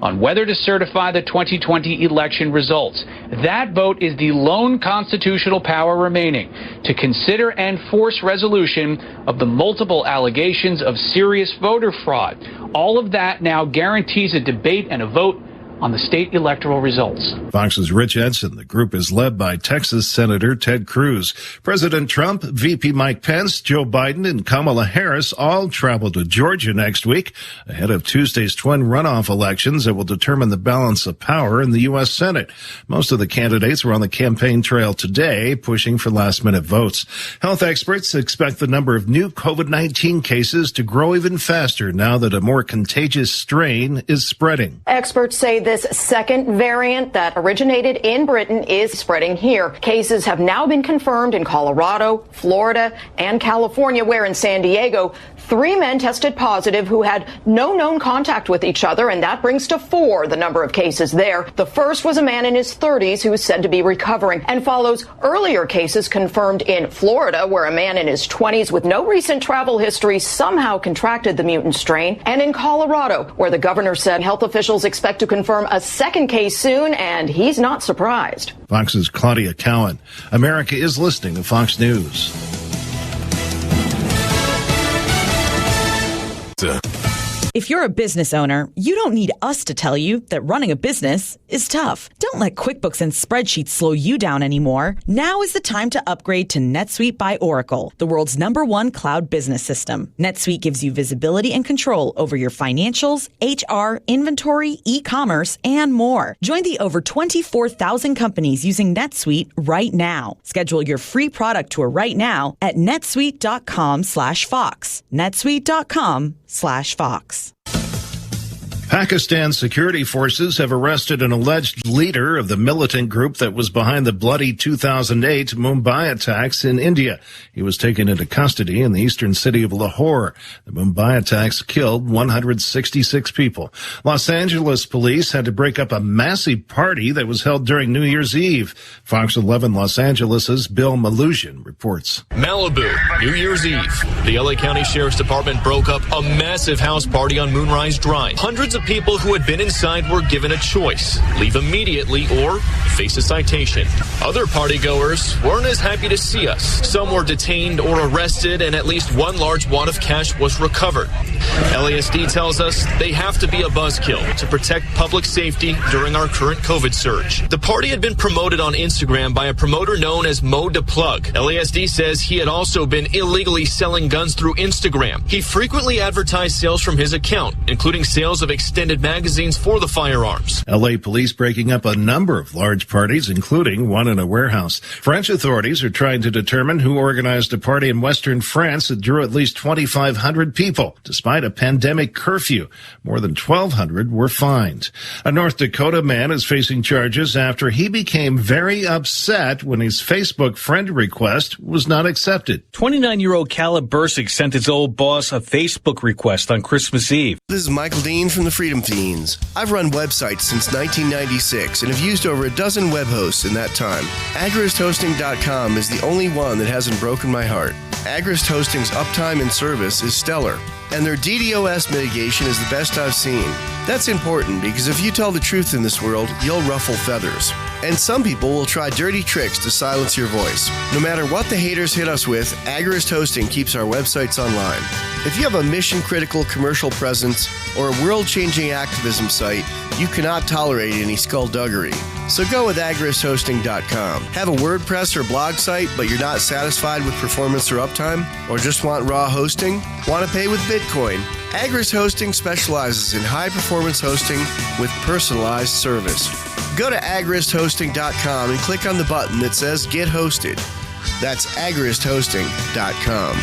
on whether to certify the 2020 election results. That vote is the lone constitutional power remaining to consider and force resolution of the multiple allegations of serious voter fraud. All of that now guarantees a debate and a vote on the state electoral results. Fox's Rich Edson. The group is led by Texas Senator Ted Cruz. President Trump, VP Mike Pence, Joe Biden, and Kamala Harris all travel to Georgia next week ahead of Tuesday's twin runoff elections that will determine the balance of power in the U.S. Senate. Most of the candidates were on the campaign trail today, pushing for last-minute votes. Health experts expect the number of new COVID-19 cases to grow even faster now that a more contagious strain is spreading. Experts say this second variant that originated in Britain is spreading here. Cases have now been confirmed in Colorado, Florida, and California, where in San Diego, 3 men tested positive who had no known contact with each other, and that brings to 4 the number of cases there. The first was a man in his 30s who is said to be recovering and follows earlier cases confirmed in Florida, where a man in his 20s with no recent travel history somehow contracted the mutant strain, and in Colorado, where the governor said health officials expect to confirm a second case soon, and he's not surprised. Fox's Claudia Cowan. America is listening to Fox News. If you're a business owner, you don't need us to tell you that running a business is tough. Don't let QuickBooks and spreadsheets slow you down anymore. Now is the time to upgrade to NetSuite by Oracle, the world's #1 cloud business system. NetSuite gives you visibility and control over your financials, HR, inventory, e-commerce, and more. Join the over 24,000 companies using NetSuite right now. Schedule your free product tour right now at netsuite.com/Fox. netsuite.com/Fox. Pakistan security forces have arrested an alleged leader of the militant group that was behind the bloody 2008 Mumbai attacks in India. He was taken into custody in the eastern city of Lahore. The Mumbai attacks killed 166 people. Los Angeles police had to break up a massive party that was held during New Year's Eve. Fox 11 Los Angeles' Bill Malusian reports. Malibu, New Year's Eve. The LA County Sheriff's Department broke up a massive house party on Moonrise Drive. Hundreds of people who had been inside were given a choice: leave immediately or face a citation. Other partygoers weren't as happy to see us. Some were detained or arrested, and at least one large wad of cash was recovered. LASD tells us they have to be a buzzkill to protect public safety during our current COVID surge. The party had been promoted on Instagram by a promoter known as Mo the Plug. LASD says he had also been illegally selling guns through Instagram. He frequently advertised sales from his account, including sales of extended magazines for the firearms. LA police breaking up a number of large parties, including one in a warehouse. French authorities are trying to determine who organized a party in western France that drew at least 2,500 people. Despite a pandemic curfew, more than 1,200 were fined. A North Dakota man is facing charges after he became very upset when his Facebook friend request was not accepted. 29-year-old Caleb Bursick sent his old boss a Facebook request on Christmas Eve. This is Michael Dean from the Freedom Fiends. I've run websites since 1996 and have used over a dozen web hosts in that time. AgristHosting.com is the only one that hasn't broken my heart. Agrist Hosting's uptime and service is stellar, and their DDoS mitigation is the best I've seen. That's important because if you tell the truth in this world, you'll ruffle feathers. And some people will try dirty tricks to silence your voice. No matter what the haters hit us with, Agrist Hosting keeps our websites online. If you have a mission-critical commercial presence or a world-changing activism site, you cannot tolerate any skullduggery. So go with agristhosting.com. Have a WordPress or blog site, but you're not satisfied with performance or uptime? Or just want raw hosting? Want to pay with Bitcoin? Agrist Hosting specializes in high-performance hosting with personalized service. Go to agristhosting.com and click on the button that says Get Hosted. That's agristhosting.com.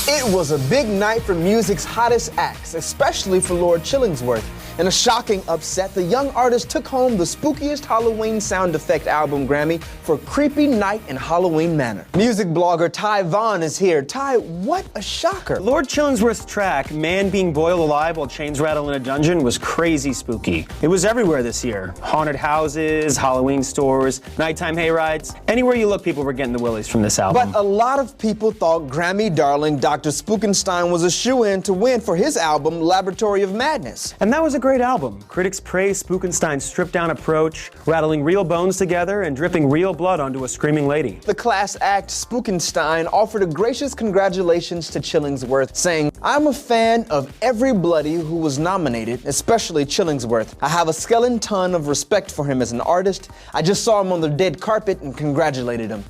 It was a big night for music's hottest acts, especially for Lord Chillingsworth. In a shocking upset, the young artist took home the spookiest Halloween sound effect album Grammy for Creepy Night in Halloween Manor. Music blogger Ty Vaughn is here. Ty, what a shocker. Lord Chillingsworth's track, Man Being Boiled Alive While Chains Rattle in a Dungeon, was crazy spooky. It was everywhere this year. Haunted houses, Halloween stores, nighttime hayrides. Anywhere you look, people were getting the willies from this album. But a lot of people thought Grammy darling Dr. Spookenstein was a shoo-in to win for his album Laboratory of Madness. And that was a great album. Critics praised Spookenstein's stripped-down approach, rattling real bones together and dripping real blood onto a screaming lady. The class act Spookenstein offered a gracious congratulations to Chillingsworth, saying, "I'm a fan of every bloody who was nominated, especially Chillingsworth. I have a skeleton ton of respect for him as an artist. I just saw him on the red carpet and congratulated him."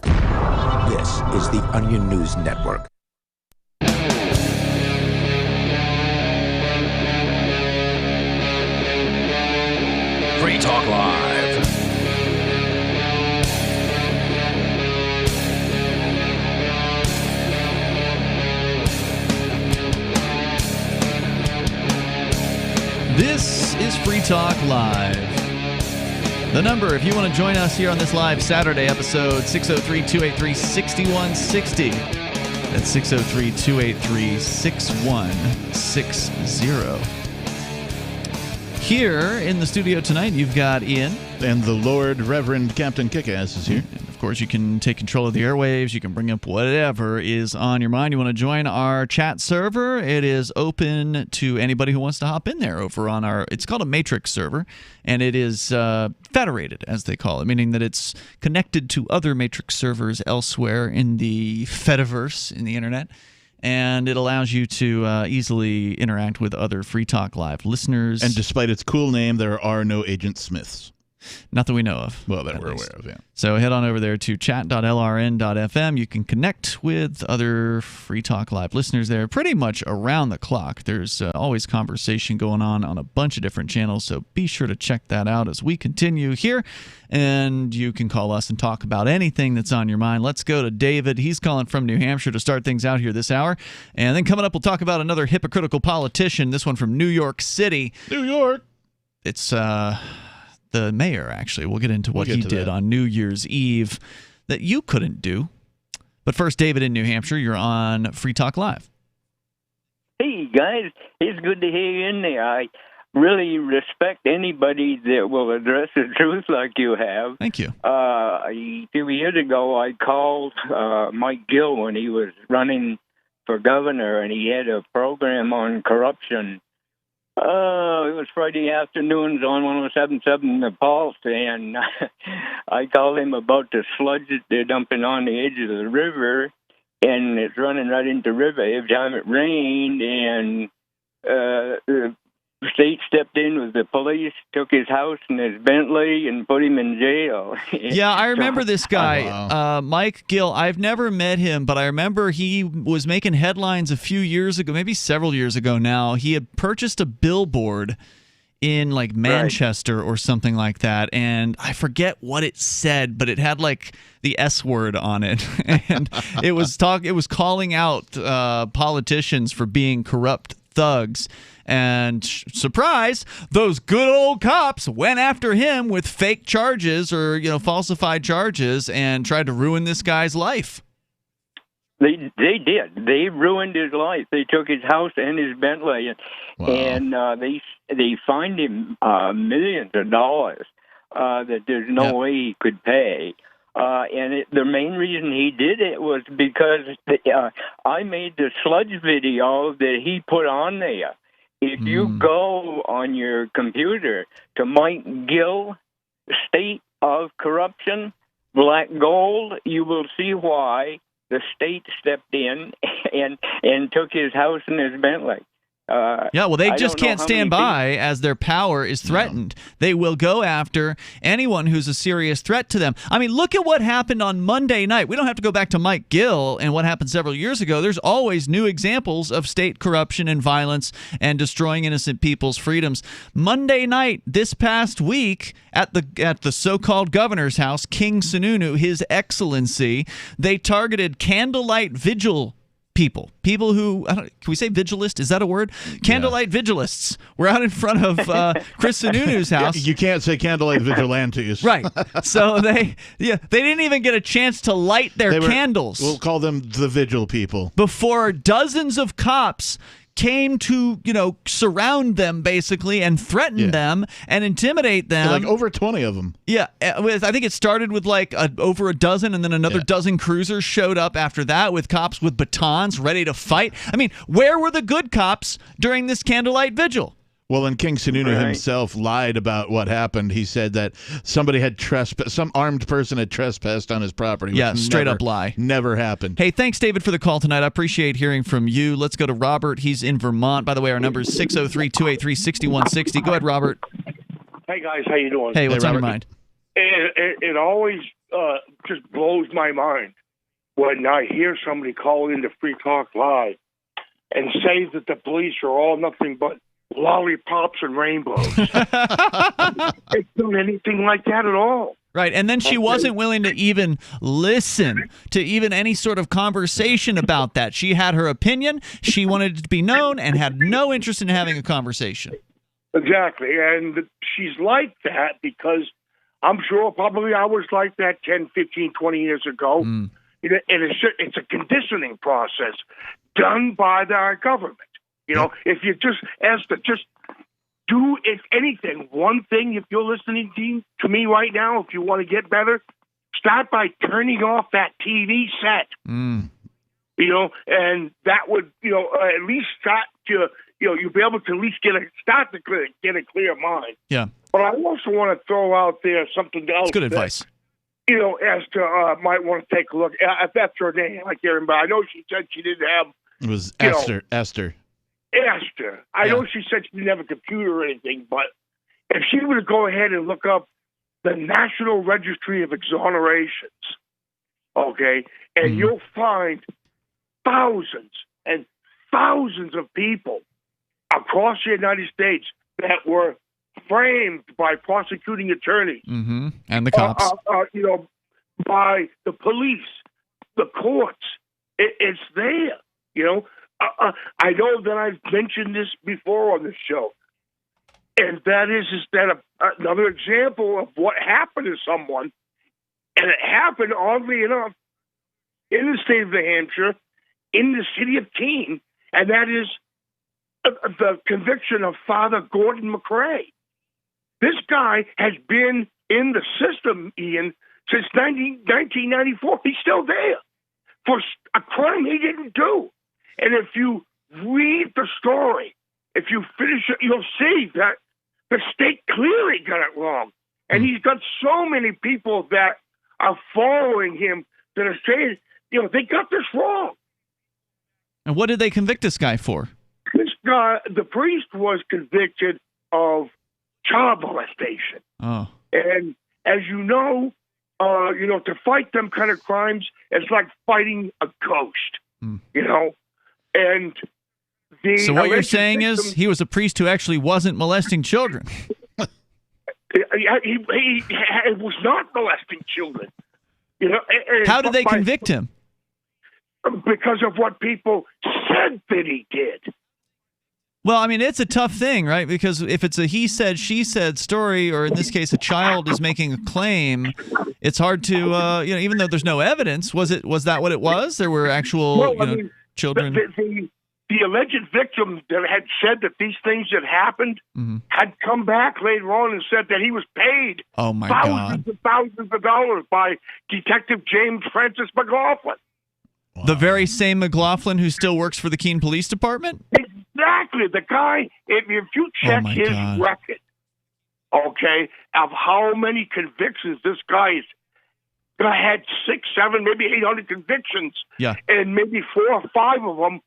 This is the Onion News Network. Free Talk Live. This is Free Talk Live. The number, if you want to join us here on this live Saturday episode, 603-283-6160. That's 603-283-6160. Here in the studio tonight, you've got Ian. And the Lord Reverend Captain Kickass is here. And of course, you can take control of the airwaves. You can bring up whatever is on your mind. You want to join our chat server? It is open to anybody who wants to hop in there over on our, it's called a Matrix server, and it is federated, as they call it, meaning that it's connected to other Matrix servers elsewhere in the Fediverse, in the internet. And it allows you to easily interact with other Free Talk Live listeners. And despite its cool name, there are no Agent Smiths. Not that we know of. Well, that we're aware of, yeah. So head on over there to chat.lrn.fm. You can connect with other Free Talk Live listeners there pretty much around the clock. There's always conversation going on a bunch of different channels, so be sure to check that out as we continue here. And you can call us and talk about anything that's on your mind. Let's go to David. He's calling from New Hampshire to start things out here this hour. And then coming up, we'll talk about another hypocritical politician, this one from New York City. New York! It's the mayor, actually. We'll get into what he did on New Year's Eve that you couldn't do. But first, David in New Hampshire, you're on Free Talk Live. Hey, guys. It's good to hear you in there. I really respect anybody that will address the truth like you have. Thank you. A few years ago, I called Mike Gill when he was running for governor, and he had a program on corruption. It was Friday afternoons on 107.7 The Pulse, and I called him about the sludge that they're dumping on the edge of the river, and it's running right into the river every time it rained, and the state stepped in with the police, took his house and his Bentley, and put him in jail. Yeah, I remember this guy, Mike Gill. I've never met him, but I remember he was making headlines a few years ago, maybe several years ago now. He had purchased a billboard in like Manchester or something like that, and I forget what it said, but it had like the S word on it, and it was calling out politicians for being corrupt thugs. And surprise, those good old cops went after him with fake charges or, falsified charges and tried to ruin this guy's life. They did. They ruined his life. They took his house and his Bentley, and they fined him millions of dollars that there's no way he could pay. The main reason he did it was because I made the sludge video that he put on there. If you go on your computer to Mike Gill, State of Corruption, Black Gold, you will see why the state stepped in and took his house and his Bentley. They just can't stand by as their power is threatened. No. They will go after anyone who's a serious threat to them. I mean, look at what happened on Monday night. We don't have to go back to Mike Gill and what happened several years ago. There's always new examples of state corruption and violence and destroying innocent people's freedoms. Monday night, this past week, at the so-called governor's house, King Sununu, His Excellency, they targeted candlelight vigil people who, can we say vigilist? Is that a word? Candlelight vigilists were out in front of Chris Sununu's house. You can't say candlelight vigilantes. Right. So they didn't even get a chance to light their candles. We'll call them the vigil people. Before dozens of cops came to, surround them basically and threaten them and intimidate them. Like over 20 of them. Yeah. I think it started with over a dozen, and then another dozen cruisers showed up after that with cops with batons ready to fight. I mean, where were the good cops during this candlelight vigil? Well, and King Sununu himself lied about what happened. He said that somebody had some armed person had trespassed on his property. Yeah, straight up lie. Never happened. Hey, thanks, David, for the call tonight. I appreciate hearing from you. Let's go to Robert. He's in Vermont. By the way, our number is 603-283-6160. Go ahead, Robert. Hey, guys. How you doing? Hey, what's on your mind? It always just blows my mind when I hear somebody call into Free Talk Live and say that the police are all nothing but lollipops and rainbows. It's done anything like that at all. Right, and then she wasn't willing to even listen to even any sort of conversation about that. She had her opinion, she wanted it to be known, and had no interest in having a conversation. Exactly, and she's like that because I'm sure probably I was like that 10, 15, 20 years ago. And it's a conditioning process done by our government. If you just ask to just do, if anything, one thing, if you're listening to me right now, if you want to get better, start by turning off that TV set. And that would, at least start to, you'll be able to at least get a clear mind. Yeah. But I also want to throw out there something else. That's good advice. As to, might want to take a look. That's her name. I can't remember. I know she said she didn't have. It was Esther. Esther. I know she said she didn't have a computer or anything, but if she were to go ahead and look up the National Registry of Exonerations, and you'll find thousands and thousands of people across the United States that were framed by prosecuting attorneys. And the cops. By the police, the courts. It's there, I know that I've mentioned this before on the show, and that is that another example of what happened to someone, and it happened, oddly enough, in the state of New Hampshire, in the city of Keene, and that is the conviction of Father Gordon McRae. This guy has been in the system, Ian, since 1994. He's still there for a crime he didn't do. And if you read the story, if you finish it, you'll see that the state clearly got it wrong. And he's got so many people that are following him that are saying, they got this wrong. And what did they convict this guy for? This guy, the priest, was convicted of child molestation. Oh. And as you know, to fight them kind of crimes, it's like fighting a ghost, And so what you're saying is he was a priest who actually wasn't molesting children. He was not molesting children. How did they convict him? Because of what people said that he did. Well, I mean, it's a tough thing, right? Because if it's a he said, she said story, or in this case, a child is making a claim, it's hard to, even though there's no evidence, was that what it was? There were actual, children. the alleged victim that had said that these things had happened had come back later on and said that he was paid Oh, my thousands God. and thousands of dollars by Detective James Francis McLaughlin. The very same McLaughlin who still works for the Keene Police Department? Exactly. The guy, if you check my his God. record, okay, of how many convictions this guy's had 6, 7, maybe 800 convictions, Yeah. and maybe 4 or 5 of them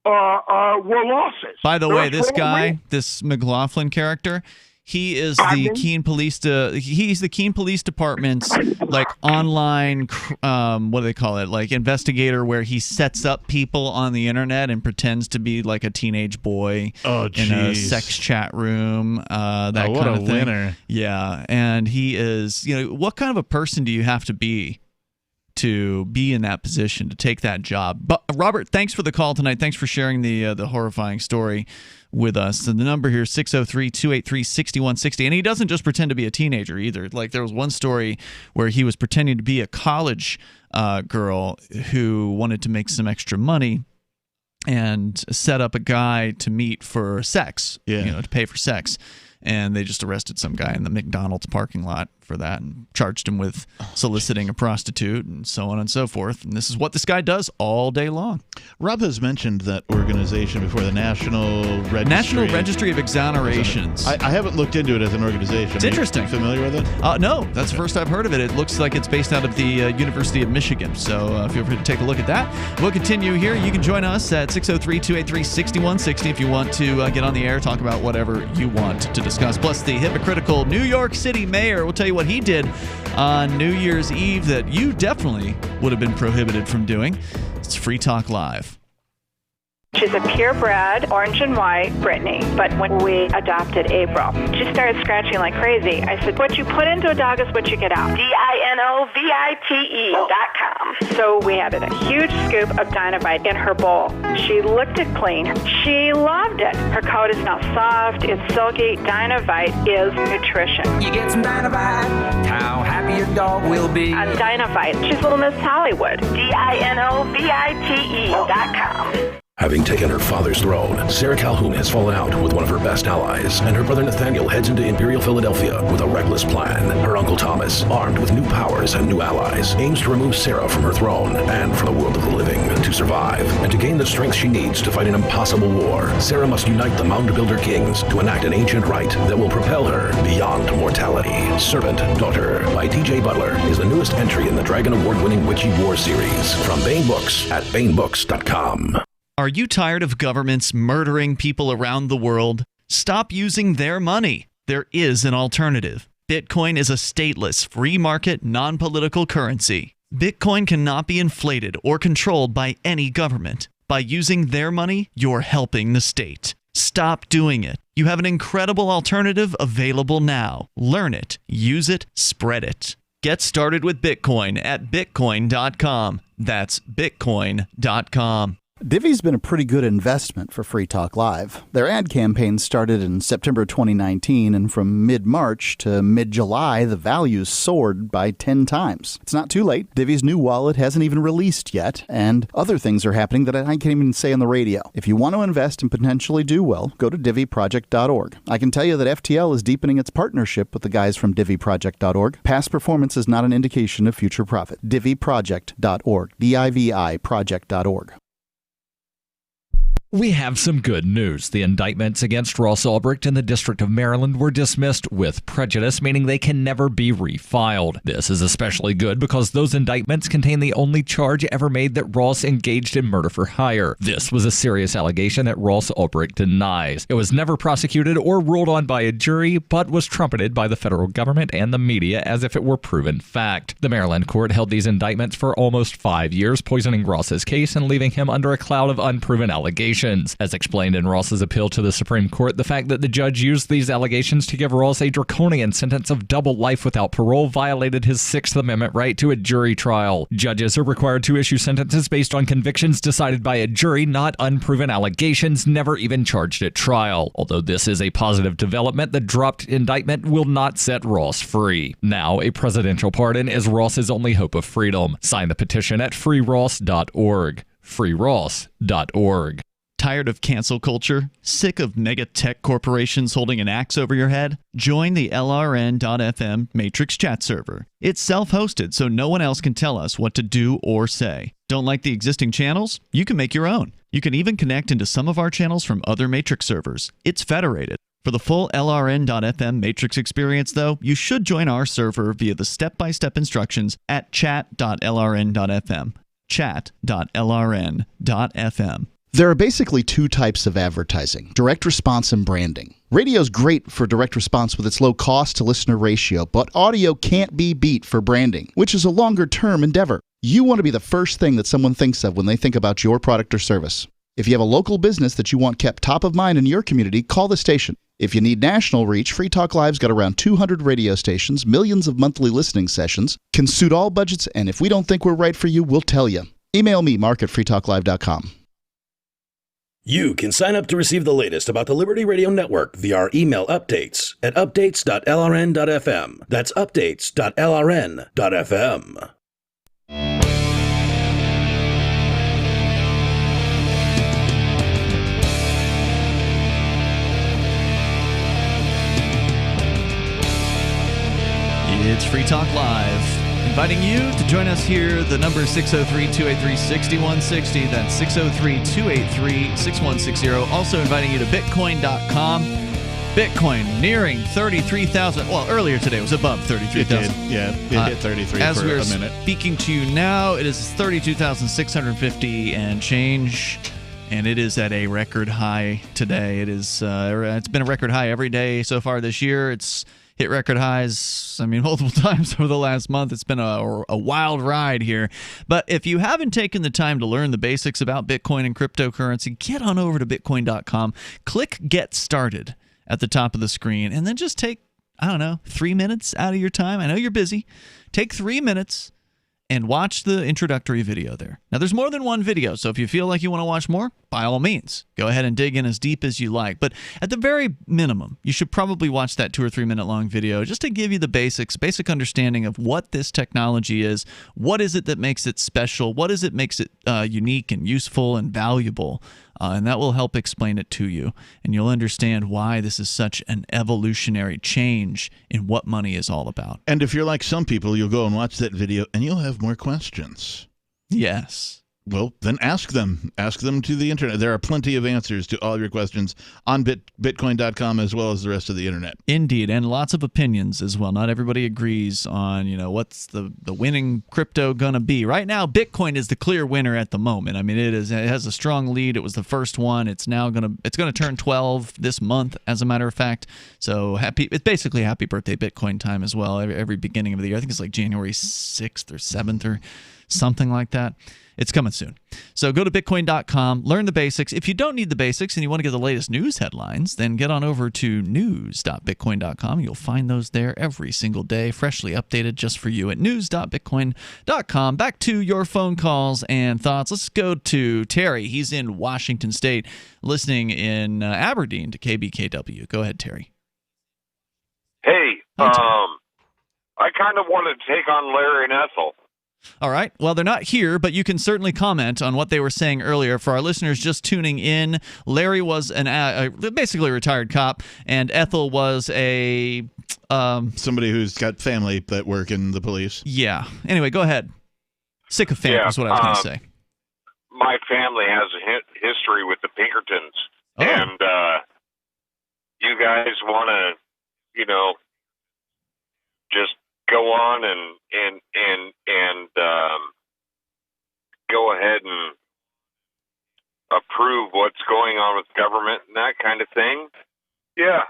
were losses. By the There way, were this 4 guy, wins. this McLaughlin character, he is the Keene Police. He's the Keene Police Department's like online, what do they call it? Like investigator, where he sets up people on the internet and pretends to be like a teenage boy in a jeez. sex chat room. That what kind a of thing. winner. Yeah, and he is. What kind of a person do you have to be in that position to take that job? But Robert, thanks for the call tonight. Thanks for sharing the horrifying story with us. And the number here is 603-283-6160. And he doesn't just pretend to be a teenager either. Like there was one story where he was pretending to be a college girl who wanted to make some extra money and set up a guy to meet for sex, to pay for sex. And they just arrested some guy in the McDonald's parking lot for that and charged him with soliciting a prostitute and so on and so forth. And this is what this guy does all day long. Rob has mentioned that organization before, the National Registry. National Registry of Exonerations. I haven't looked into it as an organization. It's interesting. Familiar with it? No, that's the first I've heard of it. It looks like it's based out of the University of Michigan. So feel free to take a look at that. We'll continue here. You can join us at 603-283-6160 if you want to get on the air, talk about whatever you want to discuss. Plus, the hypocritical New York City mayor will tell you what he did on New Year's Eve that you definitely would have been prohibited from doing. It's Free Talk Live. She's a purebred, orange and white Brittany, but when we adopted April, she started scratching like crazy. I said, what you put into a dog is what you get out. DINOVITE.com. So we added a huge scoop of Dinovite in her bowl. She licked it clean. She loved it. Her coat is now soft, it's silky. Dinovite is nutrition. You get some Dinovite, how happy your dog will be. On Dinovite, she's Little Miss Hollywood. DINOVITE.com. Having taken her father's throne, Sarah Calhoun has fallen out with one of her best allies, and her brother Nathaniel heads into Imperial Philadelphia with a reckless plan. Her uncle Thomas, armed with new powers and new allies, aims to remove Sarah from her throne and from the world of the living. To survive, and to gain the strength she needs to fight an impossible war, Sarah must unite the Mound Builder Kings to enact an ancient rite that will propel her beyond mortality. Servant Daughter by DJ Butler is the newest entry in the Dragon Award-winning Witchy War series from Baen Books at BaenBooks.com. Are you tired of governments murdering people around the world? Stop using their money. There is an alternative. Bitcoin is a stateless, free market, non-political currency. Bitcoin cannot be inflated or controlled by any government. By using their money, you're helping the state. Stop doing it. You have an incredible alternative available now. Learn it, use it, spread it. Get started with Bitcoin at Bitcoin.com. That's Bitcoin.com. Divvy's been a pretty good investment for Free Talk Live. Their ad campaign started in September 2019, and from mid-March to mid-July, the values soared by 10 times. It's not too late. Divvy's new wallet hasn't even released yet, and other things are happening that I can't even say on the radio. If you want to invest and potentially do well, go to DivvyProject.org. I can tell you that FTL is deepening its partnership with the guys from DivvyProject.org. Past performance is not an indication of future profit. DivvyProject.org. DIVI Project.org. We have some good news. The indictments against Ross Ulbricht in the District of Maryland were dismissed with prejudice, meaning they can never be refiled. This is especially good because those indictments contain the only charge ever made that Ross engaged in murder for hire. This was a serious allegation that Ross Ulbricht denies. It was never prosecuted or ruled on by a jury, but was trumpeted by the federal government and the media as if it were proven fact. The Maryland court held these indictments for almost 5 years, poisoning Ross's case and leaving him under a cloud of unproven allegations. As explained in Ross's appeal to the Supreme Court, the fact that the judge used these allegations to give Ross a draconian sentence of double life without parole violated his Sixth Amendment right to a jury trial. Judges are required to issue sentences based on convictions decided by a jury, not unproven allegations never even charged at trial. Although this is a positive development, the dropped indictment will not set Ross free. Now, a presidential pardon is Ross's only hope of freedom. Sign the petition at freeross.org. freeross.org. Tired of cancel culture? Sick of mega tech corporations holding an axe over your head? Join the LRN.FM Matrix chat server. It's self-hosted, so no one else can tell us what to do or say. Don't like the existing channels? You can make your own. You can even connect into some of our channels from other Matrix servers. It's federated. For the full LRN.FM Matrix experience, though, you should join our server via the step-by-step instructions at chat.lrn.fm. chat.lrn.fm. There are basically two types of advertising, direct response and branding. Radio's great for direct response with its low cost to listener ratio, but audio can't be beat for branding, which is a longer term endeavor. You want to be the first thing that someone thinks of when they think about your product or service. If you have a local business that you want kept top of mind in your community, call the station. If you need national reach, Free Talk Live's got around 200 radio stations, millions of monthly listening sessions, can suit all budgets, and if we don't think we're right for you, we'll tell you. Email me, mark@freetalklive.com. You can sign up to receive the latest about the Liberty Radio Network via our email updates at updates.lrn.fm. That's updates.lrn.fm. It's Free Talk Live. Inviting you to join us here. The number is 603-283-6160. That's 603-283-6160. Also inviting you to Bitcoin.com. Bitcoin nearing 33,000. Well, earlier today it was above 33,000. It hit 33 as for we're a minute. Speaking to you now, it is 32,650 and change. And it is at a record high today. It's been a record high every day so far this year. It's hit record highs, multiple times over the last month. It's been a wild ride here. But if you haven't taken the time to learn the basics about Bitcoin and cryptocurrency, get on over to Bitcoin.com. Click Get Started at the top of the screen, and then just take, 3 minutes out of your time. I know you're busy. Take 3 minutes and watch the introductory video there. Now, there's more than one video, so if you feel like you want to watch more, by all means, go ahead and dig in as deep as you like. But at the very minimum, you should probably watch that 2 or 3 minute long video just to give you the basic understanding of what this technology is. What is it that makes it special? What is it makes it unique and useful and valuable? And that will help explain it to you. And you'll understand why this is such an evolutionary change in what money is all about. And if you're like some people, you'll go and watch that video and you'll have more questions. Yes. Well, then ask them. Ask them to the internet. There are plenty of answers to all your questions on Bitcoin.com as well as the rest of the internet. Indeed, and lots of opinions as well. Not everybody agrees on, what's the winning crypto going to be. Right now, Bitcoin is the clear winner at the moment. It has a strong lead. It was the first one. It's going to turn 12 this month, as a matter of fact. So it's basically happy birthday Bitcoin time as well. Every beginning of the year. I think it's like January 6th or 7th or something like that. It's coming soon. So go to Bitcoin.com, learn the basics. If you don't need the basics and you want to get the latest news headlines, then get on over to news.bitcoin.com. You'll find those there every single day, freshly updated just for you at news.bitcoin.com. Back to your phone calls and thoughts. Let's go to Terry. He's in Washington State, listening in Aberdeen to KBKW. Go ahead, Terry. Hey, I kind of wanted to take on Larry and Ethel. All right. Well, they're not here, but you can certainly comment on what they were saying earlier. For our listeners just tuning in, Larry was basically a retired cop, and Ethel was a somebody who's got family that work in the police. Yeah. Anyway, go ahead. Sycophant is what I was going to say. My family has a history with the Pinkertons, and you guys want to, just go on and go ahead and approve what's going on with government and that kind of thing. Yeah.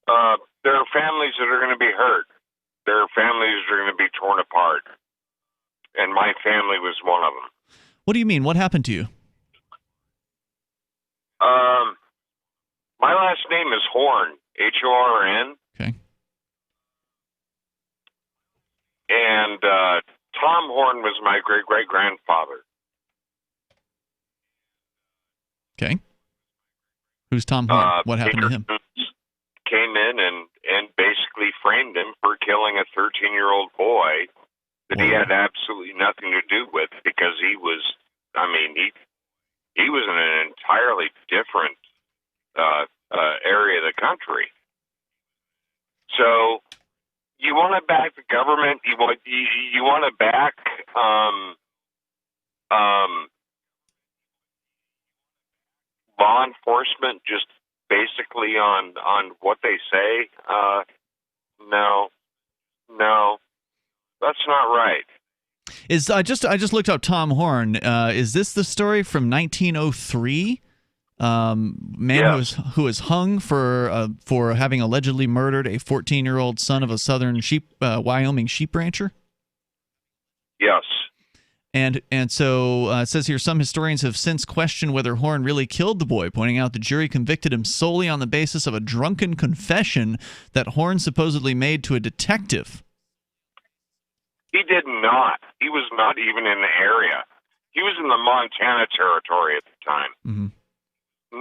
There are families that are going to be hurt. There are families that are going to be torn apart. And my family was one of them. What do you mean? What happened to you? My last name is Horn, Horn. Okay. And Tom Horn was my great-great-grandfather. Okay. Who's Tom Horn? What happened to him? Came in and basically framed him for killing a 13-year-old boy that he had absolutely nothing to do with, because he was, He was in an entirely different area of the country. So you want to back the government? You want to back law enforcement just basically on what they say? No, that's not right. I just looked up Tom Horn. Is this the story from 1903? Who was hung for having allegedly murdered a 14-year-old son of a southern Wyoming sheep rancher? Yes. And so it says here, some historians have since questioned whether Horn really killed the boy, pointing out the jury convicted him solely on the basis of a drunken confession that Horn supposedly made to a detective. He did not. He was not even in the area. He was in the Montana territory at the time. Mm-hmm.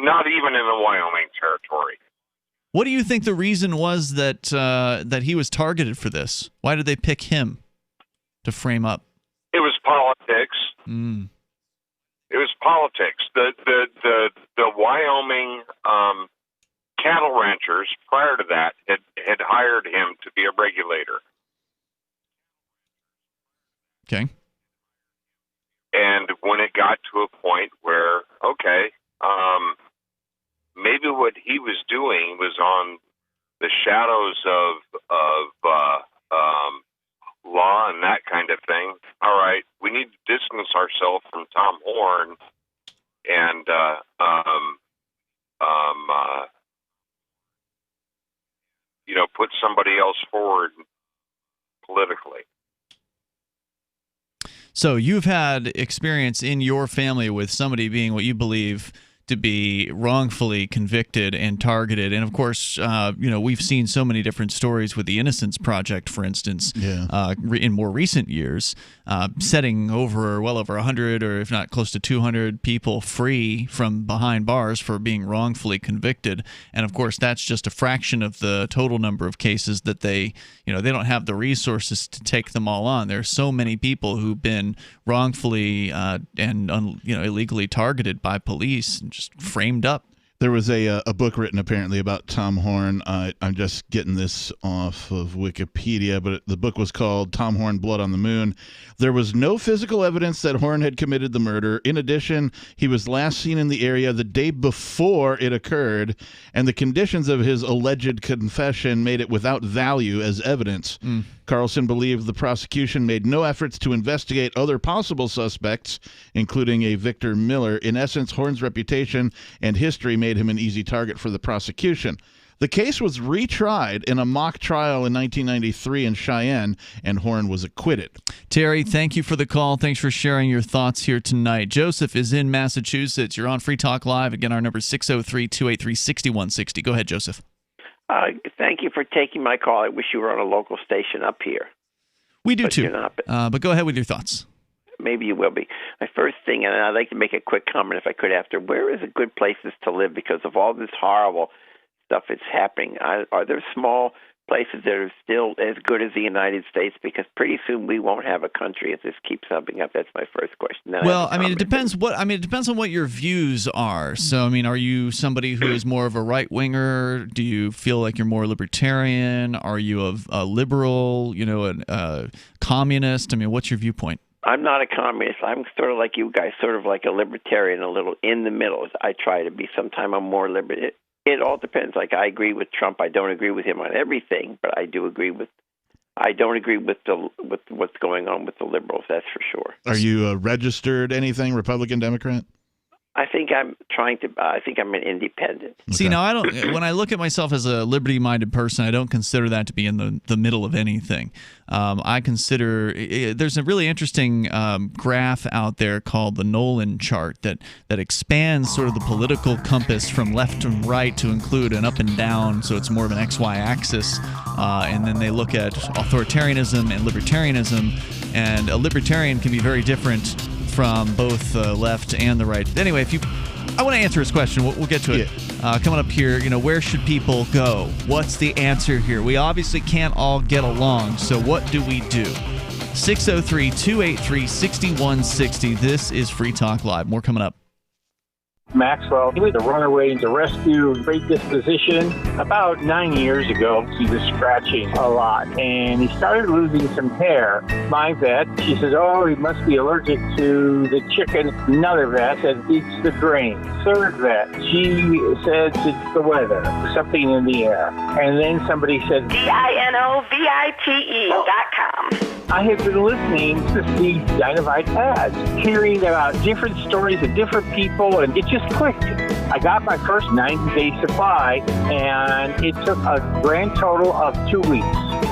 Not even in the Wyoming territory. What do you think the reason was that he was targeted for this? Why did they pick him to frame up? It was politics. Mm. It was politics. The Wyoming cattle ranchers prior to that had hired him to be a regulator. Okay. And when it got to a point where, maybe what he was doing was on the shadows of law and that kind of thing. All right, we need to distance ourselves from Tom Horn and put somebody else forward politically. So you've had experience in your family with somebody being what you believe to be wrongfully convicted and targeted. And of course, we've seen so many different stories with the Innocence Project, for instance, in more recent years, setting well over 100 or if not close to 200 people free from behind bars for being wrongfully convicted. And of course, that's just a fraction of the total number of cases that they don't have the resources to take them all on. There are so many people who've been wrongfully and illegally targeted by police and just framed up. There was a book written apparently about Tom Horn. I'm just getting this off of Wikipedia, but the book was called Tom Horn, Blood on the Moon. There was no physical evidence that Horn had committed the murder. In addition, he was last seen in the area the day before it occurred, and the conditions of his alleged confession made it without value as evidence. Carlson believed the prosecution made no efforts to investigate other possible suspects, including a Victor Miller. In essence, Horn's reputation and history made him an easy target for the prosecution. The case was retried in a mock trial in 1993 in Cheyenne, and Horn was acquitted. Terry, thank you for the call. Thanks for sharing your thoughts here tonight. Joseph is in Massachusetts. You're on Free Talk Live. Again, our number is 603-283-6160. Go ahead, Joseph. Thank you for taking my call. I wish you were on a local station up here. We do too. You're not, but go ahead with your thoughts. Maybe you will be. My first thing, and I'd like to make a quick comment if I could after, where is a good places to live because of all this horrible stuff that's happening? Are there small places that are still as good as the United States? Because pretty soon we won't have a country if this keeps humping up. That's my first question. Then it depends on what your views are. So, are you somebody who is more of a right winger? Do you feel like you're more libertarian? Are you a liberal? A communist? What's your viewpoint? I'm not a communist. I'm sort of like you guys, sort of like a libertarian, a little in the middle. I try to be. Sometimes I'm more libertarian. It all depends. Like I agree with Trump. I don't agree with him on everything, but I don't agree with what's going on with the liberals. That's for sure. Are you registered anything, Republican, Democrat? I think I'm an independent. See, now I don't. When I look at myself as a liberty-minded person, I don't consider that to be in the middle of anything. I consider there's a really interesting graph out there called the Nolan chart that expands sort of the political compass from left to right to include an up and down, so it's more of an XY axis. And then they look at authoritarianism and libertarianism, and a libertarian can be very different from both the left and the right. Anyway, I want to answer his question. We'll get to it. Coming up here, where should people go? What's the answer here? We obviously can't all get along, so what do we do? 603-283-6160. This is Free Talk Live. More coming up. Maxwell. He was a runaway into rescue, great disposition. About 9 years ago, he was scratching a lot, and he started losing some hair. My vet, she says, oh, he must be allergic to the chicken. Another vet said, it's the grain. Third vet, she said it's the weather, something in the air. And then somebody said, DINOVITE.com. I have been listening to these Dynavite ads, hearing about different stories of different people, and it just clicked. I got my first 90-day supply, and it took a grand total of 2 weeks.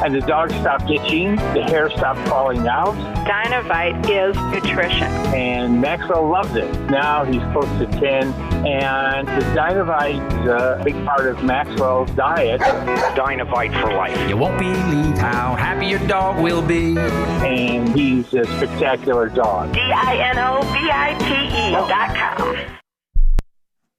And the dog stopped itching, the hair stopped falling out. Dynavite is nutrition. And Maxwell loves it. Now he's close to 10, and the Dynavite's a big part of Maxwell's diet. Dynavite for life. You won't believe how happy your dog will be. And he's a spectacular dog. DINOVITE.com.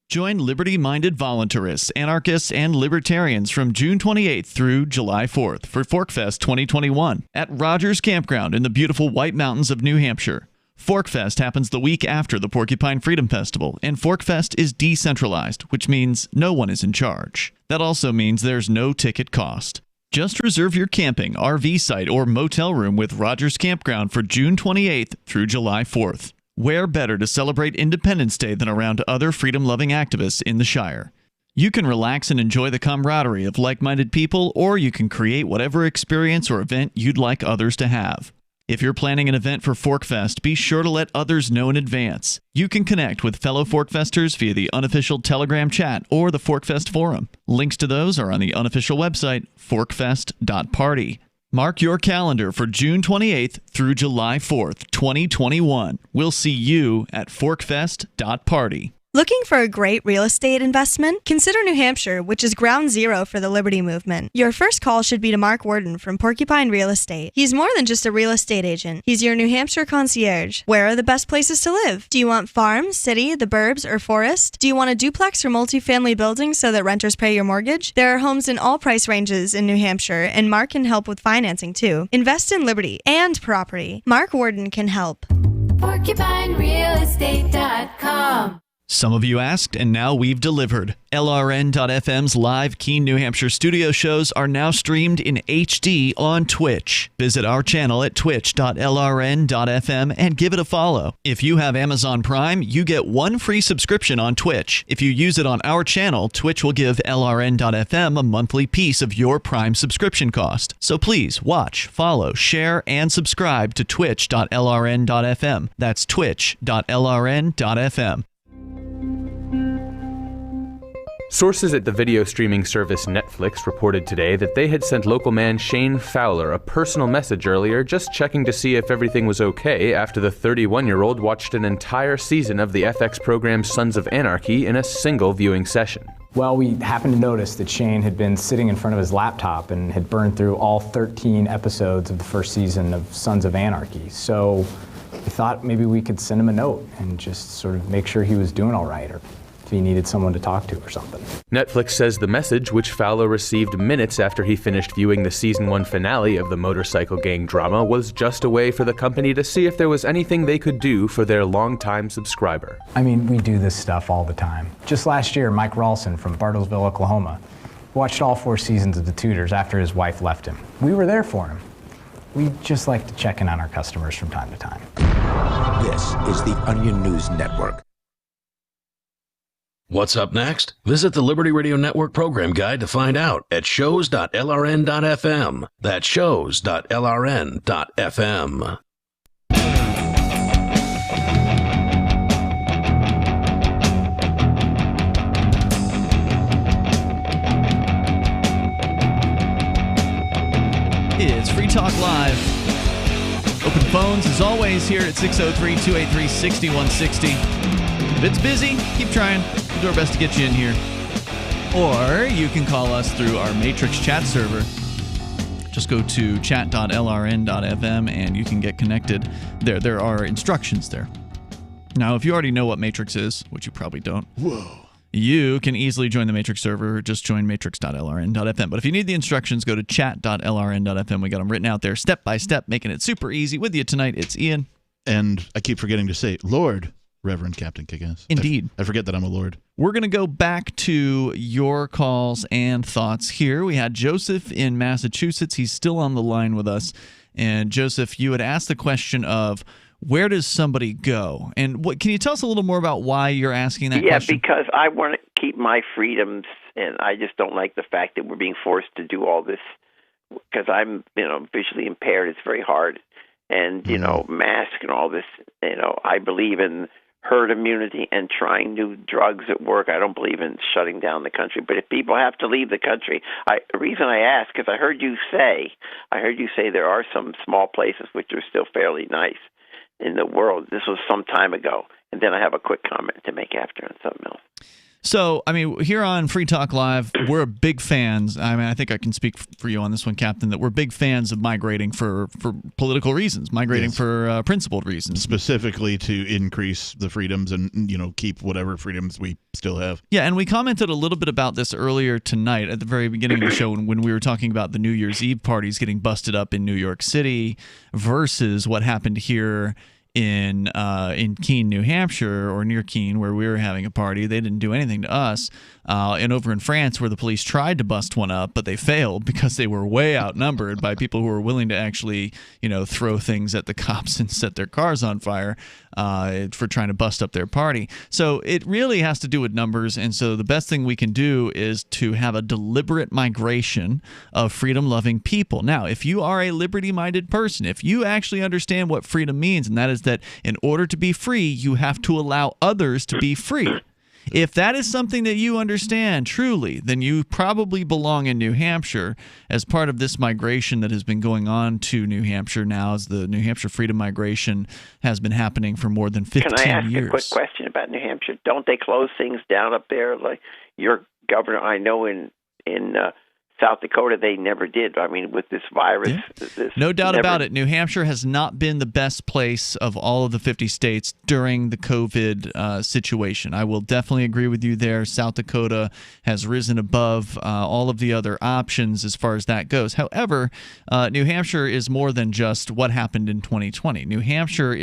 Join liberty-minded voluntarists, anarchists, and libertarians from June 28th through July 4th for ForkFest 2021 at Rogers Campground in the beautiful White Mountains of New Hampshire. ForkFest happens the week after the Porcupine Freedom Festival, and ForkFest is decentralized, which means no one is in charge. That also means there's no ticket cost. Just reserve your camping, RV site, or motel room with Rogers Campground for June 28th through July 4th. Where better to celebrate Independence Day than around other freedom-loving activists in the Shire? You can relax and enjoy the camaraderie of like-minded people, or you can create whatever experience or event you'd like others to have. If you're planning an event for ForkFest, be sure to let others know in advance. You can connect with fellow ForkFesters via the unofficial Telegram chat or the ForkFest forum. Links to those are on the unofficial website, forkfest.party. Mark your calendar for June 28th through July 4th, 2021. We'll see you at forkfest.party. Looking for a great real estate investment? Consider New Hampshire, which is ground zero for the Liberty Movement. Your first call should be to Mark Worden from Porcupine Real Estate. He's more than just a real estate agent. He's your New Hampshire concierge. Where are the best places to live? Do you want farm, city, the burbs, or forest? Do you want a duplex or multifamily building so that renters pay your mortgage? There are homes in all price ranges in New Hampshire, and Mark can help with financing too. Invest in liberty and property. Mark Worden can help. PorcupineRealEstate.com. Some of you asked, and now we've delivered. LRN.FM's live Keene, New Hampshire studio shows are now streamed in HD on Twitch. Visit our channel at twitch.lrn.fm and give it a follow. If you have Amazon Prime, you get one free subscription on Twitch. If you use it on our channel, Twitch will give LRN.FM a monthly piece of your Prime subscription cost. So please watch, follow, share, and subscribe to twitch.lrn.fm. That's twitch.lrn.fm. Sources at the video streaming service Netflix reported today that they had sent local man Shane Fowler a personal message earlier just checking to see if everything was okay after the 31-year-old watched an entire season of the FX program Sons of Anarchy in a single viewing session. Well, we happened to notice that Shane had been sitting in front of his laptop and had burned through all 13 episodes of the first season of Sons of Anarchy. So we thought maybe we could send him a note and just sort of make sure he was doing all right, or if he needed someone to talk to or something. Netflix says the message, which Fowler received minutes after he finished viewing the season 1 finale of the motorcycle gang drama, was just a way for the company to see if there was anything they could do for their longtime subscriber. I mean, we do this stuff all the time. Just last year, Mike Ralston from Bartlesville, Oklahoma, watched all 4 seasons of The Tudors after his wife left him. We were there for him. We just like to check in on our customers from time to time. This is the Onion News Network. What's up next? Visit the Liberty Radio Network program guide to find out at shows.lrn.fm. That's shows.lrn.fm. It's Free Talk Live. Open phones, as always, here at 603-283-6160. If it's busy, keep trying. We'll do our best to get you in here. Or you can call us through our Matrix chat server. Just go to chat.lrn.fm and you can get connected there. There are instructions there. Now, if you already know what Matrix is, which you probably don't, you can easily join the Matrix server. Just join matrix.lrn.fm. But if you need the instructions, go to chat.lrn.fm. We got them written out there step by step, making it super easy. With you tonight, it's Ian. And I keep forgetting to say, Lord, Reverend Captain Kickass. Indeed. I forget that I'm a lord. We're going to go back to your calls and thoughts here. We had Joseph in Massachusetts. He's still on the line with us. And Joseph, you had asked the question of where does somebody go? And what can you tell us a little more about why you're asking that question? Yeah, because I want to keep my freedoms, and I just don't like the fact that we're being forced to do all this because I'm, visually impaired. It's very hard. And, mask and all this, I believe in herd immunity and trying new drugs at work. I don't believe in shutting down the country. But if people have to leave the country, the reason I ask, because I heard you say there are some small places which are still fairly nice in the world. This was some time ago. And then I have a quick comment to make after on something else. So, here on Free Talk Live, we're big fans. I think I can speak for you on this one, Captain, that we're big fans of migrating for political reasons, migrating for principled reasons. Specifically to increase the freedoms and, keep whatever freedoms we still have. Yeah, and we commented a little bit about this earlier tonight at the very beginning of the show when we were talking about the New Year's Eve parties getting busted up in New York City versus what happened here in Keene, New Hampshire, or near Keene, where we were having a party. They didn't do anything to us. And over in France, where the police tried to bust one up, but they failed because they were way outnumbered by people who were willing to actually, throw things at the cops and set their cars on fire for trying to bust up their party. So it really has to do with numbers. And so the best thing we can do is to have a deliberate migration of freedom-loving people. Now, if you are a liberty-minded person, if you actually understand what freedom means, and that is that in order to be free, you have to allow others to be free. If that is something that you understand truly, then you probably belong in New Hampshire as part of this migration that has been going on to New Hampshire now, as the New Hampshire Freedom Migration has been happening for more than 15 years. Can I ask a quick question about New Hampshire? Don't they close things down up there? Like your governor, I know in South Dakota, they never did. With this virus. Yeah. No doubt about it. New Hampshire has not been the best place of all of the 50 states during the COVID situation. I will definitely agree with you there. South Dakota has risen above all of the other options as far as that goes. However, New Hampshire is more than just what happened in 2020. New Hampshire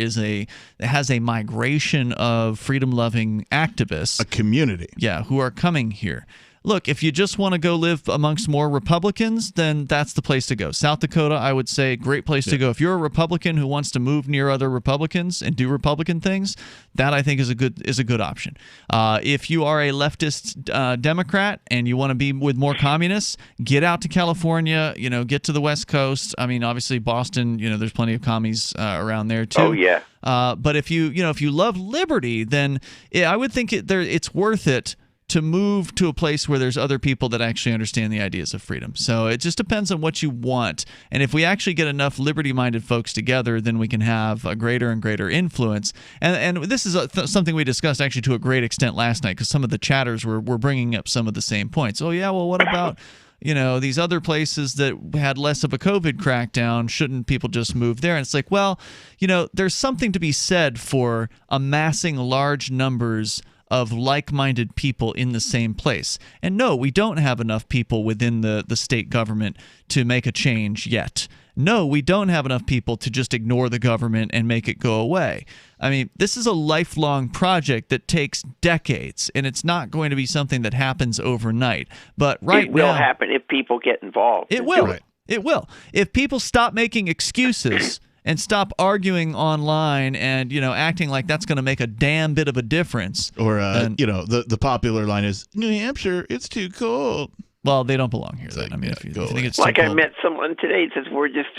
has a migration of freedom-loving activists. A community. Yeah, who are coming here. Look, if you just want to go live amongst more Republicans, then that's the place to go. South Dakota, I would say, great place to go. If you're a Republican who wants to move near other Republicans and do Republican things, that I think is a good option. If you are a leftist Democrat and you want to be with more communists, get out to California. Get to the West Coast. Obviously Boston. There's plenty of commies around there too. Oh yeah. But if you love liberty, then I would think it's worth it to move to a place where there's other people that actually understand the ideas of freedom. So it just depends on what you want. And if we actually get enough liberty-minded folks together, then we can have a greater and greater influence. And this is something we discussed actually to a great extent last night, because some of the chatters were bringing up some of the same points. Oh, yeah, well, what about these other places that had less of a COVID crackdown? Shouldn't people just move there? And it's like, well, there's something to be said for amassing large numbers of like-minded people in the same place. And no, we don't have enough people within the state government to make a change yet. No, we don't have enough people to just ignore the government and make it go away. This is a lifelong project that takes decades, and it's not going to be something that happens overnight. But it will happen if people get involved. It will. It will. If people stop making excuses and stop arguing online and acting like that's going to make a damn bit of a difference. Or the popular line is, New Hampshire, it's too cold. Well, they don't belong here. Then. If you think it's like too I cold. met someone today that says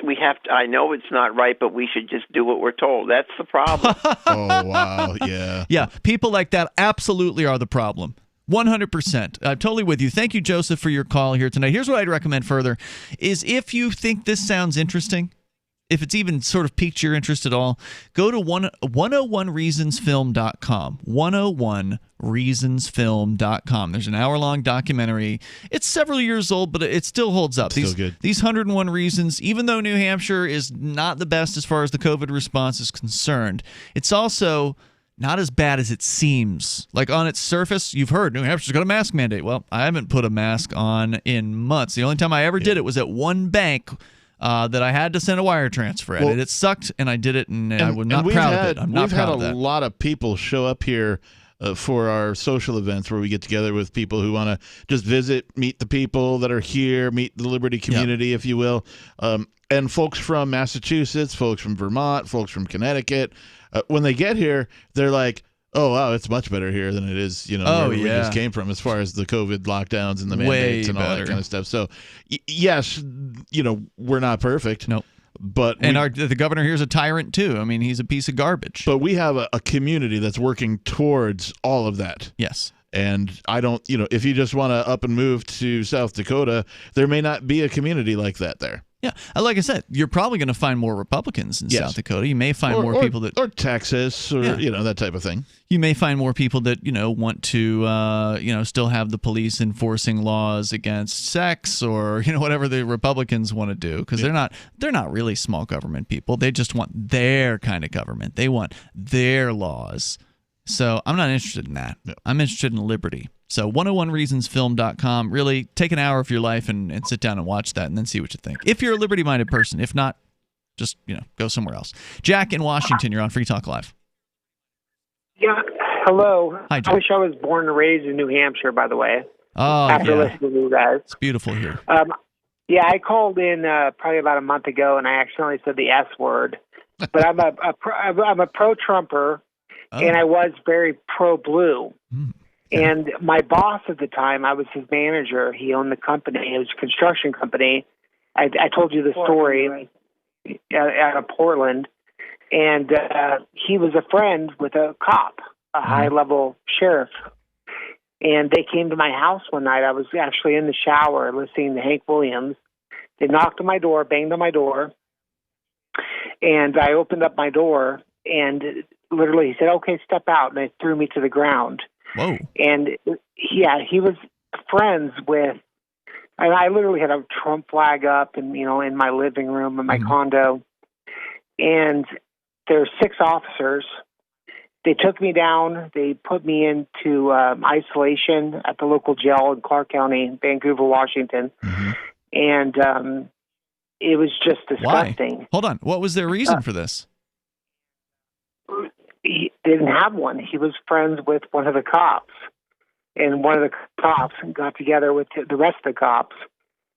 we have to. I know it's not right, but we should just do what we're told. That's the problem. Oh wow, yeah. Yeah, people like that absolutely are the problem. 100%. I'm totally with you. Thank you, Joseph, for your call here tonight. Here's what I'd recommend further is if you think this sounds interesting, if it's even sort of piqued your interest at all, go to 101reasonsfilm.com. 101reasonsfilm.com. There's an hour-long documentary. It's several years old, but it still holds up. Still good. These 101 reasons, even though New Hampshire is not the best as far as the COVID response is concerned, it's also not as bad as it seems. Like on its surface, you've heard New Hampshire's got a mask mandate. Well, I haven't put a mask on in months. The only time I ever did it was at one bank that I had to send a wire transfer at it. It sucked, and I did it, and I was not proud of it. I'm not proud of that. We've had a lot of people show up here for our social events where we get together with people who want to just visit, meet the people that are here, meet the Liberty community, if you will. And folks from Massachusetts, folks from Vermont, folks from Connecticut. When they get here, they're like, oh, wow, it's much better here than it is, where we just came from as far as the COVID lockdowns and the mandates and all that kind of stuff. So, yes, we're not perfect. Nope. But the governor here is a tyrant, too. I mean, he's a piece of garbage. But we have a community that's working towards all of that. Yes. And I don't, if you just want to up and move to South Dakota, there may not be a community like that there. Yeah, like I said, you're probably going to find more Republicans in South Dakota. You may find more people that... Or Texas, or, that type of thing. You may find more people that, want to, still have the police enforcing laws against sex or, whatever the Republicans want to do. Because they're not really small government people. They just want their kind of government. They want their laws. So I'm not interested in that. No. I'm interested in liberty. So 101reasonsfilm.com. Really take an hour of your life and sit down and watch that and then see what you think. If you're a liberty-minded person. If not, just, go somewhere else. Jack in Washington, you're on Free Talk Live. Yeah. Hello. Hi, Jack. I wish I was born and raised in New Hampshire, by the way. Oh, after listening to you guys. It's beautiful here. Yeah, I called in probably about a month ago, and I accidentally said the S word. But I'm a pro-Trumper, and I was very pro-blue. And my boss at the time, I was his manager. He owned the company. It was a construction company. I told you the story out of Portland. And he was a friend with a cop, a high-level sheriff. And they came to my house one night. I was actually in the shower listening to Hank Williams. They knocked on my door, banged on my door. And I opened up my door, and literally he said, "Okay, step out." And they threw me to the ground. Whoa. And he was friends with, and I literally had a Trump flag up and, in my living room in my condo. And there's 6 officers. They took me down. They put me into isolation at the local jail in Clark County, Vancouver, Washington. And it was just disgusting. Why? Hold on. What was their reason for this? He didn't have one. He was friends with one of the cops, and one of the cops got together with the rest of the cops.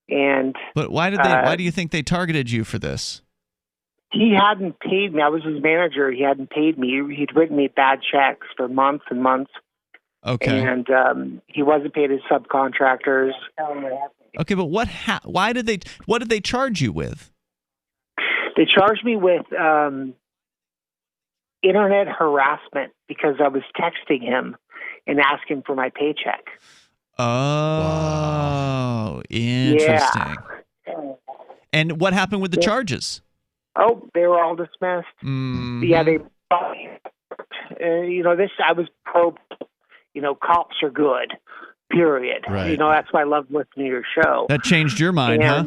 And but why did they? Why do you think they targeted you for this? He hadn't paid me. I was his manager. He hadn't paid me. He'd written me bad checks for months and months. Okay. And he wasn't paid his subcontractors. Okay, but why did they? What did they charge you with? They charged me with internet harassment because I was texting him and asking for my paycheck. Oh, interesting. Yeah. And what happened with the charges? Oh, they were all dismissed. Yeah, they. I was pro. Cops are good. Period. Right. That's why I love listening to your show. That changed your mind, huh?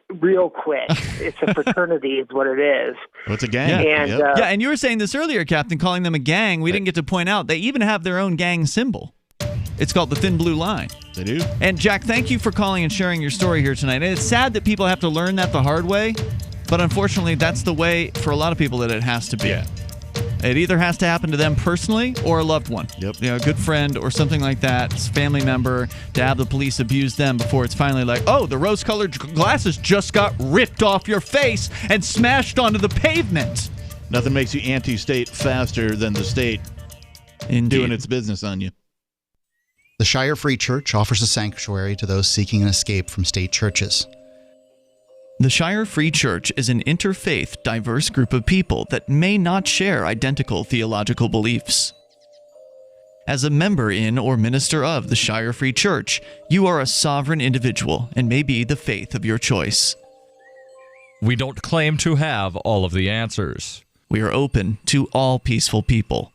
Real quick. It's a fraternity is what it is. Well, it's a gang. And, and you were saying this earlier, Captain, calling them a gang. We didn't get to point out they even have their own gang symbol. It's called the Thin Blue Line. They do. And Jack, thank you for calling and sharing your story here tonight. And it's sad that people have to learn that the hard way, but unfortunately that's the way for a lot of people that it has to be. Yeah. It either has to happen to them personally or a loved one. Yep. A good friend or something like that, family member, to have the police abuse them before it's finally like, oh, the rose-colored glasses just got ripped off your face and smashed onto the pavement. Nothing makes you anti-state faster than the state doing its business on you. The Shire Free Church offers a sanctuary to those seeking an escape from state churches. The Shire Free Church is an interfaith, diverse group of people that may not share identical theological beliefs. As a member in or minister of the Shire Free Church, you are a sovereign individual and may be the faith of your choice. We don't claim to have all of the answers. We are open to all peaceful people.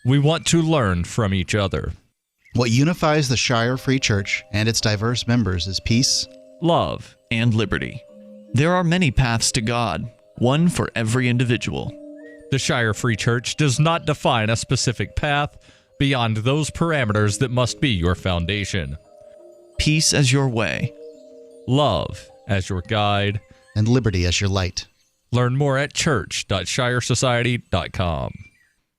We want to learn from each other. What unifies the Shire Free Church and its diverse members is peace, love, and liberty. There are many paths to God, one for every individual. The Shire Free Church does not define a specific path beyond those parameters that must be your foundation. Peace as your way. Love as your guide. and liberty as your light. Learn more at church.shiresociety.com.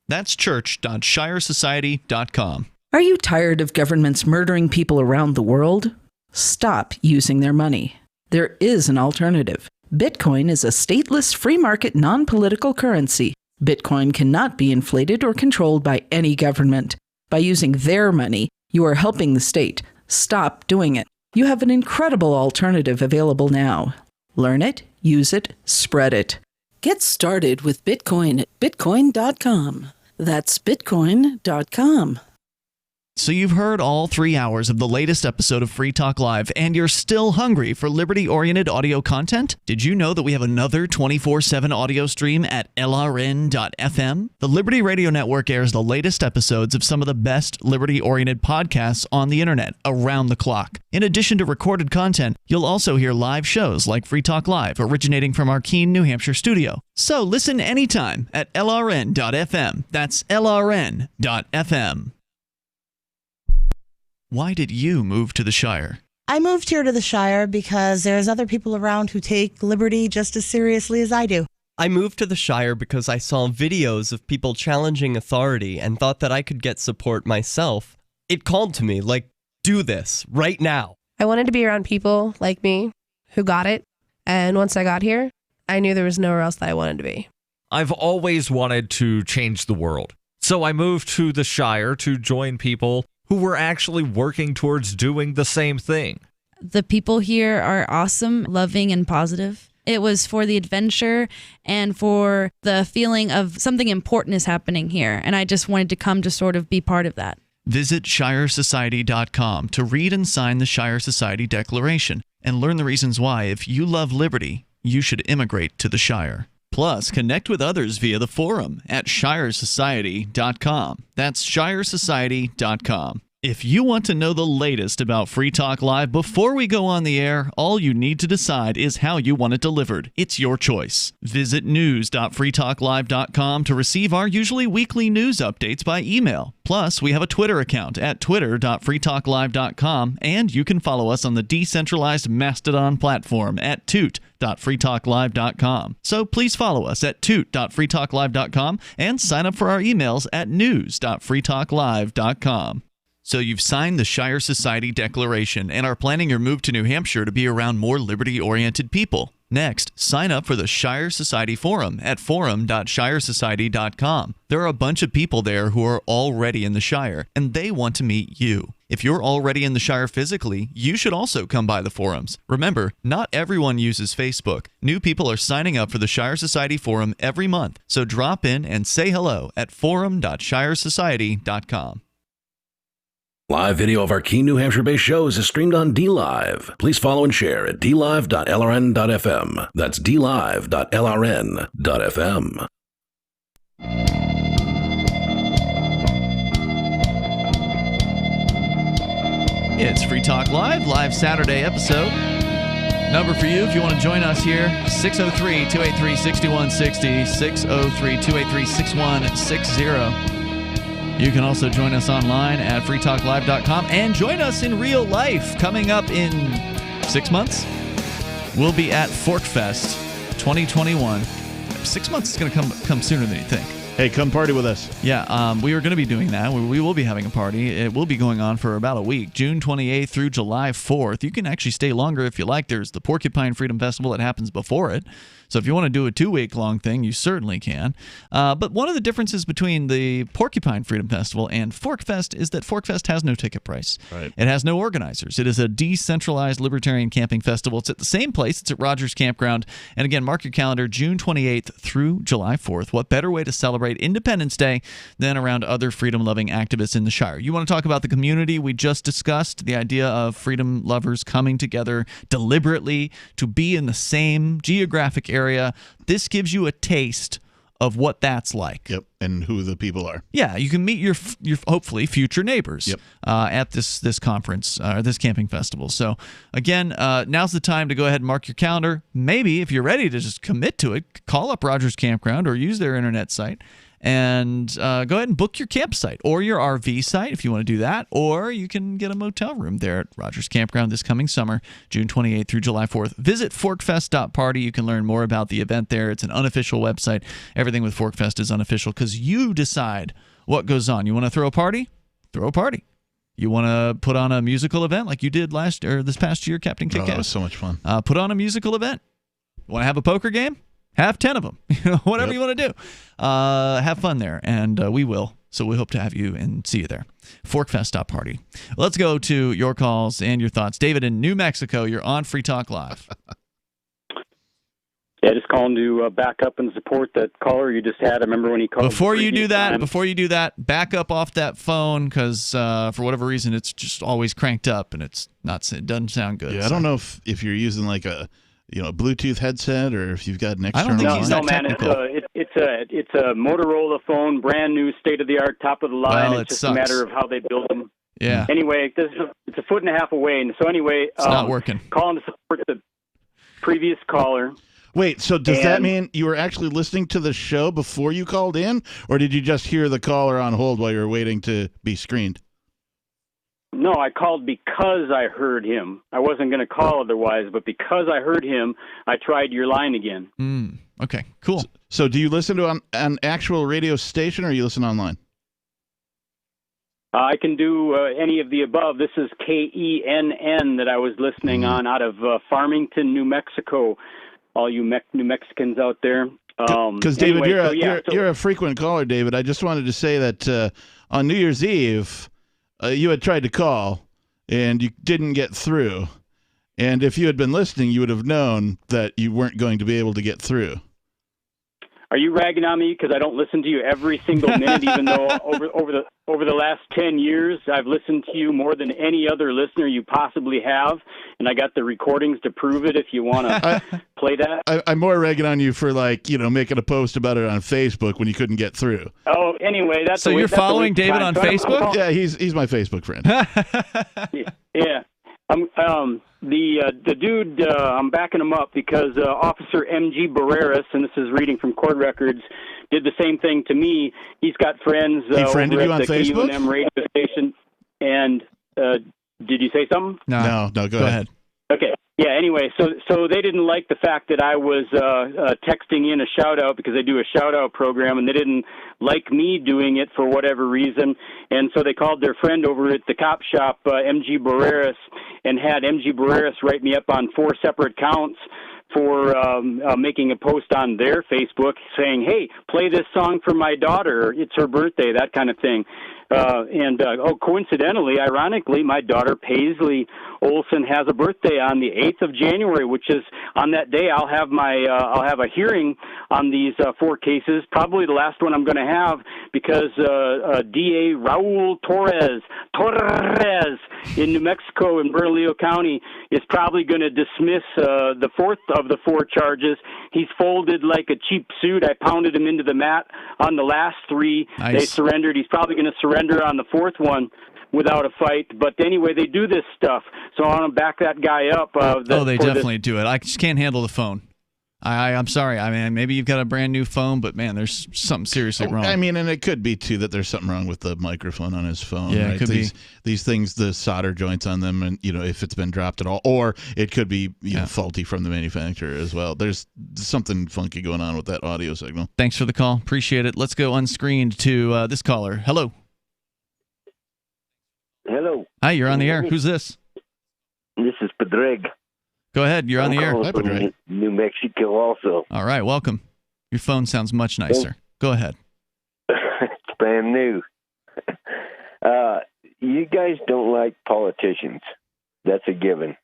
That's church.shiresociety.com. Are you tired of governments murdering people around the world? Stop using their money. There is an alternative. Bitcoin is a stateless, free market, non-political currency. Bitcoin cannot be inflated or controlled by any government. By using their money, you are helping the state. Stop doing it. You have an incredible alternative available now. Learn it, use it, spread it. Get started with Bitcoin at bitcoin.com. That's bitcoin.com. So you've heard all 3 hours of the latest episode of Free Talk Live, and you're still hungry for liberty-oriented audio content? Did you know that we have another 24/7 audio stream at LRN.FM? The Liberty Radio Network airs the latest episodes of some of the best liberty-oriented podcasts on the internet around the clock. In addition to recorded content, you'll also hear live shows like Free Talk Live, originating from our Keene, New Hampshire studio. So listen anytime at LRN.FM. That's LRN.FM. Why did you move to the Shire? I moved here to the Shire because there's other people around who take liberty just as seriously as I do. I moved to the Shire because I saw videos of people challenging authority and thought that I could get support myself. It called to me, like, do this, right now. I wanted to be around people like me who got it, and once I got here, I knew there was nowhere else that I wanted to be. I've always wanted to change the world, so I moved to the Shire to join people who were actually working towards doing the same thing. The people here are awesome, loving, and positive. It was for the adventure and for the feeling of something important is happening here, and I just wanted to come to sort of be part of that. Visit ShireSociety.com to read and sign the Shire Society Declaration and learn the reasons why, if you love liberty, you should immigrate to the Shire. Plus, connect with others via the forum at ShireSociety.com. That's ShireSociety.com. If you want to know the latest about Free Talk Live before we go on the air, all you need to decide is how you want it delivered. It's your choice. Visit news.freetalklive.com to receive our usually weekly news updates by email. Plus, we have a Twitter account at twitter.freetalklive.com, and you can follow us on the decentralized Mastodon platform at toot.freetalklive.com. So please follow us at toot.freetalklive.com and sign up for our emails at news.freetalklive.com. So you've signed the Shire Society Declaration and are planning your move to New Hampshire to be around more liberty-oriented people. Next, sign up for the Shire Society Forum at forum.shiresociety.com. There are a bunch of people there who are already in the Shire, and they want to meet you. If you're already in the Shire physically, you should also come by the forums. Remember, not everyone uses Facebook. New people are signing up for the Shire Society Forum every month, so drop in and say hello at forum.shiresociety.com. Live video of our Keene, New Hampshire-based shows is streamed on DLive. Please follow and share at dlive.lrn.fm. That's dlive.lrn.fm. It's Free Talk Live, live Saturday episode. Number for you if you want to join us here, 603-283-6160, 603-283-6160. You can also join us online at freetalklive.com and join us in real life. Coming up in 6 months, we'll be at ForkFest 2021. 6 months is going to come sooner than you think. Hey, come party with us. Yeah, we are going to be doing that. We will be having a party. It will be going on for about a week, June 28th through July 4th. You can actually stay longer if you like. There's the Porcupine Freedom Festival that happens before it. So if you want to do a 2-week-long thing, you certainly can. But one of the differences between the Porcupine Freedom Festival and ForkFest is that ForkFest has no ticket price. Right. It has no organizers. It is a decentralized libertarian camping festival. It's at the same place. It's at Rogers Campground. And again, mark your calendar, June 28th through July 4th. What better way to celebrate Independence Day than around other freedom-loving activists in the Shire? You want to talk about the community we just discussed, the idea of freedom lovers coming together deliberately to be in the same geographic area. This gives you a taste of what that's like. Yep, and who the people are. Yeah, you can meet your hopefully future neighbors at this conference, this camping festival. So again, now's the time to go ahead and mark your calendar. Maybe if you're ready to just commit to it, call up Rogers Campground or use their internet site And go ahead and book your campsite or your RV site if you want to do that, or you can get a motel room there at Rogers Campground this coming summer, June 28th through July 4th. Visit forkfest.party. You can learn more about the event there. It's an unofficial website. Everything with Forkfest is unofficial because you decide what goes on. You want to throw a party? Throw a party. You want to put on a musical event like you did this past year, Captain Kickass? That was so much fun. Put on a musical event. Want to have a poker game? Have 10 of them. Whatever you want to do. Have fun there, and we will. So we hope to have you and see you there. Forkfest.party. Let's go to your calls and your thoughts. David in New Mexico, you're on Free Talk Live. Yeah, just calling to back up and support that caller you just had. I remember when he called. Before you do that, back up off that phone because for whatever reason it's just always cranked up and it doesn't sound good. Yeah, I don't know if you're using like a Bluetooth headset or if you've got an external. I don't think he's that technical. It's a Motorola phone, brand new, state of the art, top of the line. Well, it's just sucks. a matter of how they build them. Yeah. Anyway, it's a foot and a half away, and so anyway, it's not working. Calling to support the previous caller. Wait, so does that mean you were actually listening to the show before you called in, or did you just hear the caller on hold while you were waiting to be screened? No, I called because I heard him. I wasn't going to call otherwise, but because I heard him, I tried your line again. Okay, cool. So do you listen to an actual radio station, or you listen online? I can do any of the above. This is KENN that I was listening on out of Farmington, New Mexico. All you New Mexicans out there. Because David, you're a frequent caller, David. I just wanted to say that on New Year's Eve, you had tried to call and you didn't get through. And if you had been listening, you would have known that you weren't going to be able to get through. Are you ragging on me because I don't listen to you every single minute, even though over the last 10 years I've listened to you more than any other listener you possibly have, and I got the recordings to prove it if you want to play that. I'm more ragging on you for making a post about it on Facebook when you couldn't get through. Oh, anyway, that's so you're following David on Facebook? Yeah, he's my Facebook friend. Yeah. The dude, I'm backing him up because Officer M.G. Barreras, and this is reading from court records, did the same thing to me. He's got friends he friended over you at on the Facebook? KUNM radio station. And did you say something? No, go ahead. Okay. Yeah, anyway, so they didn't like the fact that I was texting in a shout-out because I do a shout-out program, and they didn't like me doing it for whatever reason. And so they called their friend over at the cop shop, M.G. Barreras, and had M.G. Barreras write me up on 4 separate counts for making a post on their Facebook saying, hey, play this song for my daughter. It's her birthday, that kind of thing. Coincidentally, ironically, my daughter Paisley Olson has a birthday on the 8th of January, which is on that day I'll have a hearing on these 4 cases, probably the last one I'm going to have because DA Raul Torres in New Mexico in Bernalillo County is probably going to dismiss the 4th of the 4 charges. He's folded like a cheap suit. I pounded him into the mat on the last 3. Nice. They surrendered. He's probably going to surrender on the 4th one without a fight. But anyway, they do this stuff. So I want to back that guy up. They definitely do it. I just can't handle the phone. I'm sorry. I mean, maybe you've got a brand new phone, but man, there's something seriously wrong. I mean, and it could be too that there's something wrong with the microphone on his phone. Yeah, right? it could be. These things, the solder joints on them, and if it's been dropped at all, or it could be faulty from the manufacturer as well. There's something funky going on with that audio signal. Thanks for the call. Appreciate it. Let's go unscreened to this caller. Hello. Hello. Hi, you're on the air. Who's this? This is Pedreg. Go ahead. You're on the air. Hi, Pedreg. New Mexico also. All right. Welcome. Your phone sounds much nicer. Go ahead. It's brand new. You guys don't like politicians. That's a given.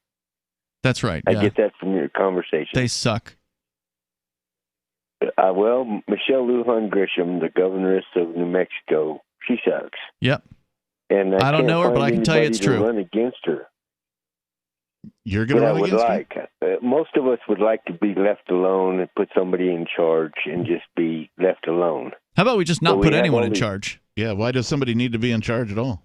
That's right. I get that from your conversation. They suck. Well, Michelle Lujan Grisham, the governoress of New Mexico, she sucks. Yep. And I don't know her, but I can tell you it's true. Run against her. You're going to run against her? Most of us would like to be left alone and put somebody in charge and just be left alone. How about we just not put anyone in charge? Yeah, why does somebody need to be in charge at all?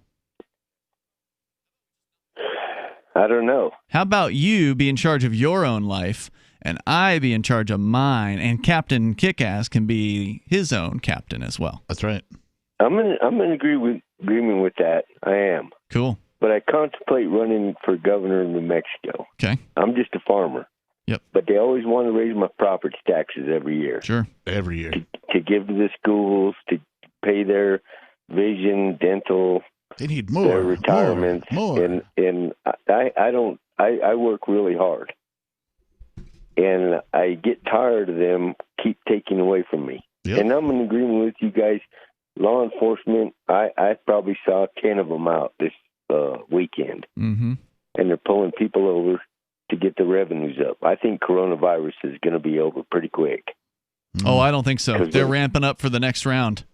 I don't know. How about you be in charge of your own life and I be in charge of mine, and Captain Kickass can be his own captain as well. That's right. I'm in agreement with that. I am. Cool. But I contemplate running for governor of New Mexico. Okay. I'm just a farmer. Yep. But they always want to raise my property taxes every year. Sure. Every year. To give to the schools, to pay their vision, dental. They need more. Their retirements. More. And I work really hard. And I get tired of them keep taking away from me. Yep. And I'm in agreement with you guys. Law enforcement, I probably saw 10 of them out this weekend. Mm-hmm. And they're pulling people over to get the revenues up. I think coronavirus is going to be over pretty quick. Oh, I don't think so. They're ramping up for the next round.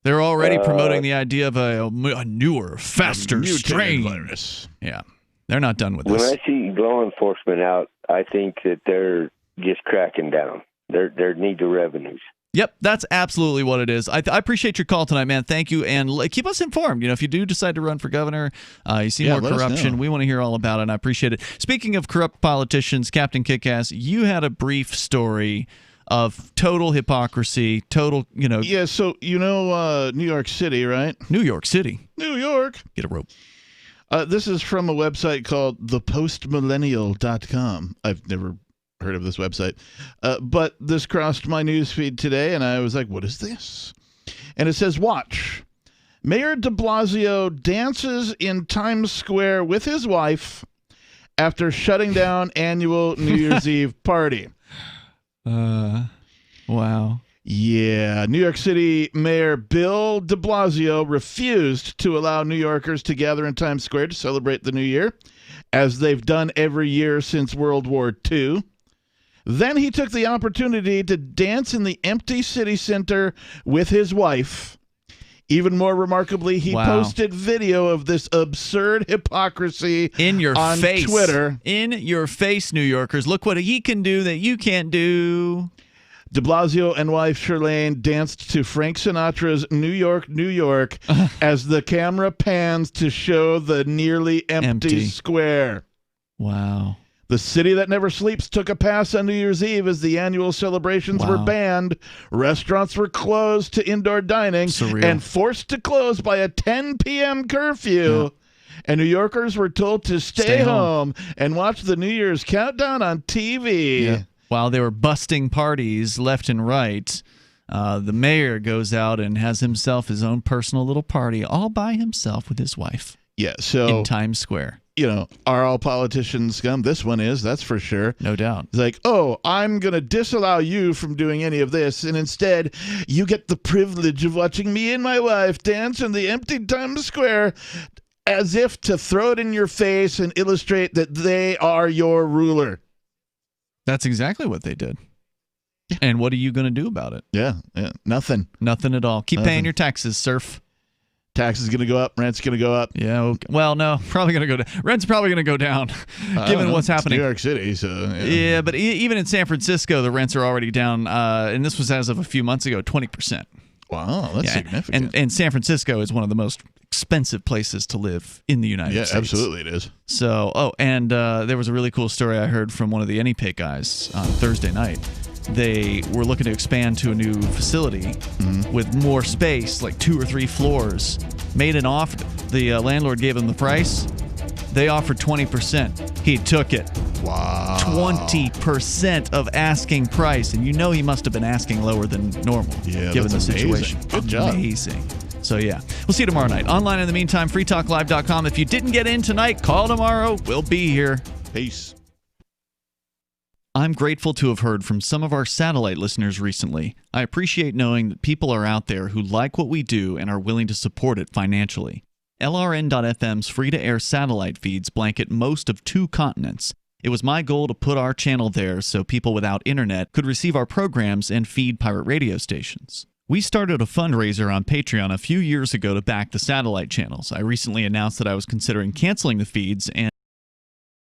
They're already promoting the idea of a newer, faster strain virus. Yeah. They're not done with When this. I see law enforcement out, I think that they're just cracking down. They need the revenues. Yep, that's absolutely what it is. I appreciate your call tonight, man. Thank you, and keep us informed. If you do decide to run for governor, you see more corruption, we want to hear all about it, and I appreciate it. Speaking of corrupt politicians, Captain Kickass, you had a brief story of total hypocrisy, total, Yeah, so New York City, right? New York City. New York. Get a rope. This is from a website called thepostmillennial.com. I've never heard of this website. But this crossed my newsfeed today, and I was like, what is this? And it says, watch. Mayor de Blasio dances in Times Square with his wife after shutting down annual New Year's Eve party. Wow. Yeah, New York City Mayor Bill de Blasio refused to allow New Yorkers to gather in Times Square to celebrate the new year, as they've done every year since World War II. Then he took the opportunity to dance in the empty city center with his wife. Even more remarkably, he posted video of this absurd hypocrisy in your on face. Twitter. In your face, New Yorkers. Look what he can do that you can't do. De Blasio and wife Shirlane danced to Frank Sinatra's New York, New York as the camera pans to show the nearly empty square. Wow. The city that never sleeps took a pass on New Year's Eve as the annual celebrations were banned. Restaurants were closed to indoor dining and forced to close by a 10 p.m. curfew. Yeah. And New Yorkers were told to stay home and watch the New Year's countdown on TV. Yeah. While they were busting parties left and right, the mayor goes out and has himself his own personal little party all by himself with his wife. Yeah, so in Times Square. Are all politicians scum? This one is, that's for sure. No doubt. It's like, I'm going to disallow you from doing any of this, and instead you get the privilege of watching me and my wife dance in the empty Times Square, as if to throw it in your face and illustrate that they are your ruler. That's exactly what they did. And what are you going to do about it? Yeah, nothing. Nothing at all. Keep paying your taxes, surf. Taxes going to go up. Rent's going to go up. Yeah. Okay. Well, no, probably going to go down. Rent's probably going to go down, given what's happening. It's New York City, so yeah. But even in San Francisco, the rents are already down, and this was as of a few months ago, 20%. Wow, that's significant. And San Francisco is one of the most expensive places to live in the United States. Yeah, absolutely it is. So, there was a really cool story I heard from one of the AnyPay guys on Thursday night. They were looking to expand to a new facility with more space, like 2 or 3 floors. Made an offer. The landlord gave them the price. They offered 20%. He took it. Wow. 20% of asking price. And he must have been asking lower than normal, given the situation. Good job. Amazing. So, yeah. We'll see you tomorrow night. Online in the meantime, freetalklive.com. If you didn't get in tonight, call tomorrow. We'll be here. Peace. I'm grateful to have heard from some of our satellite listeners recently. I appreciate knowing that people are out there who like what we do and are willing to support it financially. LRN.FM's free-to-air satellite feeds blanket most of 2 continents. It was my goal to put our channel there so people without internet could receive our programs and feed pirate radio stations. We started a fundraiser on Patreon a few years ago to back the satellite channels. I recently announced that I was considering canceling the feeds and